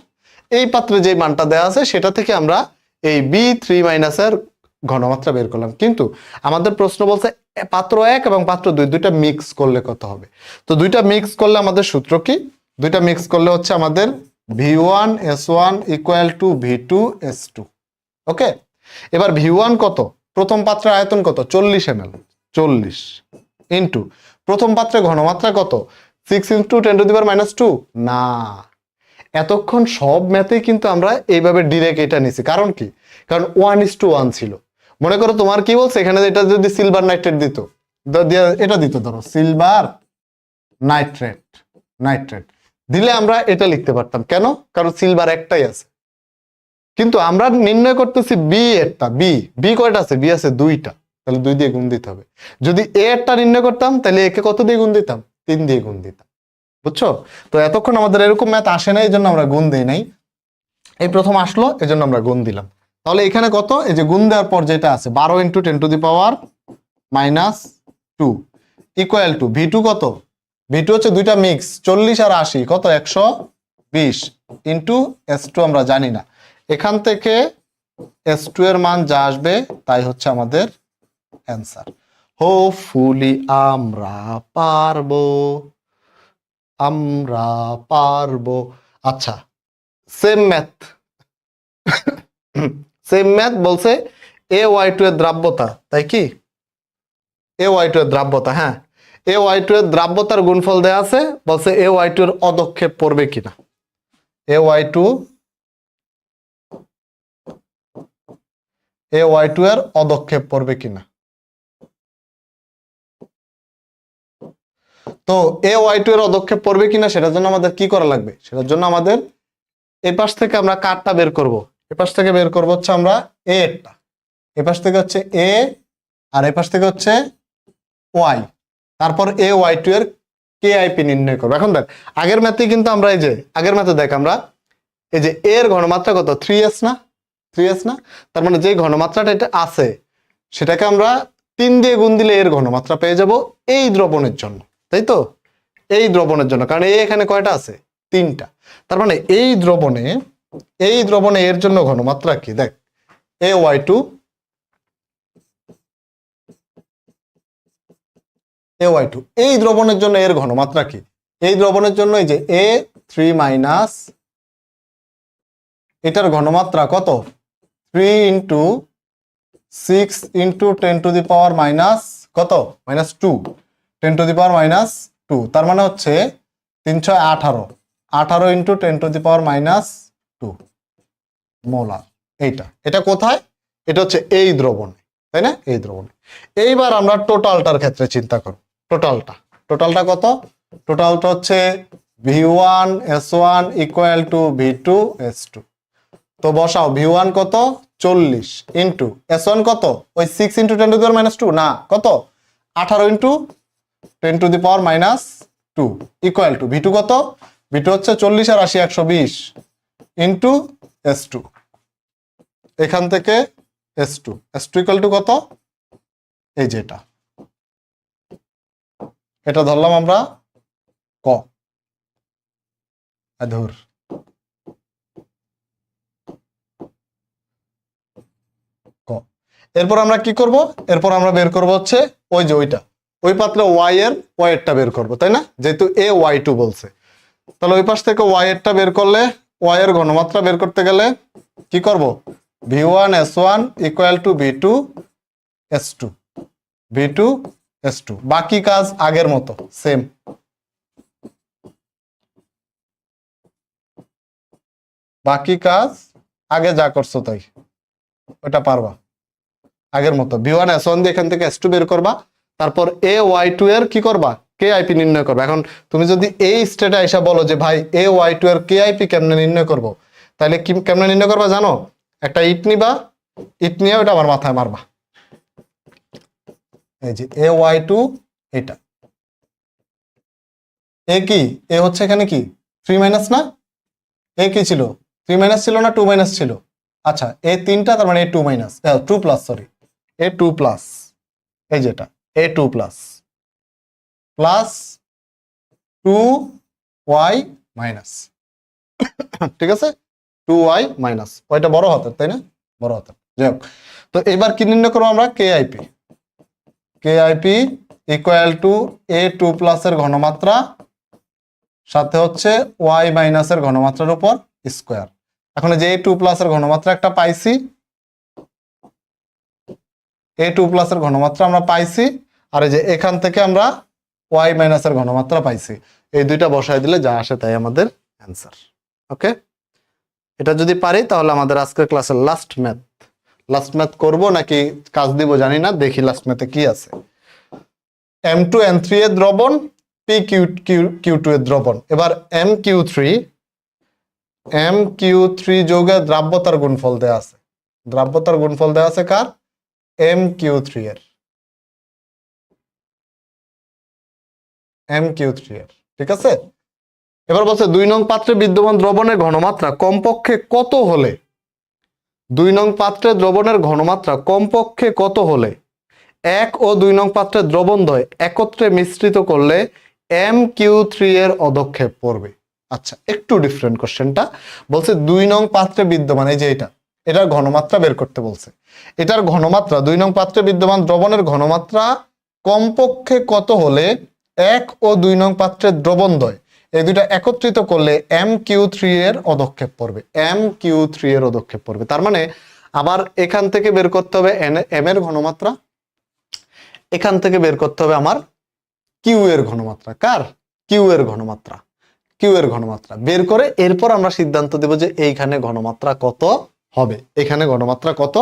এই পাত্রে যে মানটা দেওয়া আছে সেটা থেকে আমরা এই B3 মাইনাসের ঘনমাত্রা বের করলাম। কিন্তু আমাদের প্রশ্ন বলছে পাত্র 1 এবং পাত্র 2 দুইটা মিক্স করলে কত হবে? তো দুইটা মিক্স করলে আমাদের সূত্র কি? দুইটা মিক্স করলে হচ্ছে আমাদের V1S1 = V2S2। ওকে, এবার V1 কত? প্রথম পাত্রের আয়তন কত? 40 ml, 40 ইন্টু প্রথম পাত্রের ঘনমাত্রা কত? 6 × 10⁻²? না, এতক্ষণ সব ম্যাথে কিন্তু আমরা এইভাবে ডিরেক্ট এটা নিছি। কারণ কি? কারণ 1:1 ছিল। মনে করো তোমার কি বলছে এখানে, এটা যদি সিলভার নাইট্রেট দিত, এটা দিত, ধরো সিলভার নাইট্রেট, নাইট্রেট দিলে আমরা এটা লিখতে পারতাম। কেন? কারণ সিলভার একটাই আছে। কিন্তু আমরা নির্ণয় করতেছি বি এরটা। বি কয়টা আছে? বি আছে 2টা, তাহলে 2 দিয়ে গুণ দিতে হবে। যদি এ এরটা নির্ণয় করতাম তাহলে একে কত দিয়ে গুণ দিতাম? 3 দিয়ে গুণ দিতাম। বুঝছো? তো এতক্ষণ আমাদের এরকম ম্যাথ আসে না, এই জন্য আমরা গুণ দিই নাই। এই প্রথম আসলো, এই জন্য আমরা গুণ দিলাম। তাহলে এখানে কত? এই যে গুণ দেওয়ার পর যেটা আছে 12 × 10⁻², ইকুয়াল টু V2 কত? V2 হচ্ছে দুইটা মিক্স, 40 আর 80 কত? 120 ইন্টু S2 আমরা জানি না। এখান থেকে S2 এর মান যা আসবে তাই হচ্ছে আমাদের অ্যান্সার। হোপফুলি আমরা পারবো, আমরা পারবো। আচ্ছা, সেম ম্যাথ, সেম ম্যাথ বলছে AY2 এর দ্রাব্যতা, তাই কি? AY2 এর দ্রাব্যতা, হ্যাঁ, AY2 এর দ্রাব্যতার গুণফল দেয়া আছে, বলছে AY2 এর অদক্ষেপ পড়বে কিনা। AY2 এর অদক্ষেপ পড়বে কিনা। তো AY2 এর অদক্ষেপ পড়বে কিনা সেটার জন্য আমাদের কি করা লাগবে? সেটার জন্য আমাদের এই পাশ থেকে আমরা কারটা বের করব। এই পাশ থেকে বের করব হচ্ছে আমরা A এরটা, এই পাশ থেকে হচ্ছে A, আর এই পাশ থেকে হচ্ছে Y। তারপর AY2 এর KIP নির্ণয় করব। এখন দেখ, আগের ম্যাথে কিন্তু আমরা এই যে আগের ম্যাথে দেখ আমরা এই যে A এর ঘনমাত্রা কত? 3S না? 3S না? তার মানে যে ঘনমাত্রাটা এটা আছে সেটাকে আমরা 3 দিয়ে গুণ দিলে এর ঘনমাত্রা পেয়ে যাব এই দ্রবণের জন্য, তাই তো? এই দ্রবণের জন্য, কারণ এই এখানে কয়টা আছে? 3টা। তার মানে এই দ্রবণে এর জন্য ঘনমাত্রা কি? দেখ, AY2 এই দ্রবণের জন্য এর ঘনমাত্রা কি? এই দ্রবণের জন্য এই যে A3 মাইনাস, এটার ঘনমাত্রা কত? 3 × 6 × 10⁻² কত? -2, 10⁻²। তার মানে হচ্ছে 318, 18 × 10⁻², মোলার। এটা কোথায়? এটা হচ্ছে এই দ্রবণে, তাই না? এই দ্রবণে। এইবার আমরা টোটালটার ক্ষেত্রে চিন্তা করব। টোটালটা কত? টোটালটা হচ্ছে V1S1 = V2S2। তো বসাও, V1 কত? 40 ইন্টু S1 কত? ওই 6 × 10⁻², না, কত? 18 × 10⁻² ইকুয়াল টু V2 কত? V2 হচ্ছে 40 আর 80 120 ইন্টু S2। এখান থেকে S2 ইকুয়াল টু কত? এই যে এটা ধরলাম আমরা ক। ধর ক। এরপর আমরা কি করব, এরপর আমরা বের করব হচ্ছে ওই যে ওইটা, ওই পাত্রে ওয়াই এর ওয়াইয়েরটা বের করব, তাই না, যেহেতু এ ওয়াই টু বলছে। তাহলে ওই পাশ থেকে ওয়াই এরটা বের করলে, ওয়াই এর ঘনমাত্রা বের করতে গেলে কি করব, v1s1 equal to v2s2, v2s2, বাকি কাজ আগের মতো সেম। বাকি কাজ আগে যা করছো তাই, ওটা পারবা আগের মতো। v1s1 দিয়ে এখান থেকে s2 বের করবা, তারপর a y2 এর কি করবা, KIP নির্ণয় করবা। এখন তুমি যদি এই স্টেটে এসে বলো যে ভাই a y2 এর KIP কেমনে নির্ণয় করব, তাহলে কি কেমনে নির্ণয় করবা জানো, একটা ইট নিবা, ইট নিয়ে ওটা আমার মাথায় মারবা, এই যে a y2, এটা এ কি, এ হচ্ছে এখানে কি 3 মাইনাস না, এ কি ছিল 3 মাইনাস ছিল না 2 মাইনাস ছিল, আচ্ছা এ তিনটা, তার মানে এ 2 মাইনাস 2 প্লাস, সরি এ 2 প্লাস, এই যেটা এ 2 প্লাস প্লাস 2y মাইনাস, ঠিক আছে 2y মাইনাস, ওইটা বড় হাতের তাই না, বড় হাতের, যাই হোক। তো এবার কি নির্ণয় করবো আমরা, KIP, KIP ইকুয়াল টু এ 2 প্লাসের ঘনমাত্রা সাথে হচ্ছে y মাইনাসের ঘনমাত্রার উপর স্কোয়ার। এখন যে এ 2 প্লাসের ঘনমাত্রা একটা পাইছি, এ 2 প্লাসের ঘনমাত্রা আমরা পাইছি, আর এই যে এখান থেকে আমরা y মাইনাসের ঘনমাত্রা পাইছি, এই দুইটা বসায় দিলে যা আসে তাই আমাদের অ্যান্সার। ওকে, এটা যদি পারি তাহলে আমাদের আজকের ক্লাসের লাস্ট ম্যাথ করব নাকি কাজ দিব জানি না, দেখি লাস্ট ম্যাথে কি আছে। M2N3 এর দ্রবণ, PQ2 এর দ্রবণ। এবার MQ3 যৌগের দ্রাব্যতার গুণফল দেয়া আছে, দ্রাব্যতার গুণফল দেয়া আছে কার, MQ3 এর, ঠিক আছে। এবার বলছে 2 নং পাত্রে বিদ্যমান দ্রবণের ঘনমাত্রা কমপক্ষে কত হলে, 2 নং পাত্রে দ্রবণের ঘনমাত্রা কমপক্ষে কত হলে 1 ও 2 নং পাত্রের দ্রবণদ্বয় একত্রে মিশ্রিত করলে MQ3 এর অদক্ষেপ পড়বে। আচ্ছা একটু ডিফারেন্ট কোশ্চেনটা, বলছে 2 নং পাত্রে বিদ্যমান, এই যে এটার ঘনমাত্রা বের করতে বলছে, এটার ঘনমাত্রা 2 নং পাত্রে বিদ্যমান দ্রবণের ঘনমাত্রা কমপক্ষে কত হলে 1 ও 2 নং পাত্রের দ্রবণদ্বয় এই দুইটা একত্রিত করলে MQ3 এর অদক্ষেপ পড়বে, MQ3 এর অদক্ষেপ পড়বে। তার মানে আবার এখান থেকে বের করতে হবে M এর ঘনমাত্রা, এখান থেকে বের করতে হবে আমার কিউ এর ঘনমাত্রা, কার, কিউ এর ঘনমাত্রা, বের করে এরপর আমরা সিদ্ধান্ত দেব যে এইখানে ঘনমাত্রা কত হবে, এখানে ঘনমাত্রা কত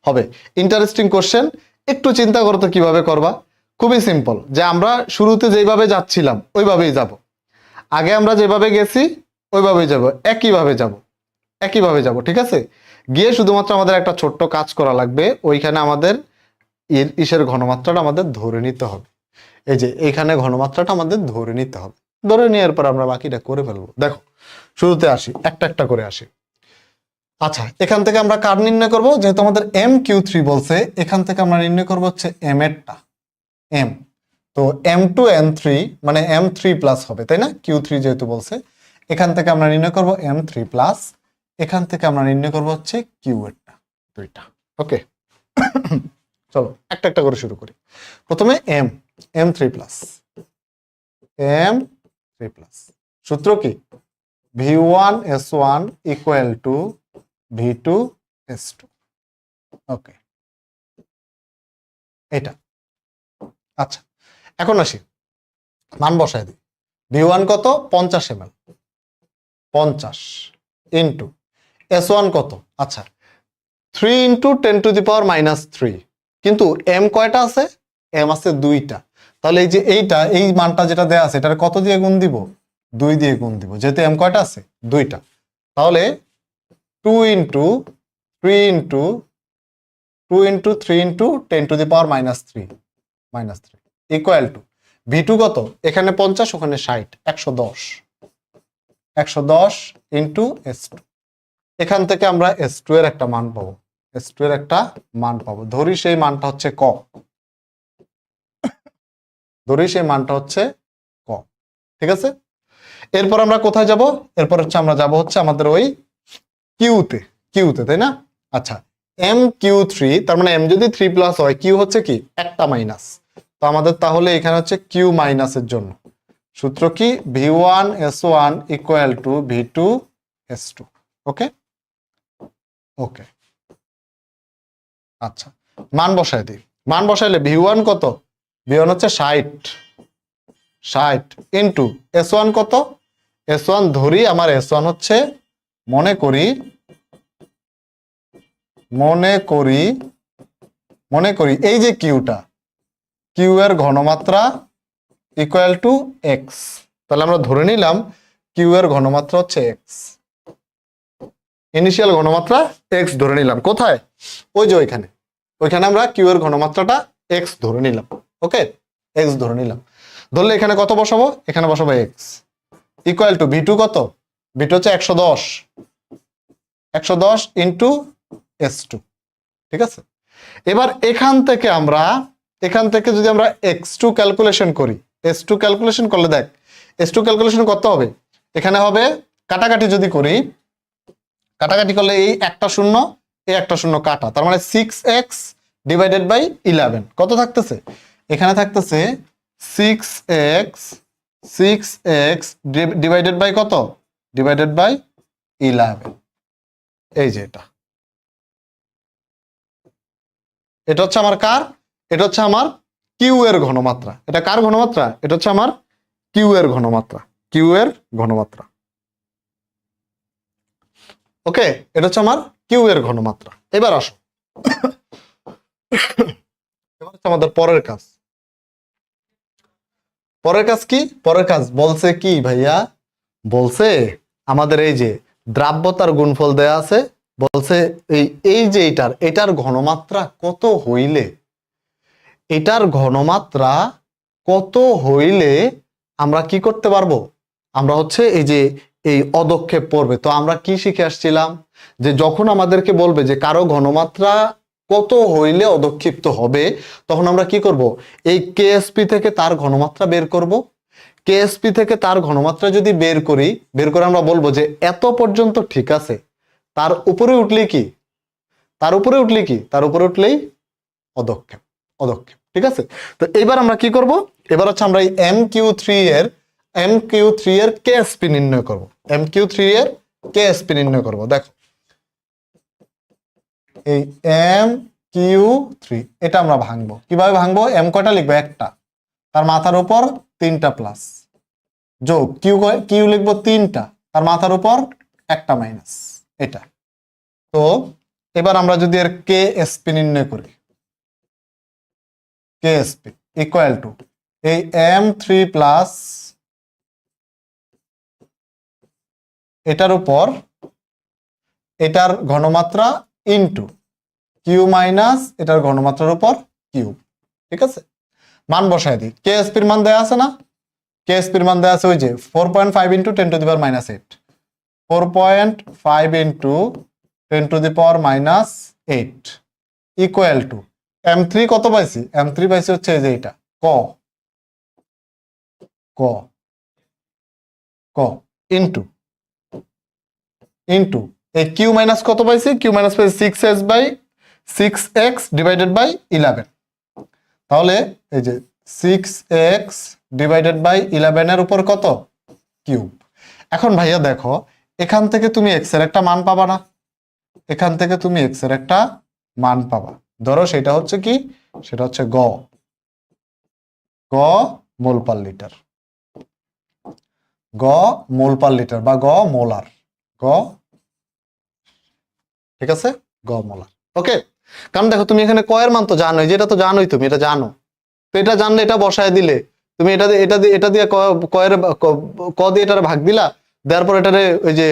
হবে। ইন্টারেস্টিং কোশ্চেন, একটু চিন্তা করো তো কিভাবে করবা। খুবই সিম্পল, যে আমরা শুরুতে যেভাবে যাচ্ছিলাম ওইভাবেই যাব, আগে আমরা যেভাবে গেছি ওইভাবেই যাব, একইভাবে যাব, ঠিক আছে। গিয়ে শুধুমাত্র আমাদের একটা ছোট্ট কাজ করা লাগবে, ওইখানে আমাদের ইসের ঘনমাত্রাটা আমাদের ধরে নিতে হবে, এই যে এইখানে ঘনমাত্রাটা আমাদের ধরে নিতে হবে, ধরে নেওয়ার পর আমরা বাকিটা করে ফেলবো। দেখো শুরুতে আসি, একটা করে আসি। আচ্ছা এখান থেকে আমরা কার নির্ণয় করব, যেহেতু আমাদের MQ3 বলছে, এখান থেকে আমরা নির্ণয় করবো হচ্ছে M এরটা, M, তো M2N3 মানে M3 প্লাস হবে তাই না, Q3 যেহেতু বলছে, এখান থেকে আমরা নির্ণয় করব M3 প্লাস, এখান থেকে আমরা নির্ণয় করব হচ্ছে Q এরটা, দুইটা। ওকে চলো একটা করে শুরু করি। প্রথমে M3 প্লাস, সূত্র কি, V1S1 ইকুয়াল টু V2S2। ওকে এটা, আচ্ছা এখন আসি মান বসায় দিই, V1 কত 50 ml, 50 ইন্টু S1 কত, আচ্ছা 3 ইন্টু 10 টু দি পাওয়ার -3, কিন্তু M কয়টা আছে, M আছে 2টা, তাহলে এই যে এই মানটা যেটা দেয়া আছে এটার কত দিয়ে গুণ দিব, 2 দিয়ে গুণ দিব, যেহেতু M কয়টা আছে 2টা, তাহলে 2 into 3 into 10 to the power -3 equal to V2 কত, এখানে 50 ওখানে 60, 110 ইন্টু S2, এখান থেকে আমরা S2 এর একটা মান পাবো, ধরি সেই মানটা হচ্ছে ক, ঠিক আছে। এরপর আমরা কোথায় যাব? এরপর হচ্ছে আমরা যাব হচ্ছে আমাদের ওই কিউতে, কিউতে, তাই না? আচ্ছা, MQ3, তার মানে M যদি 3 প্লাস হয়, কিউ হচ্ছে কি একটা মাইনাস, তো আমাদের তাহলে এখানে হচ্ছে কিউ মাইনাসের জন্য সূত্র কি V1S1 ইকুয়াল টু V2S2। ওকে ওকে, আচ্ছা মান বসায় দিই। মান বসাইলে V1 কত? V1 হচ্ছে 60 ইন্টু S1 কত? S1 ধরি, আমার S1 হচ্ছে মনে করি এই যে কিউটা, কিউ এর ঘনমাত্রা ইকুয়াল টু এক্স। তাহলে আমরা ধরে নিলাম কিউ এর ঘনমাত্রা হচ্ছে এক্স, ইনিশিয়াল ঘনমাত্রা এক্স ধরে নিলাম। কোথায়? ওই যে ওইখানে আমরা কিউ এর ঘনমাত্রাটা এক্স ধরে নিলাম। ওকে, এক্স ধরে নিলাম। ধরলে এখানে কত বসাবো? এখানে বসাবো এক্স ইকুয়াল টু V2 কত? V2 হচ্ছে 110 ইন্টু S2। ঠিক আছে, এবার এখান থেকে যদি আমরা x2 ক্যালকুলেশন করি, S2 ক্যালকুলেশন করলে দেখ S2 ক্যালকুলেশন করতে হবে, এখানে হবে কাটাকাটি যদি করি, কাটাকাটি করলে এই একটা শূন্য এই একটা শূন্য কাটা, তার মানে 6x ডিভাইডেড বাই 11 কত থাকতেছে? এখানে থাকতেছে 6x ডিভাইডেড বাই কত? Divided by 11। এই যে এটা হচ্ছে আমার কার? এটা হচ্ছে আমার কিউ এর ঘনমাত্রা। এটা কার ঘনমাত্রা? এটা হচ্ছে আমার কিউ এর ঘনমাত্রা, কিউ এর ঘনমাত্রা। ওকে, এটা হচ্ছে আমার কিউ এর ঘনমাত্রা। এবার আসো, এবার হচ্ছে আমাদের পরের কাজ। পরের কাজ কি? পরের কাজ বলছে কি ভাইয়া? বলছে আমাদের এই যে দ্রাব্যতার গুণফল দেয়া আছে, বলছে এই যে এটার ঘনমাত্রা কত হইলে, এটার ঘনমাত্রা কত হইলে আমরা কি করতে পারবো? আমরা হচ্ছে এই অদক্ষেপ পড়বে। তো আমরা কি শিখে আসছিলাম? যে যখন আমাদেরকে বলবে যে কারো ঘনমাত্রা কত হইলে অদক্ষিপ্ত হবে, তখন আমরা কি করব? এই কেএসপি থেকে তার ঘনমাত্রা বের করব। কেএসপি থেকে তার ঘনমাত্রা যদি বের করে আমরা বলবো যে এত পর্যন্ত ঠিক আছে, তার উপরে উঠলেই কি? তার উপরে উঠলেই অদক্ষেপ। ঠিক আছে, তো এবার আমরা কি করব? এবার হচ্ছে আমরা এই MQ3 এর কেএসপি নির্ণয় করব। MQ3 এর কেএসপি নির্ণয় করব। দেখো এই MQ3 এটা আমরা ভাঙবো। কিভাবে ভাঙবো? এম কয়টা লিখবো? একটা, তার মাথার উপর 3টা প্লাস, যোগ কিউ লিখবো 3টা, তার মাথার উপর একটা মাইনাস, এটা। তো এবার আমরা যদি এর কেএসপি নির্ণয় করি, কেএসপি ইকুয়াল টু এই M3 প্লাস এটার উপর এটার ঘনমাত্রা ইনটু কিউ মাইনাস এটার ঘনমাত্রার উপর কিউব। ঠিক আছে, মান বসায় দিই। কেএসপির মান দেয়া আছে না? কেএসপির মান দেয়া আছে ওই যে 4.5 into 10 to the power minus 8, 4.5 into 10 to the power minus 8 equal to M3 কত পাইছি? M3 পাইছি হচ্ছে এই যে এটা ক ক ক ইনটু এই কিউ মাইনাস কত পাইছি? কিউ মাইনাস পাইছি 6x ডিভাইডেড বাই 11। তাহলে এই যে 6x ডিভাইডেড বাই 11 এর উপর কত? কিউব। এখন ভাইয়া দেখো, এখান থেকে তুমি x এর একটা মান পাবা না? এখান থেকে তুমি x এর একটা মান পাবা। ধরো সেটা হচ্ছে কি? সেটা হচ্ছে গ মোল পার লিটার, গ মোল পার লিটার বা গ মোলার, গ। ঠিক আছে, গ মোলার। ওকে, কারণ দেখো তুমি এখানে ক এর মান তো জানোই, যেটা তো জানোই, তুমি এটা জানো। তো এটা জানলে এটা বসায় দিলে তুমি এটা দিয়ে ক দিয়ে এটা ভাগ দিলা, দেওয়ার পর এটারে ওই যে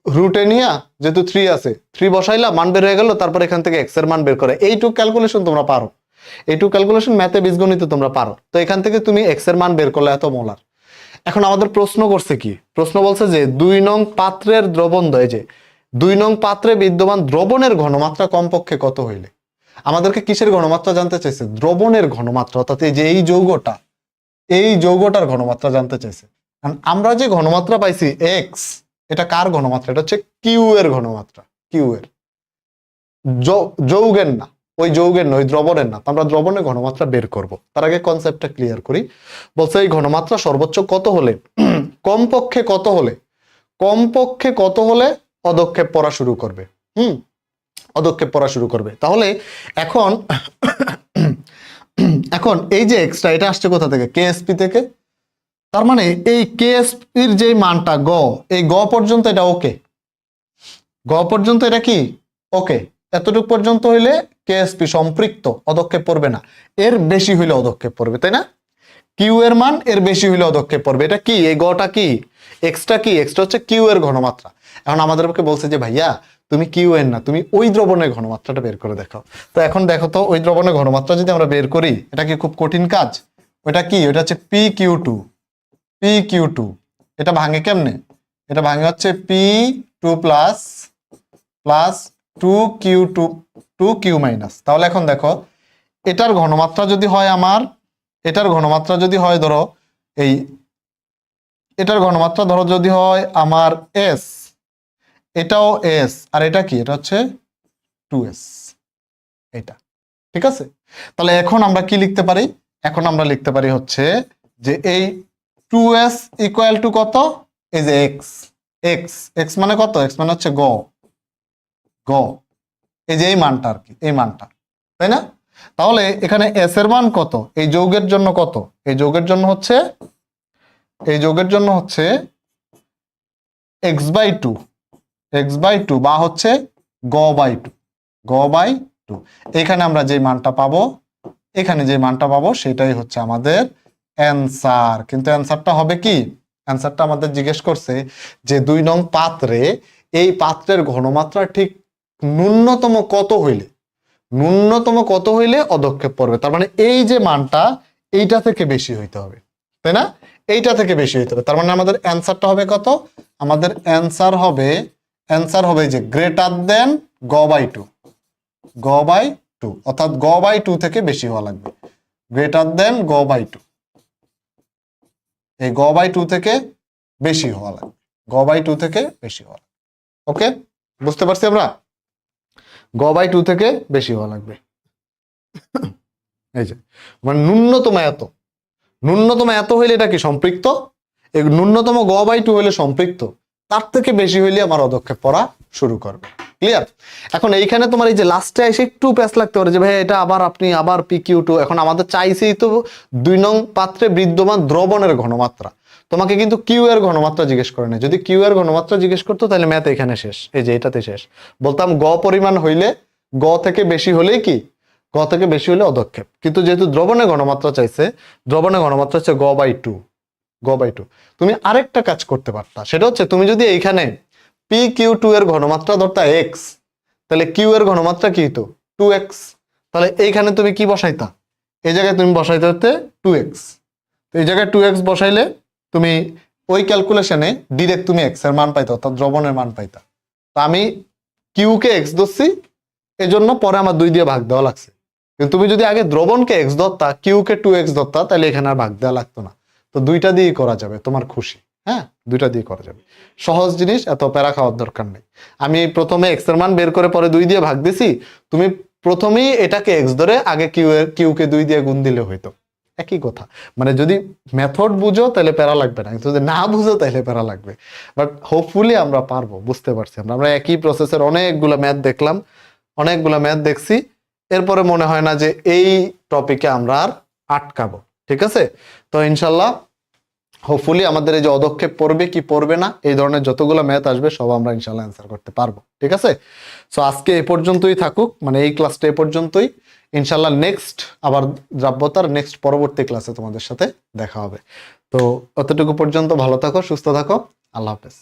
রুটে নিয়া যেহেতু 3 আছে 3 বসাইলা, মান বের হয়ে গেল। তারপর এখান থেকে x এর মান বের করে এইটুক ক্যালকুলেশন তোমরা পারো, এইটুক ক্যালকুলেশন ম্যাথে বীজগণিতে তোমরা পারো। তো এখান থেকে তুমি x এর মান বের করলে এত মোলার। এখন আমাদের প্রশ্ন করছে কি? প্রশ্ন বলছে যে 2 নং পাত্রের দ্রবণ, এই যে 2 নং পাত্রে বিদ্যমান দ্রবণের ঘনমাত্রা কমপক্ষে কত হইলে। আমাদেরকে কিসের ঘনমাত্রা জানতে চাইছে? দ্রবণের ঘনমাত্রা, অর্থাৎ এই যে এই যৌগটার ঘনমাত্রা জানতে চাইছে। And আমরা যে ঘনমাত্রা পাইছি এক্স, এটা কার ঘনমাত্রা? এটা হচ্ছে কিউ এর ঘনমাত্রা, কিউ এর, যৌগের না, ওই যৌগের নয়, দ্রবণের না। আমরা দ্রবণের ঘনমাত্রা বের করব। তার আগে কনসেপ্টটা ক্লিয়ার করি। বলছে এই ঘনমাত্রা সর্বোচ্চ কত হলে, কমপক্ষে কত হলে, কমপক্ষে কত হলে পদক্ষেপ পড়া শুরু করবে। পদক্ষেপ পড়া শুরু করবে। তাহলে এখন এখন এই যে এক্সট্রা, এটা আসছে কোথা থেকে? কেএসপি থেকে। তার মানে এই কেএসপির যে মানটা গ, এই গ পর্যন্ত এটা ওকে, গ পর্যন্ত এটা কি ওকে, এতটুকু পর্যন্ত হইলে কেএসপি সম্পৃক্ত, পদক্ষেপ পড়বে না। এর বেশি হইলে পদক্ষেপ পড়বে, তাই না? কিউ এর মান এর বেশি হইলে পদক্ষেপ পড়বে। এটা কি? এই গটা কি? এক্সট্রা কি? এক্সট্রা হচ্ছে কিউ এর ঘনমাত্রা। এখন আমাদেরকে বলছে যে ভাইয়া তুমি কিউ এর না, তুমি ওই দ্রবণের ঘনমাত্রাটা বের করে দেখাও। তো এখন দেখো তো, ওই দ্রবণের ঘনমাত্রা যদি আমরা বের করি, এটা কি খুব কঠিন কাজ? ওটা কি? ওটা হচ্ছে P Q two, P Q two. এটা ভাঙে কেমনে? এটা ভাঙে হচ্ছে P two plus plus two Q two, two Q minus. তাহলে এখন দেখো, এটার ঘনমাত্রা যদি হয় আমার, এটার ঘনমাত্রা যদি হয় ধরো এই, এটার ঘনমাত্রা ধরো যদি হয় আমার এস, এটাও এস, আর এটা কি? এটা হচ্ছে 2s, এটা ঠিক আছে। তাহলে এখন আমরা কি লিখতে পারি? এখন আমরা লিখতে পারি হচ্ছে যে এই 2s ইকুয়াল টু কত? এই যে এক্স, এক্স, এক্স মানে কত? এক্স মানে হচ্ছে গ, গ, এই যে এই মানটা আর কি, এই মানটা, তাই না? তাহলে এখানে এস এর মান কত? এই যৌগের জন্য কত? এই যৌগের জন্য হচ্ছে, এই যৌগের জন্য হচ্ছে X by two, X by two, বা হচ্ছে গ বাই টু, গ বাই টু। এখানে আমরা যে মানটা পাবো, এখানে যে মানটা পাবো সেটাই হচ্ছে আমাদের অ্যান্সার। কিন্তু অ্যান্সারটা হবে কি? অ্যান্সারটা আমাদের জিজ্ঞেস করছে যে 2 নং পাত্রে, এই পাত্রের ঘনমাত্রা ঠিক ন্যূনতম কত হইলে, ন্যূনতম কত হইলে পদক্ষেপ পড়বে। তার মানে এই যে মানটা, এইটা থেকে বেশি হইতে হবে, তাই না? এইটা থেকে বেশি হইতে হবে। তার মানে আমাদের অ্যান্সারটা হবে কত? আমাদের অ্যান্সার হবে, অ্যান্সার হবে যে গ্রেটার দেন গ বাই টু, গ বাই টু, অর্থাৎ গ বাই টু থেকে বেশি হওয়া লাগবে, গ্রেটার দেন গ বাই টু, এই গ বাই টু থেকে বেশি হওয়া লাগবে, গ বাই টু থেকে বেশি হওয়া লাগবে। ওকে, বুঝতে পারছি আমরা? গ বাই টু থেকে বেশি হওয়া লাগবে। এই যে মানে ন্যূনতম এত, ন্যূনতম এত হইলে এটা কি সম্পৃক্ত, এই ন্যূনতম গ বাই টু হইলে সম্পৃক্ত, তার থেকে বেশি হইলে আমার পদক্ষেপ পড়া শুরু করবে। ক্লিয়ার? এখন এইখানে তোমার এই যে লাস্টে এসে একটু প্যাচ লাগতে পারে যে ভাই এটা আবার আপনি আবার পি কিউ টু। এখন আমাদের চাইছেই তো 2 নং পাত্রে বিদ্যমান দ্রবণের ঘনমাত্রা, তোমাকে কিন্তু কিউ এর ঘনমাত্রা জিজ্ঞেস করে না। যদি কিউ এর ঘনমাত্রা জিজ্ঞেস করতো তাহলে ম্যাথ এখানে শেষ, এই যে এটাতে শেষ। বলতাম গ পরিমাণ হইলে, গ থেকে বেশি হলেই কি, গ থেকে বেশি হলে পদক্ষেপ। কিন্তু যেহেতু দ্রবণের ঘনমাত্রা চাইছে, দ্রবণের ঘনমাত্রা হচ্ছে গ বাই টু, গ বাই টু। তুমি আরেকটা কাজ করতে পারতা, সেটা হচ্ছে তুমি যদি এইখানে পি কিউ টু এর ঘনমাত্রা ধরতা এক্স, তাহলে কিউ এর ঘনমাত্রা কি হতো? 2x। তাহলে এইখানে তুমি কি বসাইতা? এই জায়গায় তুমি বসাইতে হতে 2x। তো এই জায়গায় 2x বসাইলে তুমি ওই ক্যালকুলেশনে ডিরেক্ট তুমি x এর মান পাইতা, অর্থাৎ দ্রবণের মান পাইতা। তো আমি কিউ কে x ধরছি, এজন্য পরে আমার 2 দিয়ে ভাগ দেওয়া লাগছে। কিন্তু তুমি যদি আগে দ্রবণকে x ধরতা, কিউ কে 2x ধরতা, তাহলে এখানে আর ভাগ দেওয়া লাগতো না। তো 2টা দিয়েই করা যাবে, তোমার খুশি। হ্যাঁ, 2টা দিয়ে করা যাবে, সহজ জিনিস, এত প্যারা খাওয়ার দরকার নেই। আমি প্রথমে x এর মান বের করে পরে 2 দিয়ে ভাগ দিছি, তুমি প্রথমেই এটাকে x ধরে আগে কিউ কে 2 দিয়ে গুণ দিলে হইতো, একই কথা। মানে যদি মেথড বুঝো তাহলে প্যারা লাগবে না, কিন্তু যদি না বুঝো তাহলে প্যারা লাগবে। বাট হোপফুলি আমরা পারবো, বুঝতে পারছি আমরা একই প্রসেসের অনেকগুলো ম্যাথ দেখলাম, অনেকগুলো ম্যাথ দেখছি, এরপরে মনে হয় না যে এই টপিকে আমরা আর আটকাবো। ঠিক আছে? তো ইনশাল্লাহ হোপফুলি আমাদের এই যে পদক্ষেপ পড়বে কি পড়বে না, এই ধরনের যতগুলো ম্যাথ আসবে সব আমরা ইনশাল্লাহ অ্যান্সার করতে পারবো। ঠিক আছে? সো আজকে এই পর্যন্তই থাকুক, মানে এই ক্লাসটা এই পর্যন্তই। ইনশাল্লাহ নেক্সট আবার দ্রাব্যতার নেক্সট পরবর্তী ক্লাসে তোমাদের সাথে দেখা হবে। তো অতটুকু পর্যন্ত ভালো থাকো, সুস্থ থাকো, আল্লাহ হাফেজ।